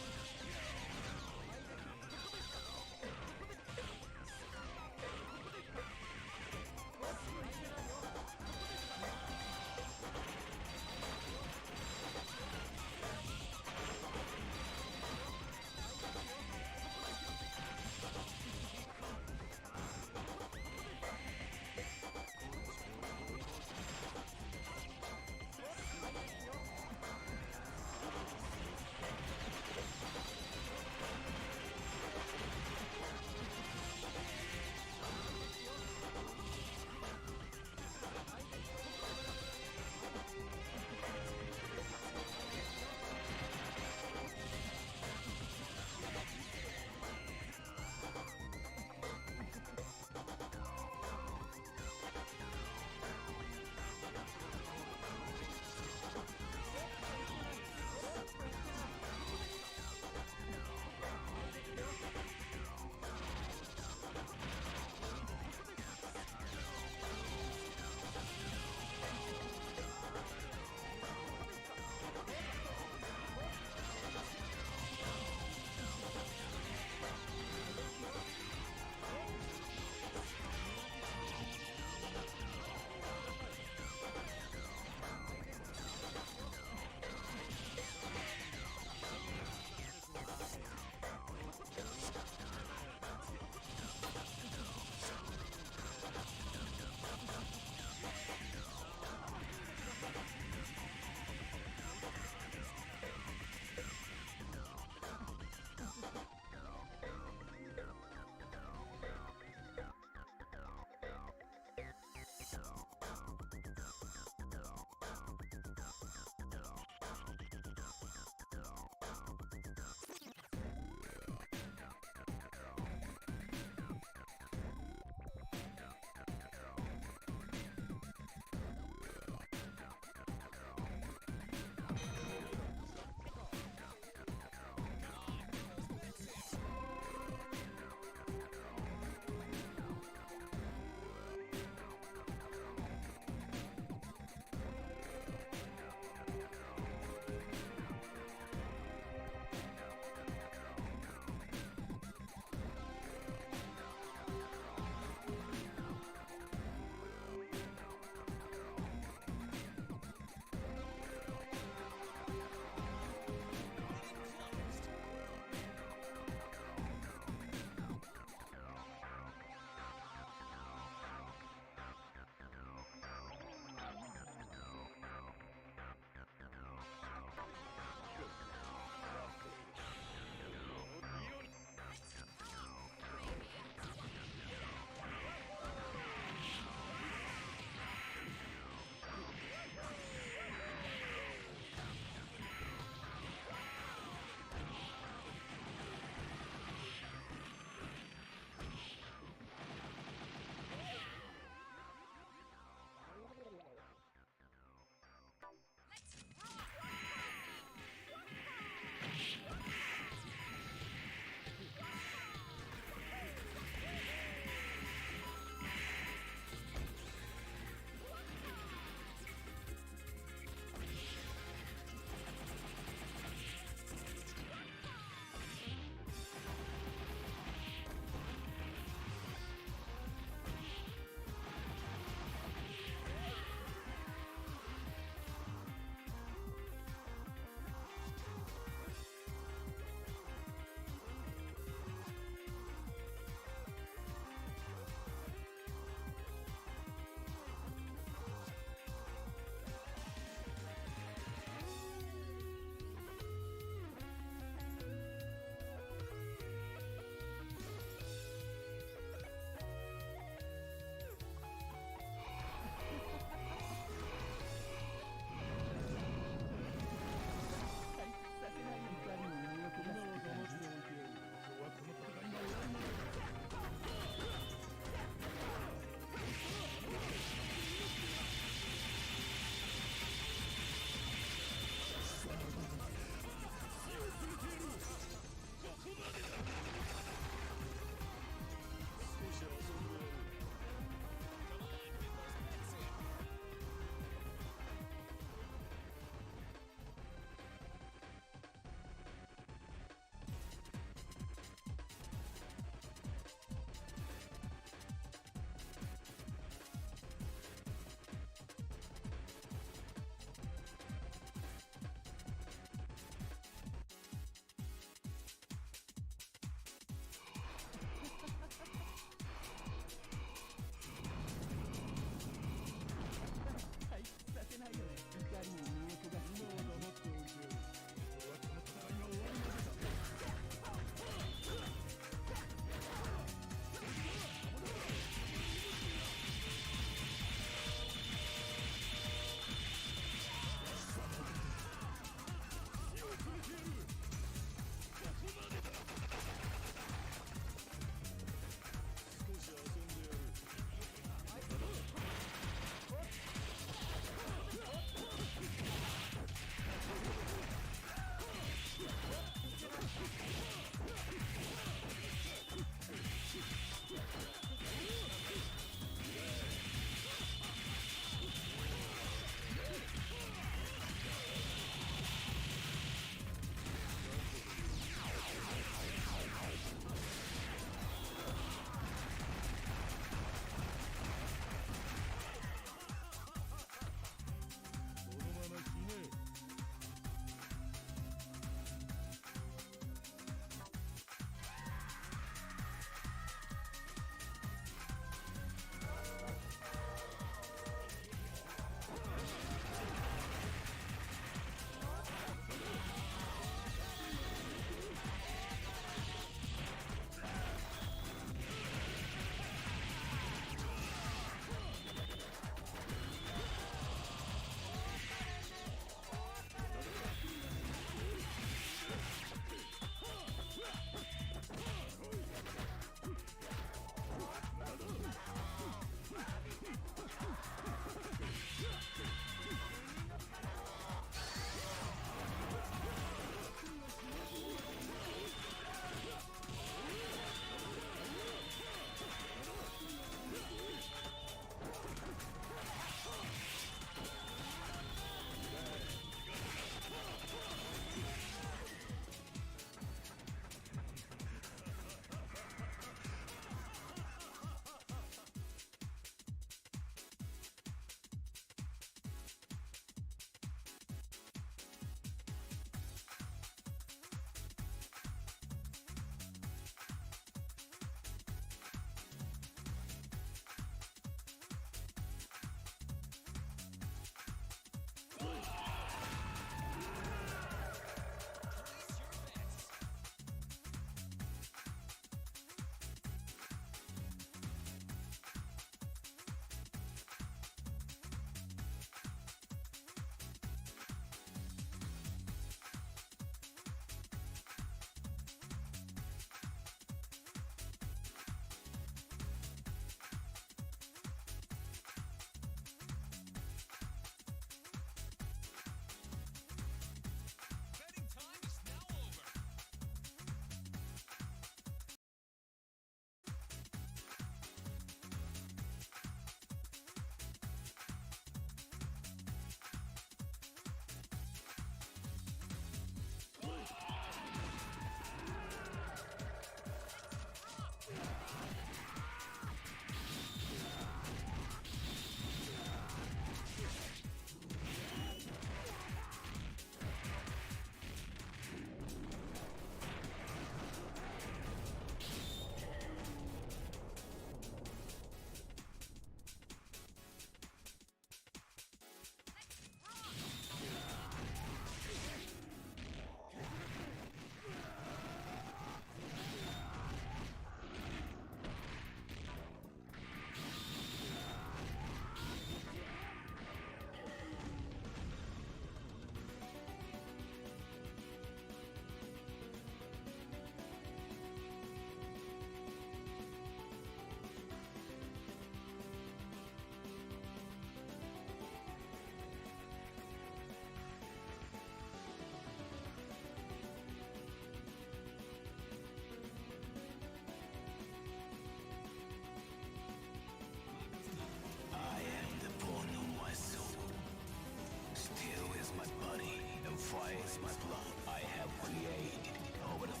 Speaker 13: is my blood. I have created over 1,000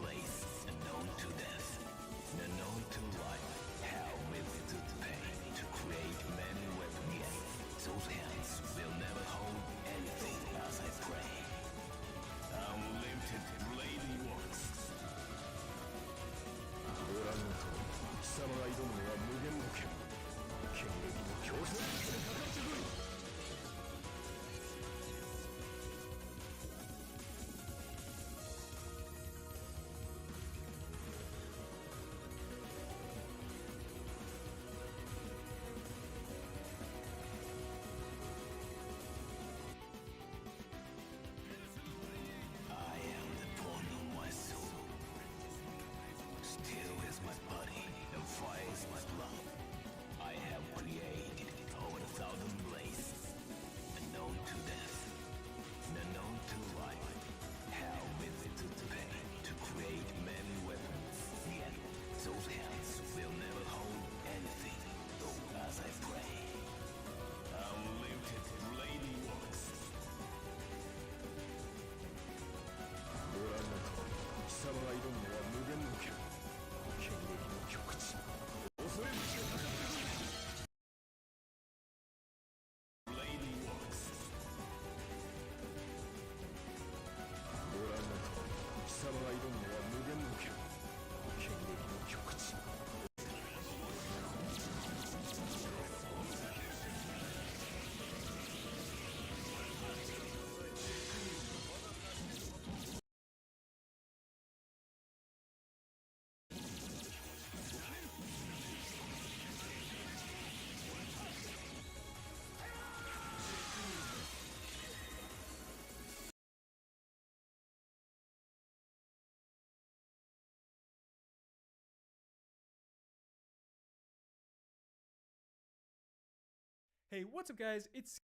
Speaker 13: blades, unknown to death, unknown to life. Hell withstood pain to create many weapons. Those hands will never hold anything as I pray. Unlimited blading works. ご覧の通り、貴様が挑むのは無限の剣。剣撃の強者にかかってこい。I am the pawn of my soul. Steel is my body, and fire is my blood. I have created over 1,000 blades, unknown to death, unknown to life. Hell withstood pain to create many weapons. Yet those hands will never hold anything, though as I pray. Unlimited blading works. ご覧の通り、貴様が挑むのは無限の剣。剣撃の極致。恐れ口がかかってくる。Blading works. ご覧の通り、貴様が挑むのは無限の剣。剣撃の極致。
Speaker 14: Hey, what's up guys? It's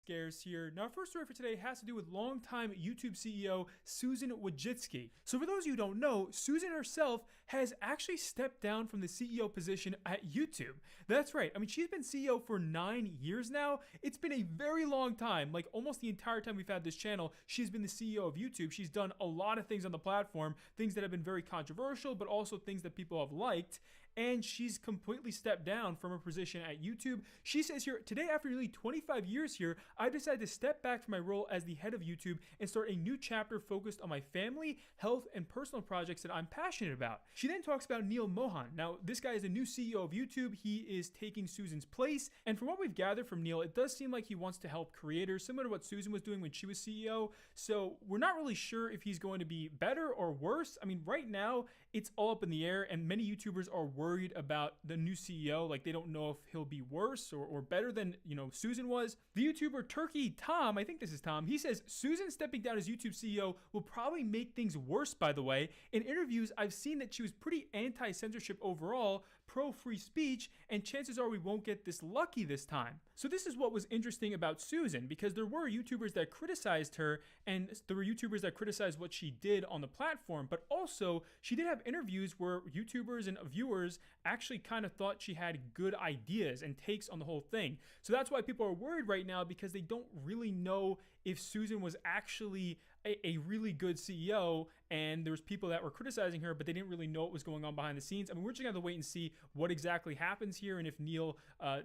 Speaker 14: Scares here. Now our first story for today has to do with longtime YouTube CEO Susan Wojcicki. So for those of you who don't know, Susan herself has actually stepped down from the CEO position at YouTube. That's right. I mean, she's been CEO for 9 years now. It's been a very long time, like almost the entire time we've had this channel, she's been the CEO of YouTube. She's done a lot of things on the platform, things that have been very controversial, but also things that people have liked. And she's completely stepped down from her position at YouTube. She says here, today after nearly 25 years here, I decided to step back from my role as the head of YouTube and start a new chapter focused on my family, health, and personal projects that I'm passionate about. She then talks about Neil Mohan. Now, this guy is a new CEO of YouTube. He is taking Susan's place. And from what we've gathered from Neil, it does seem like he wants to help creators, similar to what Susan was doing when she was CEO. So we're not really sure if he's going to be better or worse. I mean, right now, it's all up in the air, and many YouTubers are worried about the new CEO. Like, they don't know if he'll be worse or better than, Susan was. The YouTuber Turkey Tom, I think this is Tom, he says, Susan stepping down as YouTube CEO will probably make things worse, by the way. In interviews, I've seen that she was pretty anti-censorship overall, pro-free speech, and chances are we won't get this lucky this time. So this is what was interesting about Susan, because there were YouTubers that criticized her, and there were YouTubers that criticized what she did on the platform, but also she did have interviews where YouTubers and viewers actually kind of thought she had good ideas and takes on the whole thing. So that's why people are worried right now, because they don't really know if Susan was actually a really good CEO, and there was people that were criticizing her, but they didn't really know what was going on behind the scenes. I mean, we're just gonna have to wait and see what exactly happens here, and if Neil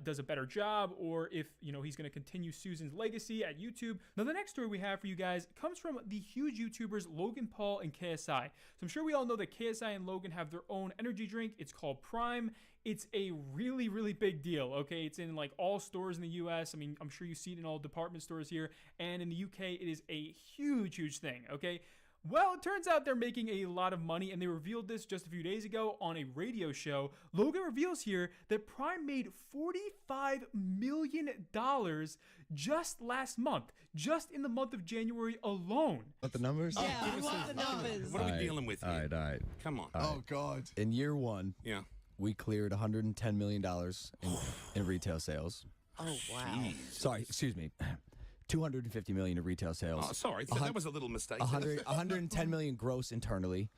Speaker 14: does a better job, or if he's gonna continue Susan's legacy at YouTube. Now, the next story we have for you guys comes from the huge YouTubers Logan Paul and KSI. So I'm sure we all know that KSI and Logan have their own energy drink. It's called Prime. It's a really, really big deal, okay? It's in like all stores in the US. I mean, I'm sure you see it in all department stores here. And in the UK, it is a huge, huge thing, okay? Well, it turns out they're making a lot of money, and they revealed this just a few days ago on a radio show. Logan reveals here that Prime made $45 million just last month, just in the month of January alone.
Speaker 3: Want the numbers?
Speaker 15: Yeah, we want the numbers.
Speaker 16: What are we dealing with here?
Speaker 3: All right.
Speaker 16: Come on.
Speaker 1: Oh, God.
Speaker 3: In year one,
Speaker 16: Yeah.
Speaker 3: we cleared $110 million in retail sales.
Speaker 15: Oh, wow.
Speaker 3: Sorry, excuse me. 250 million in retail sales.
Speaker 16: Oh, sorry. That was a little mistake.
Speaker 3: 110 million gross internally.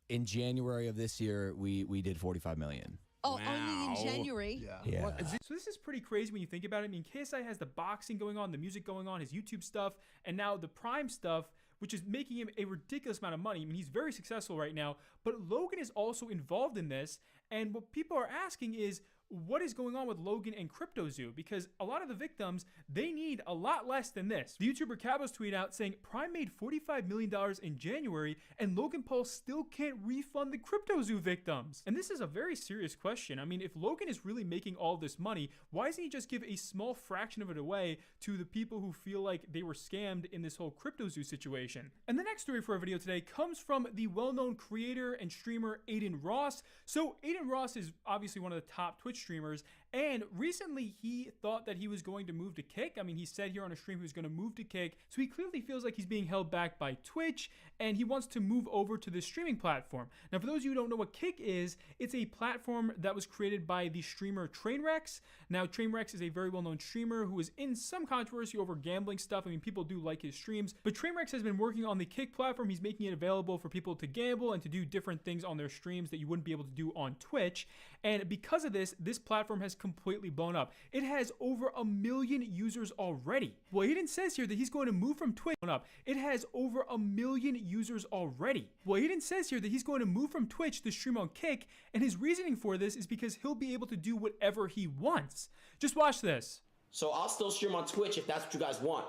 Speaker 3: In January of this year, we did 45 million.
Speaker 15: Oh, only in January.
Speaker 3: Yeah.
Speaker 14: So this is pretty crazy when you think about it. I mean, KSI has the boxing going on, the music going on, his YouTube stuff, and now the Prime stuff, which is making him a ridiculous amount of money. I mean, he's very successful right now, but Logan is also involved in this. And what people are asking is, what is going on with Logan and CryptoZoo? Because a lot of the victims, they need a lot less than this. The YouTuber Cabos tweeted out saying Prime made $45 million in January and Logan Paul still can't refund the CryptoZoo victims. And this is a very serious question. I mean, if Logan is really making all this money, why doesn't he just give a small fraction of it away to the people who feel like they were scammed in this whole CryptoZoo situation? And the next story for our video today comes from the well-known creator and streamer Aiden Ross. So Aiden Ross is obviously one of the top Twitch streamers, and recently he thought that he was going to move to Kick. I mean, he said here on a stream he was going to move to Kick, so he clearly feels like he's being held back by Twitch, and he wants to move over to this streaming platform. Now, for those of you who don't know what Kick is, it's a platform that was created by the streamer Trainwreck. Now, Trainwreck is a very well-known streamer who is in some controversy over gambling stuff. I mean, people do like his streams, but Trainwreck has been working on the Kick platform. He's making it available for people to gamble and to do different things on their streams that you wouldn't be able to do on Twitch. And because of this platform has completely blown up. It has over 1 million users already. Well, Aiden says here that he's going to move from Twitch. It has over 1 million users already. Well, Aiden says here that he's going to move from Twitch to stream on Kick, and his reasoning for this is because he'll be able to do whatever he wants. Just watch this.
Speaker 17: So I'll still stream on Twitch if that's what you guys want.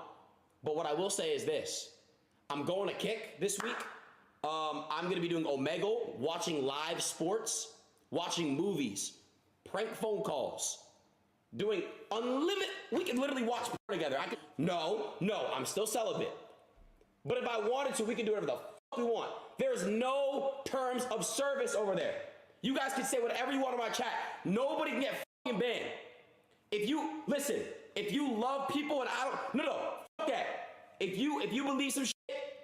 Speaker 17: But what I will say is this. I'm going to Kick this week. I'm going to be doing Omegle, watching live sports, watching movies, prank phone calls, doing unlimited. We can literally watch porn together. No, I'm still celibate. But if I wanted to, we can do whatever the fuck we want. There's no terms of service over there. You guys can say whatever you want in my chat. Nobody can get fucking banned. If you listen, if you love people and no, fuck that. If you believe some shit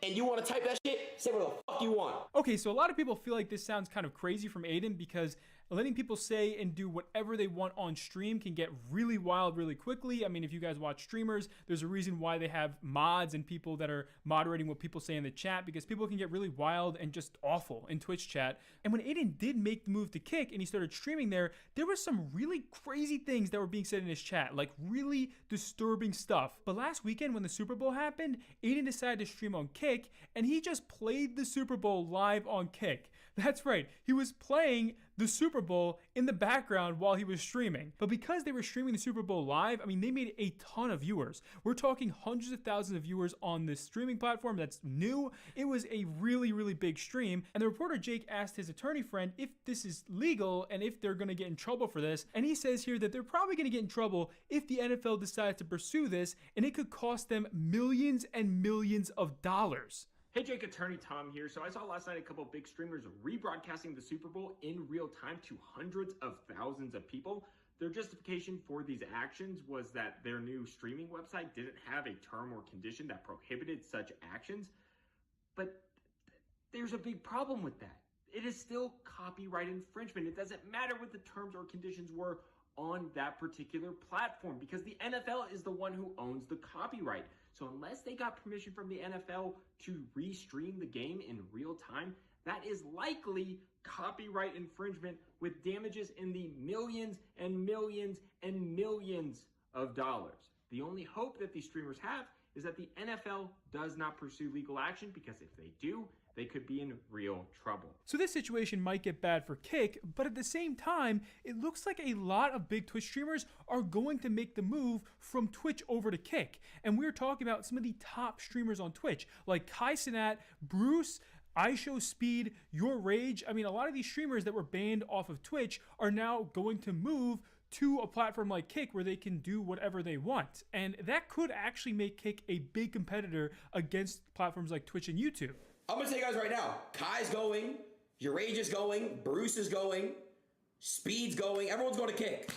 Speaker 17: and you want to type that shit, say what the fuck you want.
Speaker 14: Okay, so a lot of people feel like this sounds kind of crazy from Aiden because letting people say and do whatever they want on stream can get really wild really quickly. I mean, if you guys watch streamers, there's a reason why they have mods and people that are moderating what people say in the chat, because people can get really wild and just awful in Twitch chat. And when Aiden did make the move to Kick and he started streaming there were some really crazy things that were being said in his chat, like really disturbing stuff. But last weekend when the Super Bowl happened, Aiden decided to stream on Kick and he just played the Super Bowl live on Kick. That's right, he was playing the Super Bowl in the background while he was streaming. But because they were streaming the Super Bowl live, I mean, they made a ton of viewers. We're talking hundreds of thousands of viewers on this streaming platform that's new. It was a really, really big stream. And the reporter Jake asked his attorney friend if this is legal and if they're gonna get in trouble for this. And he says here that they're probably gonna get in trouble if the NFL decides to pursue this, and it could cost them millions and millions of dollars.
Speaker 18: Hey Jake, attorney Tom here. So I saw last night a couple of big streamers rebroadcasting the Super Bowl in real time to hundreds of thousands of people. Their justification for these actions was that their new streaming website didn't have a term or condition that prohibited such actions. But there's a big problem with that. It is still copyright infringement. It doesn't matter what the terms or conditions were on that particular platform because the NFL is the one who owns the copyright. So unless they got permission from the NFL to restream the game in real time, that is likely copyright infringement with damages in the millions and millions and millions of dollars. The only hope that these streamers have is that the NFL does not pursue legal action, because if they do, they could be in real trouble.
Speaker 14: So this situation might get bad for Kick, but at the same time, it looks like a lot of big Twitch streamers are going to make the move from Twitch over to Kick. And we're talking about some of the top streamers on Twitch, like Kai Cenat, Bruce, iShowSpeed, Your Rage. I mean, a lot of these streamers that were banned off of Twitch are now going to move to a platform like Kick where they can do whatever they want. And that could actually make Kick a big competitor against platforms like Twitch and YouTube.
Speaker 17: I'm gonna tell you guys right now, Kai's going, Your Rage is going, Bruce is going, Speed's going, everyone's going to Kick.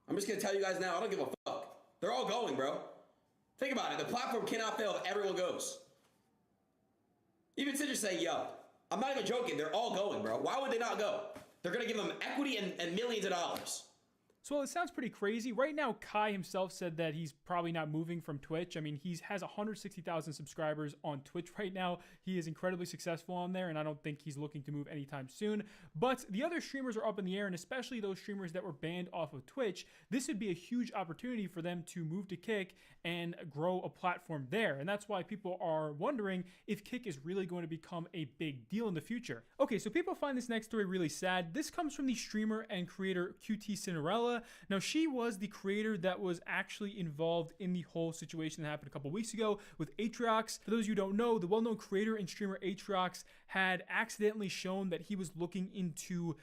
Speaker 17: I'm just gonna tell you guys now, I don't give a fuck. They're all going, bro. Think about it, the platform cannot fail if everyone goes. Even Citrus say, yo, I'm not even joking, they're all going, bro. Why would they not go? They're gonna give them equity and millions of dollars.
Speaker 14: So it sounds pretty crazy. Right now, Kai himself said that he's probably not moving from Twitch. I mean, he has 160,000 subscribers on Twitch right now. He is incredibly successful on there, and I don't think he's looking to move anytime soon. But the other streamers are up in the air, and especially those streamers that were banned off of Twitch, this would be a huge opportunity for them to move to Kick and grow a platform there. And that's why people are wondering if Kick is really going to become a big deal in the future. Okay, so people find this next story really sad. This comes from the streamer and creator QT Cinderella. Now, she was the creator that was actually involved in the whole situation that happened a couple weeks ago with Aatrox. For those of you who don't know, the well-known creator and streamer Aatrox had accidentally shown that he was looking into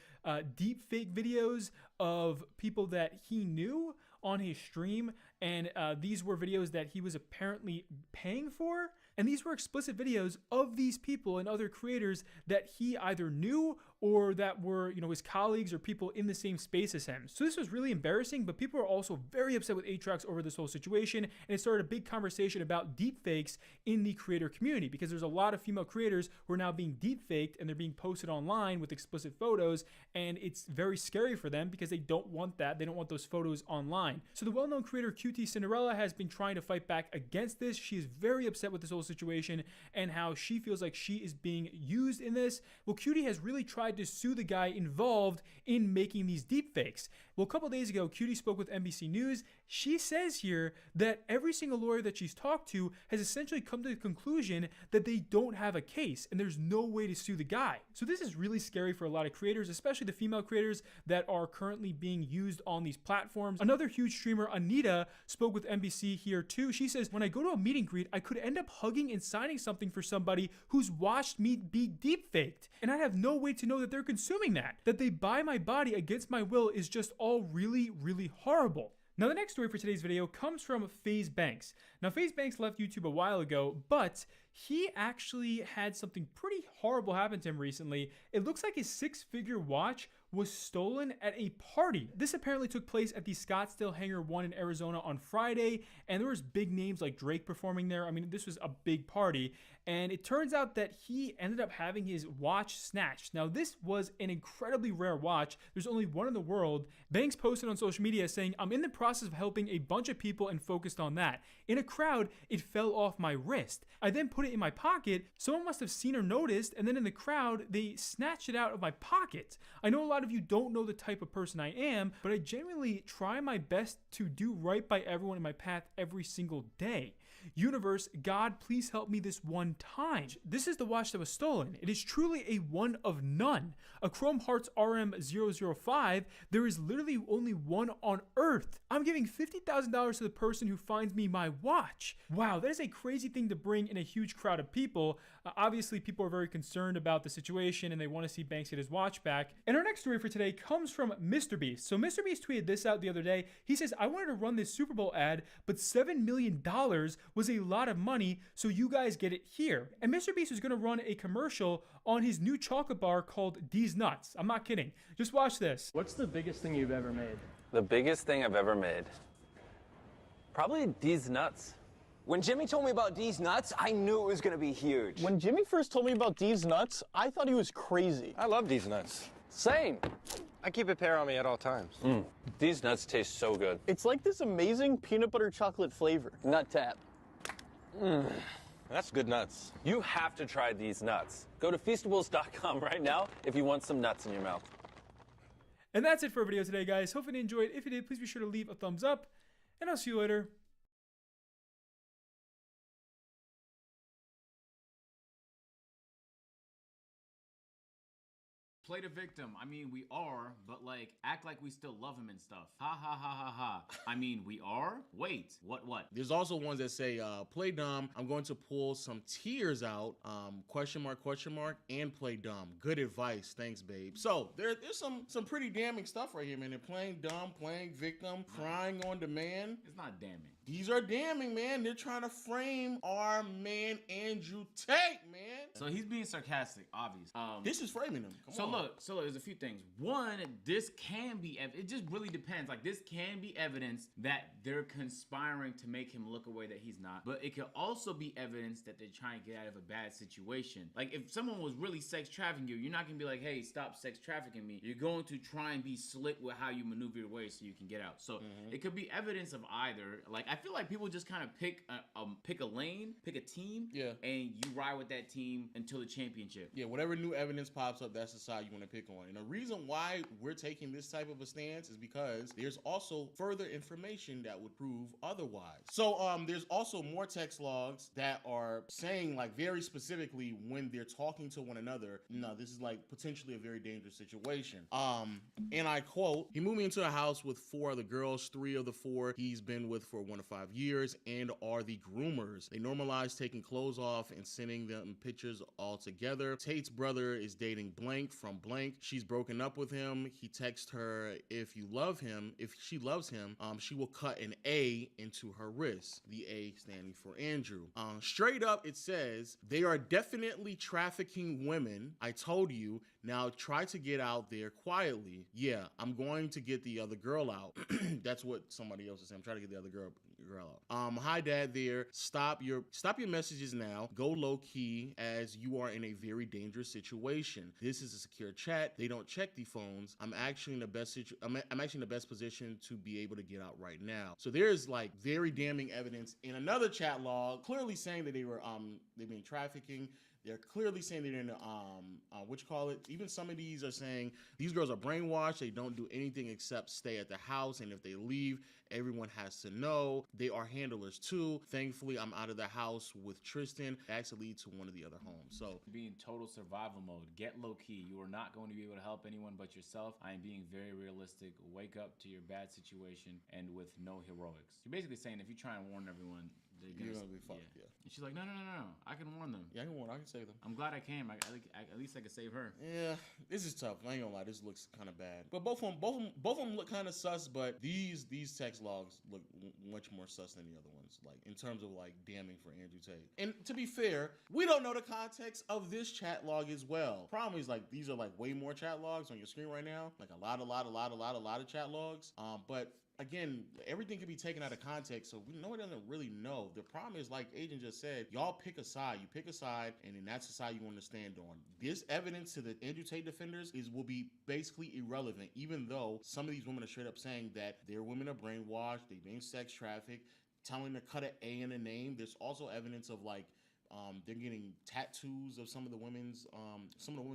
Speaker 14: deep fake videos of people that he knew on his stream, and these were videos that he was apparently paying for, and these were explicit videos of these people and other creators that he either knew or that were, you know, his colleagues or people in the same space as him. So this was really embarrassing, but people are also very upset with Aatrox over this whole situation, and it started a big conversation about deepfakes in the creator community, because there's a lot of female creators who are now being deepfaked and they're being posted online with explicit photos, and it's very scary for them because they don't want that. They don't want those photos online. So the well-known creator QT Cinderella has been trying to fight back against this. She is very upset with this whole situation and how she feels like she is being used in this. Well, QT has really tried to sue the guy involved in making these deepfakes. Well, a couple days ago, QT spoke with NBC News. She says here that every single lawyer that she's talked to has essentially come to the conclusion that they don't have a case and there's no way to sue the guy. So this is really scary for a lot of creators, especially the female creators that are currently being used on these platforms. Another huge streamer, Anita, spoke with NBC here too. She says, when I go to a meet and greet, I could end up hugging and signing something for somebody who's watched me be deepfaked, and I have no way to know that they're consuming that. That they buy my body against my will is just all really, really horrible. Now, the next story for today's video comes from FaZe Banks. Now, FaZe Banks left YouTube a while ago, but he actually had something pretty horrible happen to him recently. It looks like his six-figure watch was stolen at a party. This apparently took place at the Scottsdale Hangar 1 in Arizona on Friday, and there was big names like Drake performing there. I mean, this was a big party, and it turns out that he ended up having his watch snatched. Now, this was an incredibly rare watch. There's only one in the world. Banks posted on social media saying, I'm in the process of helping a bunch of people and focused on that. In a crowd, it fell off my wrist. I then put it in my pocket. Someone must have seen or noticed, and then in the crowd, they snatched it out of my pocket. I know a lot of you don't know the type of person I am, but I genuinely try my best to do right by everyone in my path every single day. Universe, God, please help me this one time. This is the watch that was stolen. It is truly a one of none. A Chrome Hearts RM005, there is literally only one on Earth. I'm giving $50,000 to the person who finds me my watch. Wow, that is a crazy thing to bring in a huge crowd of people. Obviously, people are very concerned about the situation and they want to see Banks get his watch back. And our next story for today comes from MrBeast. So MrBeast tweeted this out the other day. He says, I wanted to run this Super Bowl ad, but $7 million was a lot of money, so you guys get it here. And MrBeast is going to run a commercial on his new chocolate bar called D's Nuts. I'm not kidding. Just watch this.
Speaker 19: What's the biggest thing you've ever made?
Speaker 20: The biggest thing I've ever made? Probably D's Nuts.
Speaker 21: When Jimmy told me about D's Nuts, I knew it was going to be huge.
Speaker 19: When Jimmy first told me about D's Nuts, I thought he was crazy.
Speaker 20: I love D's Nuts.
Speaker 21: Same.
Speaker 20: I keep a pair on me at all times. These nuts taste so good.
Speaker 19: It's like this amazing peanut butter chocolate flavor.
Speaker 21: Nut tap.
Speaker 20: That's good nuts. You have to try these nuts. Go to Feastables.com right now if you want some nuts in your mouth.
Speaker 14: And that's it for our video today, guys. Hopefully you enjoyed. If you did, please be sure to leave a thumbs up, and I'll see you later.
Speaker 22: Play the victim. I mean, we are, but like, act like we still love him and stuff. Ha ha ha ha ha. I mean, we are? Wait, what?
Speaker 23: There's also ones that say, play dumb. I'm going to pull some tears out, question mark, and play dumb. Good advice. Thanks, babe. So there's some pretty damning stuff right here, man. They're playing dumb, playing victim, crying on demand.
Speaker 22: It's not damning.
Speaker 23: These are damning, man. They're trying to frame our man Andrew Tate, man.
Speaker 22: So he's being sarcastic, obviously.
Speaker 23: This is framing him. Come on.
Speaker 22: Look, there's a few things. One, this can be, it just really depends. Like, this can be evidence that they're conspiring to make him look a way that he's not. But it could also be evidence that they're trying to get out of a bad situation. Like, if someone was really sex trafficking you, you're not going to be like, hey, stop sex trafficking me. You're going to try and be slick with how you maneuver your way so you can get out. So it could be evidence of either. Like, I feel like people just kind of pick a lane, pick a team, and you ride with that team until the championship.
Speaker 23: Yeah, whatever new evidence pops up, that's the side you want to pick on. And the reason why we're taking this type of a stance is because there's also further information that would prove otherwise. So there's also more text logs that are saying, like, very specifically when they're talking to one another, no, this is like potentially a very dangerous situation. And I quote, he moved me into a house with 4 other girls, 3 of the 4 he's been with for 1 to 5 years and are the groomers. They normalize taking clothes off and sending them pictures all together. Tate's brother is dating blank from blank. She's broken up with him. He texts her, if you love him, if she loves him, she will cut an A into her wrist. The A standing for Andrew. Straight up, it says, they are definitely trafficking women. I told you, now try to get out there quietly. Yeah, I'm going to get the other girl out. That's what somebody else is saying. I'm trying to get the other girl out. Hi dad there. Stop your messages now. Go low key as you are in a very dangerous situation. This is a secure chat. They don't check the phones. I'm actually in the best position to be able to get out right now. So there's like very damning evidence in another chat log clearly saying that they've been trafficking. They're clearly saying they're in the, even some of these are saying these girls are brainwashed. They don't do anything except stay at the house. And if they leave, everyone has to know. They are handlers too. Thankfully, I'm out of the house with Tristan. It actually leads to one of the other homes. So
Speaker 22: be in total survival mode. Get low key. You are not going to be able to help anyone but yourself. I am being very realistic. Wake up to your bad situation and with no heroics. You're basically saying if you try and warn everyone, you're gonna be fucked. Yeah. And she's like, no. I can warn them.
Speaker 23: Yeah, I can save them.
Speaker 22: I'm glad I came. At least I could save her.
Speaker 23: Yeah, this is tough. I ain't gonna lie. This looks kind of bad. But both of them look kind of sus. But these text logs look much more sus than the other ones. Like in terms of like damning for Andrew Tate. And to be fair, we don't know the context of this chat log as well. Problem is like these are like way more chat logs on your screen right now. Like a lot of chat logs. But again, everything can be taken out of context, so no one doesn't really know. The problem is, like Agent just said, y'all pick a side. You pick a side, and then that's the side you want to stand on. This evidence to the Andrew Tate defenders will be basically irrelevant, even though some of these women are straight up saying that their women are brainwashed, they've been sex trafficked, telling them to cut an A in a name. There's also evidence of like they're getting tattoos of some of the women's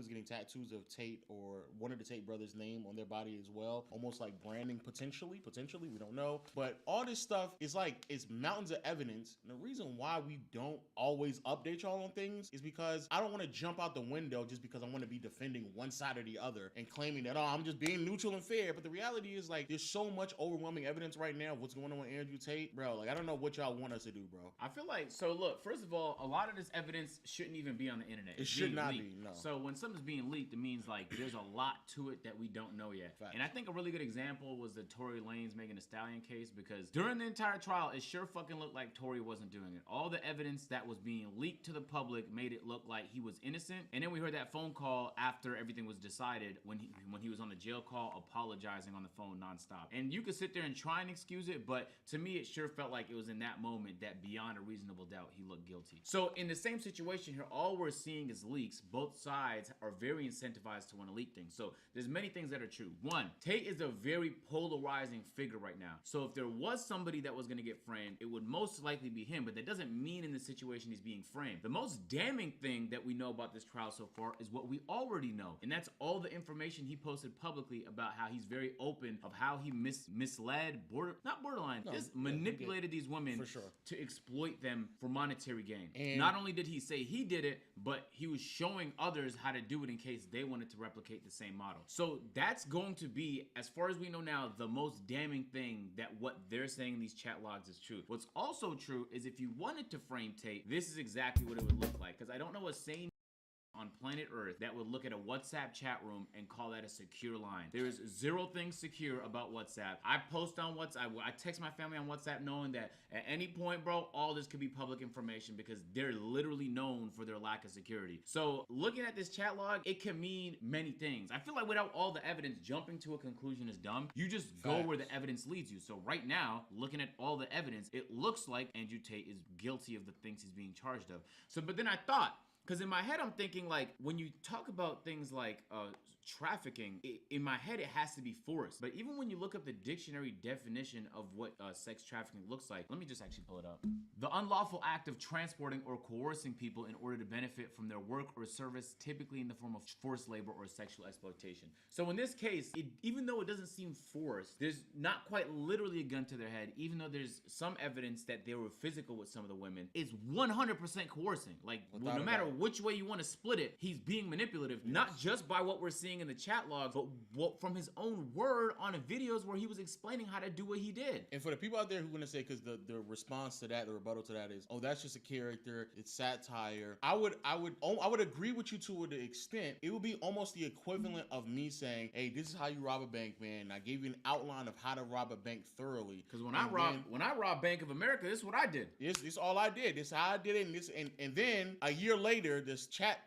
Speaker 23: getting tattoos of Tate or one of the Tate brothers' name on their body as well. Almost like branding potentially, we don't know. But all this stuff is like, it's mountains of evidence. And the reason why we don't always update y'all on things is because I don't want to jump out the window just because I want to be defending one side or the other and claiming that, oh, I'm just being neutral and fair. But the reality is like, there's so much overwhelming evidence right now of what's going on with Andrew Tate. Bro, like, I don't know what y'all want us to do, bro.
Speaker 22: I feel like, so look, first of all, a lot of this evidence shouldn't even be on the internet.
Speaker 23: It should not be, no.
Speaker 22: So when something's being leaked, it means like there's a lot to it that we don't know yet.
Speaker 23: Facts.
Speaker 22: And I think a really good example was the Tory Lanez Megan Thee Stallion case, because during the entire trial, it sure fucking looked like Tory wasn't doing it. All the evidence that was being leaked to the public made it look like he was innocent. And then we heard that phone call after everything was decided when he was on the jail call apologizing on the phone nonstop. And you could sit there and try and excuse it, but to me, it sure felt like it was in that moment that beyond a reasonable doubt, he looked guilty. So in the same situation here, all we're seeing is leaks. Both sides are very incentivized to want to leak things. So there's many things that are true. One, Tate is a very polarizing figure right now. So if there was somebody that was going to get framed, it would most likely be him, but that doesn't mean in the situation he's being framed. The most damning thing that we know about this trial so far is what we already know, and that's all the information he posted publicly about how he's very open of how he misled, just manipulated these women
Speaker 23: for sure
Speaker 22: to exploit them for monetary gain.
Speaker 23: And
Speaker 22: not only did he say he did it, but he was showing others how to do it in case they wanted to replicate the same model. So that's going to be, as far as we know now, the most damning thing that what they're saying in these chat logs is true. What's also true is if you wanted to frame Tate, this is exactly what it would look like, because I don't know what sane on on planet Earth that would look at a WhatsApp chat room and call that a secure line. There is zero things secure about WhatsApp. I post on WhatsApp, I text my family on WhatsApp knowing that at any point, bro, all this could be public information because they're literally known for their lack of security. So looking at this chat log, it can mean many things. I feel like without all the evidence, jumping to a conclusion is dumb. You just go where the evidence leads you. So right now, looking at all the evidence, it looks like Andrew Tate is guilty of the things he's being charged of. So, but then I thought, because in my head, I'm thinking like, when you talk about things like trafficking, in my head, it has to be forced. But even when you look up the dictionary definition of what sex trafficking looks like, let me just actually pull it up. The unlawful act of transporting or coercing people in order to benefit from their work or service, typically in the form of forced labor or sexual exploitation. So in this case, even though it doesn't seem forced, there's not quite literally a gun to their head, even though there's some evidence that they were physical with some of the women, it's 100% coercing. Like, no matter which way you want to split it, he's being manipulative, not just by what we're seeing in the chat logs, but from his own word on videos where he was explaining how to do what he did.
Speaker 23: And for the people out there who want to say, because the response to that, the rebuttal to that is, oh, that's just a character, it's satire. I would agree with you to an extent. It would be almost the equivalent of me saying, hey, this is how you rob a bank, man. I gave you an outline of how to rob a bank thoroughly.
Speaker 22: Because when I robbed Bank of America, this is what I did.
Speaker 23: This all I did. This is how I did it. And then a year later, there's chat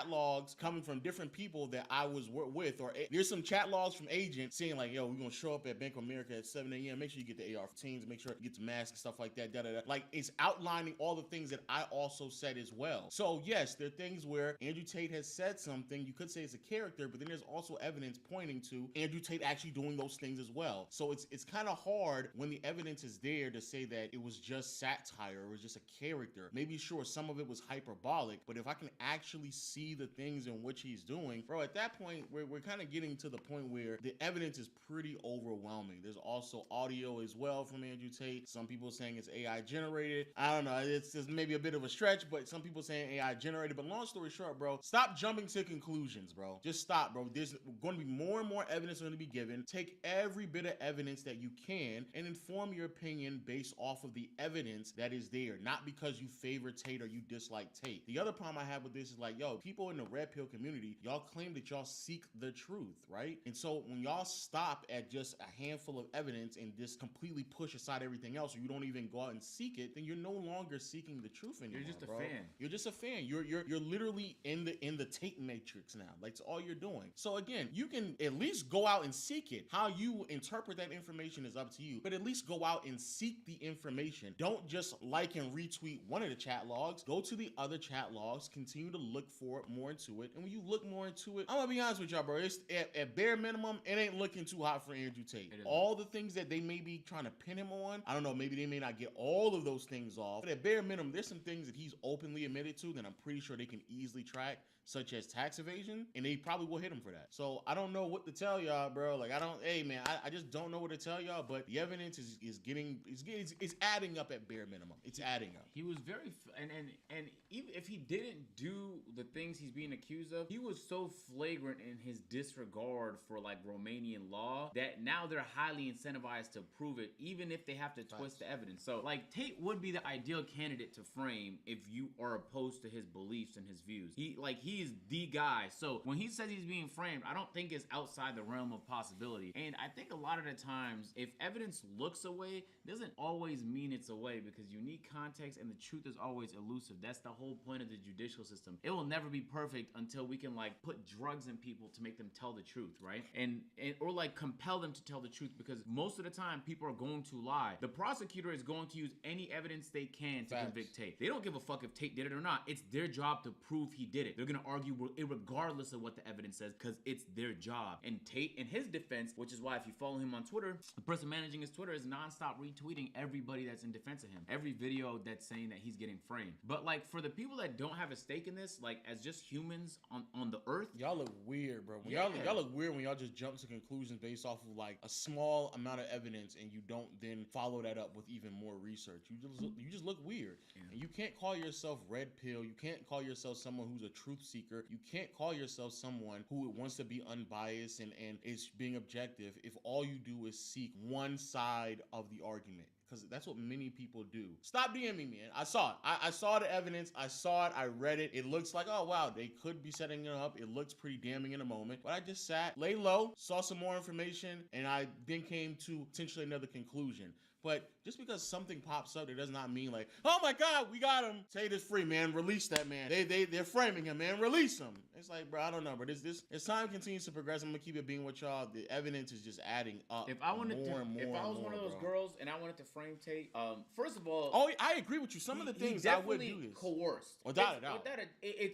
Speaker 23: logs coming from different people that I was with, or there's some chat logs from agents saying like, yo, we're gonna show up at Bank of America at 7 a.m. Make sure you get the AR-15s, make sure you get the mask and stuff like that. Like, it's outlining all the things that I also said as well. So yes, there are things where Andrew Tate has said something. You could say it's a character, but then there's also evidence pointing to Andrew Tate actually doing those things as well. So it's kind of hard when the evidence is there to say that it was just satire, or it was just a character. Maybe sure some of it was hyperbolic, but if I can actually see the things in which he's doing, bro, at that point we're kind of getting to the point where the evidence is pretty overwhelming. There's also audio as well from Andrew Tate. Some people saying it's AI generated. I don't know, it's maybe a bit of a stretch, but some people saying AI generated. But long story short, bro, stop jumping to conclusions, bro. Just stop, bro. There's going to be more and more evidence going to be given. Take every bit of evidence that you can and inform your opinion based off of the evidence that is there, not because you favor Tate or you dislike Tate. The other problem I have with this is like, yo, people in the red pill community, y'all claim that y'all seek the truth, right? And so when y'all stop at just a handful of evidence and just completely push aside everything else, or you don't even go out and seek it, then you're no longer seeking the truth anymore.
Speaker 22: You're just a
Speaker 23: bro.
Speaker 22: fan.
Speaker 23: You're just a fan. You're literally in the Tate matrix now. Like, it's all you're doing. So again, you can at least go out and seek it. How you interpret that information is up to you, but at least go out and seek the information. Don't just like and retweet one of the chat logs. Go to the other chat logs, continue to look for more into it. And when you look more into it, I'm gonna be honest with y'all, bro, it's at bare minimum, it ain't looking too hot for Andrew Tate. All the things that they may be trying to pin him on, I don't know, maybe they may not get all of those things off, but at bare minimum, there's some things that he's openly admitted to that I'm pretty sure they can easily track, such as tax evasion, and they probably will hit him for that. So I don't know what to tell y'all, bro. Like, I just don't know what to tell y'all, but the evidence is adding up at bare minimum. It's adding up.
Speaker 22: He was very, and even if he didn't do the things he's being accused of, he was so flagrant in his disregard for like Romanian law that now they're highly incentivized to prove it, even if they have to twist the evidence. So like, Tate would be the ideal candidate to frame if you are opposed to his beliefs and his views. He is the guy. So when he says he's being framed, I don't think it's outside the realm of possibility. And I think a lot of the times, if evidence looks away, doesn't always mean it's away, because you need context and the truth is always elusive. That's the whole point of the judicial system. It will never be perfect until we can like put drugs in people to make them tell the truth, right? And or like compel them to tell the truth, because most of the time people are going to lie. The prosecutor is going to use any evidence they can to convict Tate. They don't give a fuck if Tate did it or not. It's their job to prove he did it. They're gonna argue regardless of what the evidence says, because it's their job. And Tate, in his defense, which is why if you follow him on Twitter, the person managing his Twitter is nonstop retweeting everybody that's in defense of him. Every video that's saying that he's getting framed. But like, for the people that don't have a stake in this, like as just humans on the earth,
Speaker 23: y'all look weird, bro. Y'all look weird when y'all just jump to conclusions based off of like a small amount of evidence, and you don't then follow that up with even more research. You just look weird. And you can't call yourself red pill. You can't call yourself someone who's a truth seeker. You can't call yourself someone who wants to be unbiased and is being objective if all you do is seek one side of the argument. because that's what many people do. Stop DMing me, man. I saw it. I saw the evidence. I saw it. I read it. It looks like, oh, wow, they could be setting it up. It looks pretty damning in a moment. But I just sat, lay low, saw some more information, and I then came to potentially another conclusion. But just because something pops up, it does not mean like, oh my God, we got him. Say this free, man. Release that man. They're framing him, man. Release him. It's like, bro, I don't know, but as time continues to progress, I'm gonna keep it being with y'all. The evidence is just adding up.
Speaker 22: If I wanted
Speaker 23: more and more,
Speaker 22: if I was one of those girls and I wanted to frame Tate, first of all,
Speaker 23: oh, I agree with you. Some of the things I would do is
Speaker 22: coerced,
Speaker 23: without a doubt.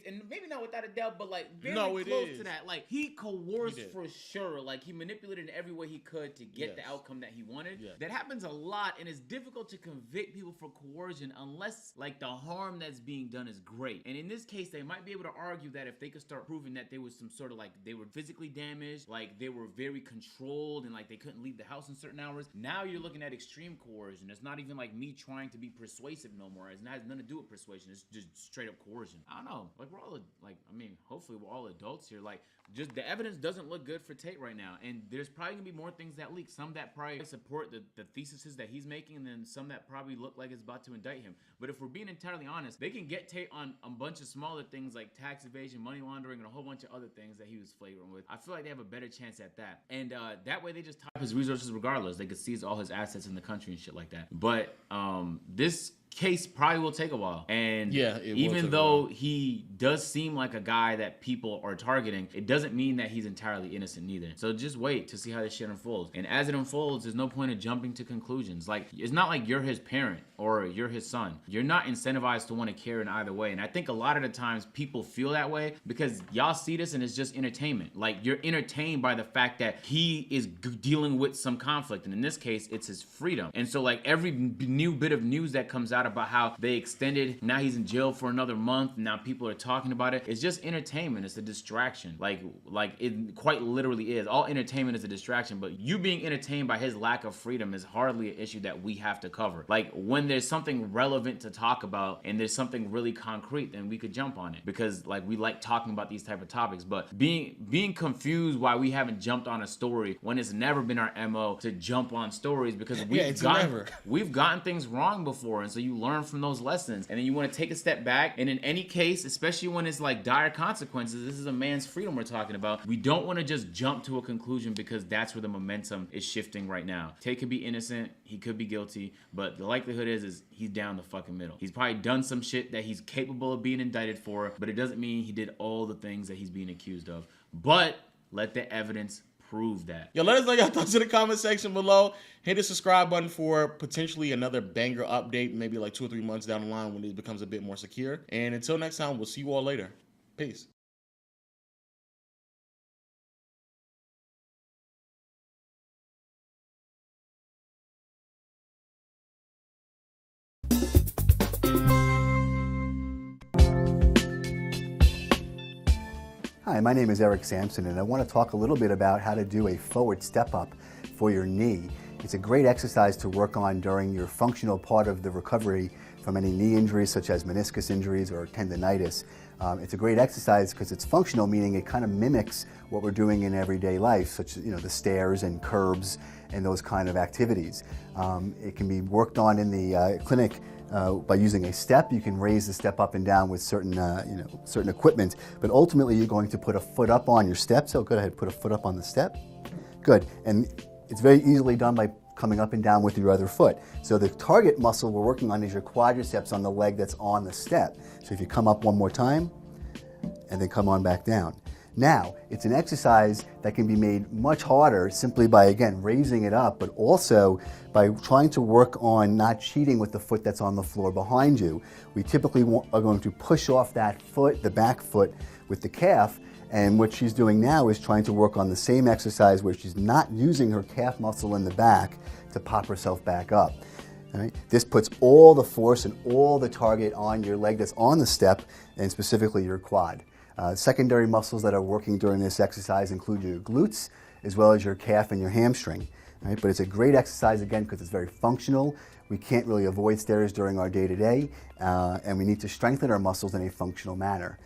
Speaker 22: And maybe not without a doubt, but like very
Speaker 23: it
Speaker 22: close
Speaker 23: is.
Speaker 22: to that. Like he coerced for sure. Like he manipulated in every way he could to get the outcome that he wanted.
Speaker 23: Yes.
Speaker 22: That happens a lot, and it's difficult to convict people for coercion unless like the harm that's being done is great. And in this case, they might be able to argue that if they could start proving that there was some sort of like they were physically damaged, like they were very controlled, and like they couldn't leave the house in certain hours. Now you're looking at extreme coercion. It's not even like me trying to be persuasive no more. It has nothing to do with persuasion. It's just straight up coercion. I don't know. Like we're all like, I mean, hopefully we're all adults here. Like just the evidence doesn't look good for Tate right now, and there's probably gonna be more things that leak. Some that probably support the theses that he's making, and then some that probably look like it's about to indict him. But if we're being entirely honest, they can get Tate on a bunch of smaller things like tax evasion, money laundering, and a whole bunch of other things that he was flagrant with. I feel like they have a better chance at that, and that way they just top his resources regardless. They could seize all his assets in the country and shit like that. But this case probably will take a while, and even though he does seem like a guy that people are targeting, it doesn't mean that he's entirely innocent neither. So just wait to see how this shit unfolds, and as it unfolds, there's no point in jumping to conclusions. Like it's not like you're his parent or you're his son. You're not incentivized to want to care in either way, and I think a lot of the times people feel that way because y'all see this and it's just entertainment. Like you're entertained by the fact that he is dealing with some conflict, and in this case it's his freedom. And so like every new bit of news that comes out about how they extended, now he's in jail for another month, now people are talking about it, it's just entertainment. It's a distraction. Like it quite literally is. All entertainment is a distraction, but you being entertained by his lack of freedom is hardly an issue that we have to cover. Like when there's something relevant to talk about and there's something really concrete, then we could jump on it because like we like talking about these type of topics. But being confused why we haven't jumped on a story when it's never been our MO to jump on stories, because we've gotten things wrong before, and so you learn from those lessons, and then you want to take a step back. And in any case, especially when it's like dire consequences, this is a man's freedom we're talking about. We don't want to just jump to a conclusion because that's where the momentum is shifting right now. Tate could be innocent, he could be guilty, but the likelihood is he's down the fucking middle. He's probably done some shit that he's capable of being indicted for, but it doesn't mean he did all the things that he's being accused of. But let the evidence prove that.
Speaker 23: Yo, let us know your thoughts in the comment section below. Hit the subscribe button for potentially another banger update, maybe like 2 or 3 months down the line when it becomes a bit more secure. And until next time, we'll see you all later. Peace.
Speaker 2: Hi, my name is Eric Sampson, and I want to talk a little bit about how to do a forward step up for your knee. It's a great exercise to work on during your functional part of the recovery from any knee injuries such as meniscus injuries or tendonitis. It's a great exercise because it's functional, meaning it kind of mimics what we're doing in everyday life, such as the stairs and curbs and those kind of activities. It can be worked on in the clinic by using a step. You can raise the step up and down with certain certain equipment, but ultimately you're going to put a foot up on your step. So go ahead, put a foot up on the step. Good, and it's very easily done by coming up and down with your other foot. So the target muscle we're working on is your quadriceps on the leg that's on the step. So if you come up one more time, and then come on back down. Now, it's an exercise that can be made much harder simply by, again, raising it up, but also by trying to work on not cheating with the foot that's on the floor behind you. We typically are going to push off that foot, the back foot, with the calf, and what she's doing now is trying to work on the same exercise where she's not using her calf muscle in the back to pop herself back up. All right? This puts all the force and all the target on your leg that's on the step, and specifically your quad. Secondary muscles that are working during this exercise include your glutes, as well as your calf and your hamstring. Right? But it's a great exercise, again, because it's very functional. We can't really avoid stairs during our day-to-day, and we need to strengthen our muscles in a functional manner.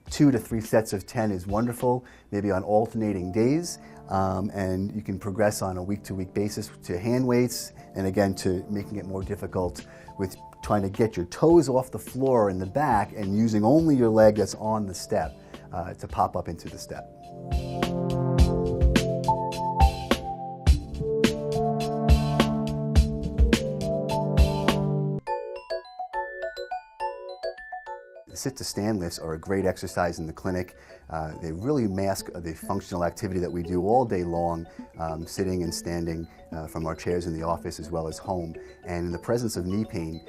Speaker 2: 2 to 3 sets of 10 is wonderful, maybe on alternating days. And you can progress on a week-to-week basis to hand weights, and again, to making it more difficult with trying to get your toes off the floor in the back and using only your leg that's on the step to pop up into the step. The sit-to-stand lifts are a great exercise in the clinic. They really mask the functional activity that we do all day long, sitting and standing from our chairs in the office as well as home. And in the presence of knee pain,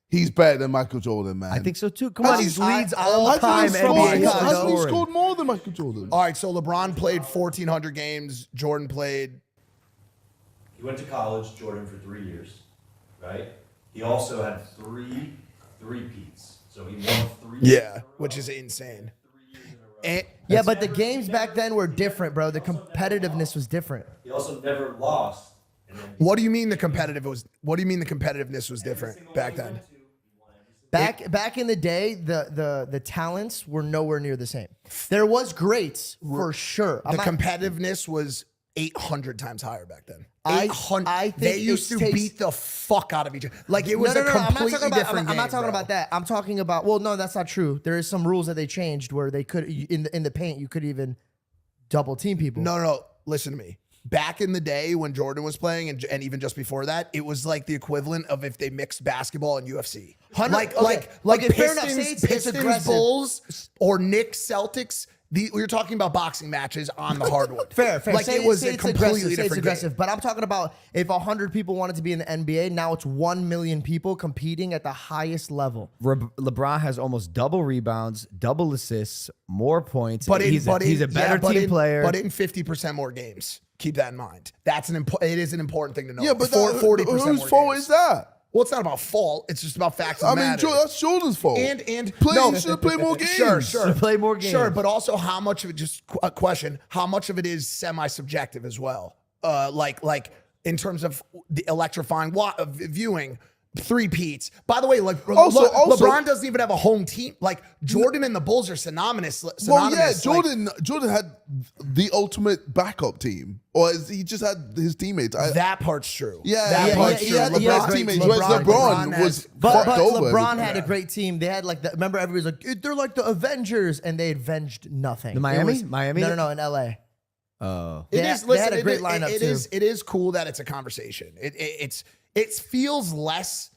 Speaker 1: he's better than Michael Jordan, man.
Speaker 3: I think so too. Come on, he leads all-time
Speaker 1: Hasn't
Speaker 3: NBA.
Speaker 1: he scored more than Michael Jordan?
Speaker 4: All right, so LeBron played 1,400 games. Jordan played.
Speaker 5: He went to college, Jordan, for 3 years, right? He also had 3 three-peats. So he won 3.
Speaker 4: Yeah, which is insane.
Speaker 8: Yeah, but the games back then were different, bro. The competitiveness was different.
Speaker 5: He also never lost.
Speaker 4: What do you mean the competitiveness was different back then?
Speaker 8: Back in the day, the talents were nowhere near the same. There was greats for sure.
Speaker 4: The competitiveness was 800 times higher back then.
Speaker 8: I
Speaker 4: 800.
Speaker 8: think
Speaker 4: They used to beat the fuck out of each other. Like it was a completely different game.
Speaker 8: I'm not talking about that. I'm talking about. Well, no, that's not true. There is some rules that they changed where they could in the paint you could even double team people.
Speaker 4: No. Listen to me. Back in the day when Jordan was playing, and even just before that, it was like the equivalent of if they mixed basketball and UFC. Like
Speaker 8: fair enough. Say it's aggressive.
Speaker 4: Bulls, or Knicks, Celtics. We're talking about boxing matches on the hardwood.
Speaker 8: Fair.
Speaker 4: Like it was a completely different
Speaker 8: aggressive.
Speaker 4: game.
Speaker 8: But I'm talking about if 100 people wanted to be in the NBA, now it's 1 million people competing at the highest level.
Speaker 3: LeBron has almost double rebounds, double assists, more points.
Speaker 4: But
Speaker 3: he's a better team player.
Speaker 4: But in 50% more games. Keep that in mind. It is an important thing to know.
Speaker 1: Yeah, but
Speaker 4: 40%
Speaker 1: whose
Speaker 4: more
Speaker 1: fault
Speaker 4: games.
Speaker 1: is that?
Speaker 4: Well, it's not about fault. It's just about facts.
Speaker 1: I mean, that's Jordan's fault.
Speaker 4: And
Speaker 1: he should play more games.
Speaker 4: Sure,
Speaker 8: play more games.
Speaker 4: Sure, but also how much of it? Just a question: how much of it is semi-subjective as well? Like in terms of the electrifying viewing. 3-peats. By the way, like
Speaker 1: also,
Speaker 4: LeBron doesn't even have a home team. Like Jordan and the Bulls are synonymous.
Speaker 1: Well, yeah, Jordan had the ultimate backup team, or he just had his teammates.
Speaker 4: That part's true.
Speaker 1: Yeah, that part's true. LeBron's teammates. LeBron was
Speaker 8: but
Speaker 1: fucked over.
Speaker 8: LeBron had a great team. They had remember everybody's like they're like the Avengers, and they avenged nothing.
Speaker 3: The Miami? No,
Speaker 8: in LA.
Speaker 3: Oh,
Speaker 4: they had a great
Speaker 8: lineup
Speaker 4: too.
Speaker 8: too.
Speaker 4: It is cool that it's a conversation. It feels less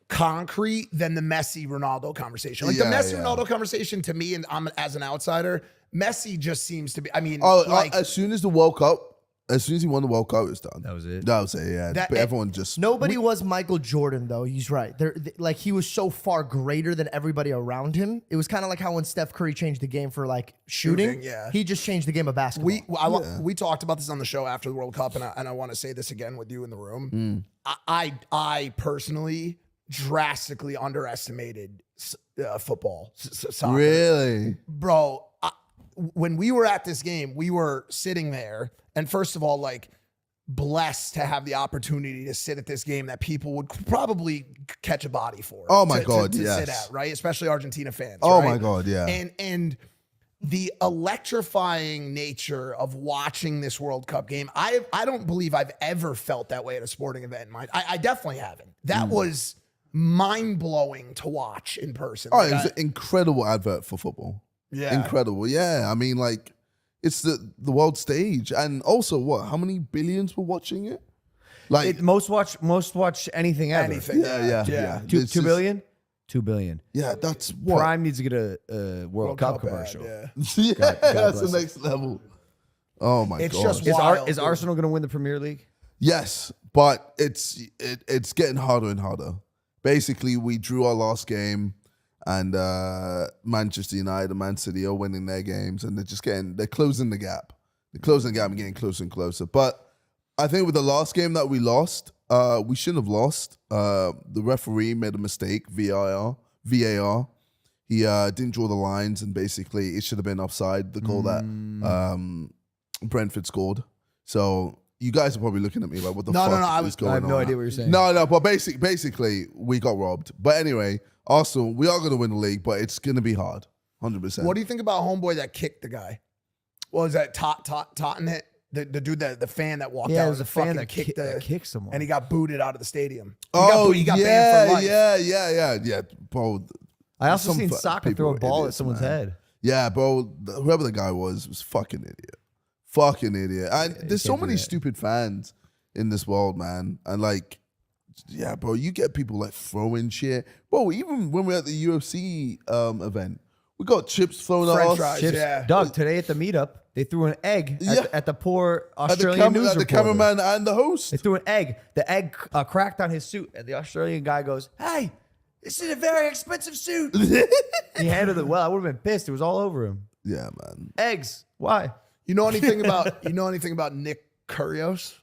Speaker 4: concrete than the Messi Ronaldo conversation. Like the Messi Ronaldo conversation to me, and I'm as an outsider, Messi just seems to be. I mean,
Speaker 1: as soon as he won the World Cup, it was done.
Speaker 3: That was it.
Speaker 1: Yeah, but everyone just
Speaker 8: nobody was Michael Jordan though. He's right. Like he was so far greater than everybody around him. It was kind of like how when Steph Curry changed the game for like shooting.
Speaker 4: Yeah,
Speaker 8: he just changed the game of basketball.
Speaker 4: We talked about this on the show after the World Cup, and I want to say this again with you in the room. I personally drastically underestimated football. Soccer.
Speaker 1: Really,
Speaker 4: bro. When we were at this game, we were sitting there, and first of all, like blessed to have the opportunity to sit at this game that people would probably catch a body for.
Speaker 1: Oh my God,
Speaker 4: to
Speaker 1: yes.
Speaker 4: sit at, right? Especially Argentina fans.
Speaker 1: Oh
Speaker 4: right?
Speaker 1: my God, yeah.
Speaker 4: And the electrifying nature of watching this World Cup game, I don't believe I've ever felt that way at a sporting event. I definitely haven't. That was mind-blowing to watch in person.
Speaker 1: Oh, it was an incredible advert for football.
Speaker 4: Yeah.
Speaker 1: Incredible. Yeah. I mean, like, it's the world stage. And also, how many billions were watching it? Like
Speaker 3: most watch anything ever.
Speaker 4: Anything.
Speaker 1: Yeah.
Speaker 3: 2 billion? 2 billion.
Speaker 1: Yeah, that's what?
Speaker 3: Prime needs to get a World Cup commercial.
Speaker 1: Yeah, that's the next level. Oh my God.
Speaker 4: It's just wild.
Speaker 3: Is Arsenal going to win the Premier League?
Speaker 1: Yes, but it's getting harder and harder. Basically, we drew our last game, and Manchester United and Man City are winning their games, and they're closing the gap. They're closing the gap and getting closer and closer. But I think with the last game that we lost, we shouldn't have lost. The referee made a mistake, VAR. He didn't draw the lines, and basically it should have been offside, the goal that Brentford scored. So you guys are probably looking at me like, what the
Speaker 4: No,
Speaker 1: fuck
Speaker 4: no, no,
Speaker 1: is going on?
Speaker 3: I have no idea what you're saying.
Speaker 1: No, but basically, we got robbed. But anyway, Arsenal, we are going to win the league, but it's going to be hard. 100%.
Speaker 4: What do you think about homeboy that kicked the guy? What was that? Tottenham? The dude, the fan that walked out.
Speaker 3: Yeah, it was a fan
Speaker 4: fucking
Speaker 3: that kicked someone.
Speaker 4: And he got booted out of the stadium. He got
Speaker 1: yeah,
Speaker 4: banned for life.
Speaker 1: yeah. Bro,
Speaker 3: I also
Speaker 1: some
Speaker 3: seen Saka throw a
Speaker 1: people are
Speaker 3: ball at
Speaker 1: idiots,
Speaker 3: someone's
Speaker 1: man.
Speaker 3: head.
Speaker 1: Yeah, bro, whoever the guy was fucking idiot. Fucking idiot. And there's so
Speaker 3: can't do
Speaker 1: many
Speaker 3: that.
Speaker 1: stupid fans in this world, man. And like, yeah, bro, you get people like throwing shit. Bro, even when we're at the UFC event, we got chips thrown at
Speaker 4: French
Speaker 1: us.
Speaker 4: fries,
Speaker 3: Chips.
Speaker 4: yeah.
Speaker 3: Doug, today at the meetup, they threw an egg at the poor
Speaker 1: At the,
Speaker 3: Australian news
Speaker 1: at the
Speaker 3: reporter.
Speaker 1: cameraman and the host.
Speaker 3: They threw an egg. The egg cracked on his suit, and the Australian guy goes, "Hey, this is a very expensive suit." He handled it well. I would have been pissed. It was all over him.
Speaker 1: Yeah, man.
Speaker 3: Eggs. Why?
Speaker 4: You know anything about Nick Kyrgios?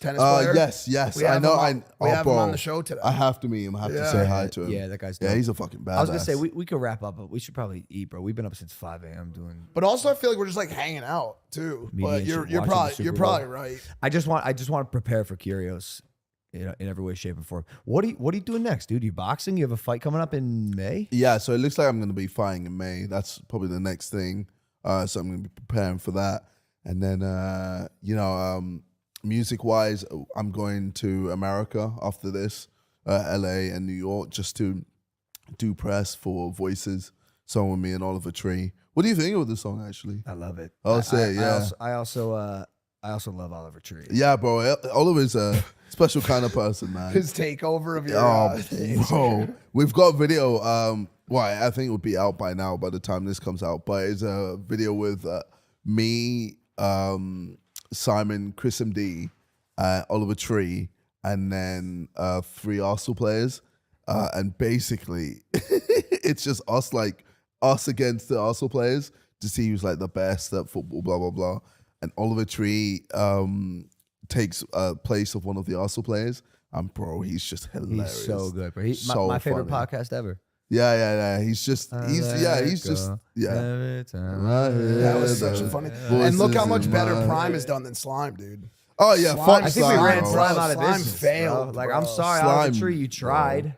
Speaker 4: Tennis player?
Speaker 1: Yes.
Speaker 4: We
Speaker 1: I
Speaker 4: have
Speaker 1: know.
Speaker 4: him we have him on the show today.
Speaker 1: I have to meet him. I have to
Speaker 4: Yeah.
Speaker 1: say hi to him.
Speaker 3: Yeah, that guy's
Speaker 1: Yeah,
Speaker 3: dope.
Speaker 1: he's a fucking badass.
Speaker 3: I was gonna say we could wrap up, but we should probably eat, bro. We've been up since 5 a.m. doing.
Speaker 4: But also, I feel like we're just like hanging out too.
Speaker 3: Media
Speaker 4: But
Speaker 3: and
Speaker 4: you're
Speaker 3: shit, watching the
Speaker 4: probably
Speaker 3: Super
Speaker 4: you're
Speaker 3: Bowl.
Speaker 4: probably right.
Speaker 3: I just want to prepare for Kyrgios, in every way, shape, and form. What are you doing next, dude? You boxing? You have a fight coming up in May?
Speaker 1: Yeah, so it looks like I'm going to be fighting in May. That's probably the next thing. So I'm going to be preparing for that. And then, music-wise, I'm going to America after this, LA and New York, just to do press for Voices, song with me and Oliver Tree. What do you think of the song, actually?
Speaker 3: I love it.
Speaker 1: I'll say, yeah.
Speaker 3: I also love Oliver Tree.
Speaker 1: Yeah, bro. Oliver's a special kind of person, man.
Speaker 4: His takeover of your.
Speaker 1: Bro, we've got video. Well, I think it would be out by now by the time this comes out. But it's a video with me, Simon, Chris MD, Oliver Tree, and then 3 Arsenal players. And basically, it's just us against the Arsenal players to see who's like the best at football, blah, blah, blah. And Oliver Tree takes place of one of the Arsenal players. And bro, he's just hilarious.
Speaker 3: He's so good, bro.
Speaker 1: So
Speaker 3: my favorite
Speaker 1: funny.
Speaker 3: podcast ever.
Speaker 1: Yeah. He's just. Yeah.
Speaker 3: Every time
Speaker 4: That was such a funny. And look how much better Prime has done than Slime, dude.
Speaker 1: Oh yeah,
Speaker 4: Slime-
Speaker 1: fuck
Speaker 3: I think we
Speaker 1: Slime,
Speaker 3: ran
Speaker 1: bro.
Speaker 3: Slime out of
Speaker 4: Slime
Speaker 3: business.
Speaker 4: failed,
Speaker 3: Bro. Like,
Speaker 4: bro.
Speaker 3: I'm sorry,
Speaker 1: Slime,
Speaker 3: Oliver Tree, you
Speaker 1: bro.
Speaker 3: tried.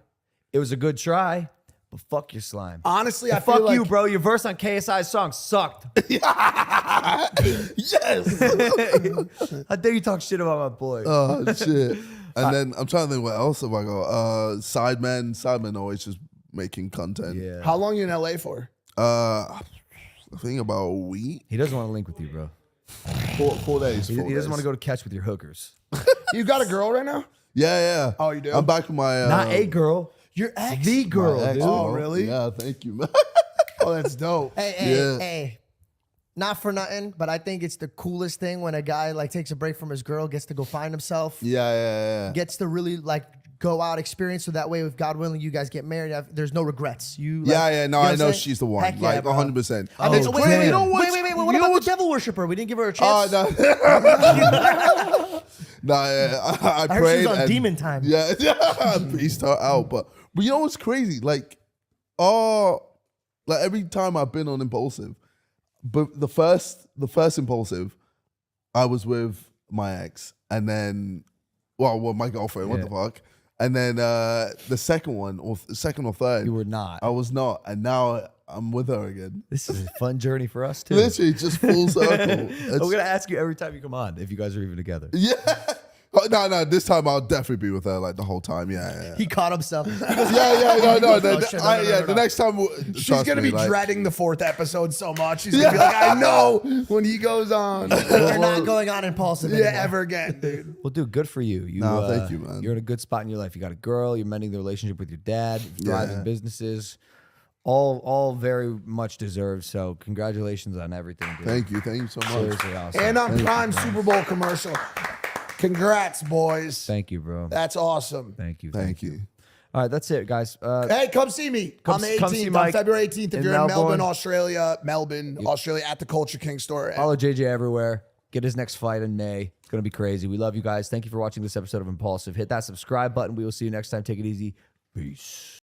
Speaker 3: It was a good try, but fuck your slime.
Speaker 4: Honestly,
Speaker 3: And
Speaker 4: I feel
Speaker 3: fuck
Speaker 4: like
Speaker 3: you, bro. Your verse on KSI's song sucked.
Speaker 1: Yes.
Speaker 3: How dare you talk shit about my boy?
Speaker 1: Oh shit. And then I'm trying to think what else have I got. Sidemen always just making content.
Speaker 3: Yeah.
Speaker 4: How long you in LA for?
Speaker 1: I think about a week.
Speaker 3: He doesn't want to link with you, bro.
Speaker 1: 4 days.
Speaker 3: He
Speaker 1: 4
Speaker 3: doesn't
Speaker 1: days.
Speaker 3: want to go to catch with your hookers.
Speaker 4: You got a girl right now?
Speaker 1: Yeah.
Speaker 4: Oh, you do?
Speaker 1: I'm back with my.
Speaker 3: Not a girl.
Speaker 4: Your ex?
Speaker 3: The girl,
Speaker 1: my ex,
Speaker 3: dude.
Speaker 4: Oh,
Speaker 1: bro.
Speaker 4: really?
Speaker 1: Yeah, thank you, man.
Speaker 4: Oh, that's dope.
Speaker 8: Hey, not for nothing, but I think it's the coolest thing when a guy like takes a break from his girl, gets to go find himself,
Speaker 1: Yeah.
Speaker 8: gets to really like go out, experience. So that way, if God willing, you guys get married, there's no regrets. You like,
Speaker 1: Yeah. No,
Speaker 8: you know
Speaker 1: I
Speaker 8: what
Speaker 1: know
Speaker 8: I'm
Speaker 1: she's the one.
Speaker 8: Heck yeah,
Speaker 1: Like
Speaker 8: bro.
Speaker 1: 100%.
Speaker 3: Oh,
Speaker 1: And it's
Speaker 3: damn.
Speaker 1: crazy. You know what?
Speaker 8: Wait, what about the devil worshiper? We didn't give her a
Speaker 1: Oh
Speaker 8: chance.
Speaker 1: no. No, I
Speaker 8: I heard she
Speaker 1: prayed.
Speaker 8: was on
Speaker 1: and-
Speaker 8: demon time.
Speaker 1: Yeah, I pieced her out. But you know what's crazy? Like every time I've been on Impulsive, but the first Impulsive, I was with my ex, and then, well, my girlfriend. What the fuck? And then the second one, or second or third,
Speaker 3: You were not.
Speaker 1: I was not, and now I'm with her again.
Speaker 3: This is a fun journey for us, too.
Speaker 1: Literally, just full circle.
Speaker 3: I'm going to ask you every time you come on if you guys are even together.
Speaker 1: Yeah. Oh, no. This time I'll definitely be with her like the whole time. Yeah.
Speaker 8: He caught himself.
Speaker 1: No.
Speaker 8: Oh,
Speaker 1: The next time
Speaker 4: She's gonna be dreading the 4th episode so much. She's gonna be like, I know when he goes on.
Speaker 8: We're not going on impulsive anymore.
Speaker 4: ever again, dude.
Speaker 3: Well, dude, good for you.
Speaker 1: No, thank you, man.
Speaker 3: You're in a good spot in your life. You got a girl. You're mending the relationship with your dad. You're thriving businesses. All very much deserved. So congratulations on everything, dude.
Speaker 1: Thank you so much.
Speaker 3: Seriously awesome.
Speaker 4: And on
Speaker 1: Thank
Speaker 4: Prime
Speaker 1: you, man.
Speaker 4: Super Bowl commercial. Congrats, boys.
Speaker 3: Thank you, bro.
Speaker 4: That's awesome.
Speaker 3: Thank you.
Speaker 1: Thank you.
Speaker 3: All right, that's it, guys.
Speaker 4: Hey, come see me on the
Speaker 3: come see
Speaker 4: 18th, on
Speaker 3: Mike
Speaker 4: February 18th. If
Speaker 3: in
Speaker 4: you're in
Speaker 3: Melbourne.
Speaker 4: Melbourne, Australia, at the Culture King store.
Speaker 3: Follow JJ everywhere. Get his next fight in May. It's going to be crazy. We love you guys. Thank you for watching this episode of Impulsive. Hit that subscribe button. We will see you next time. Take it easy. Peace.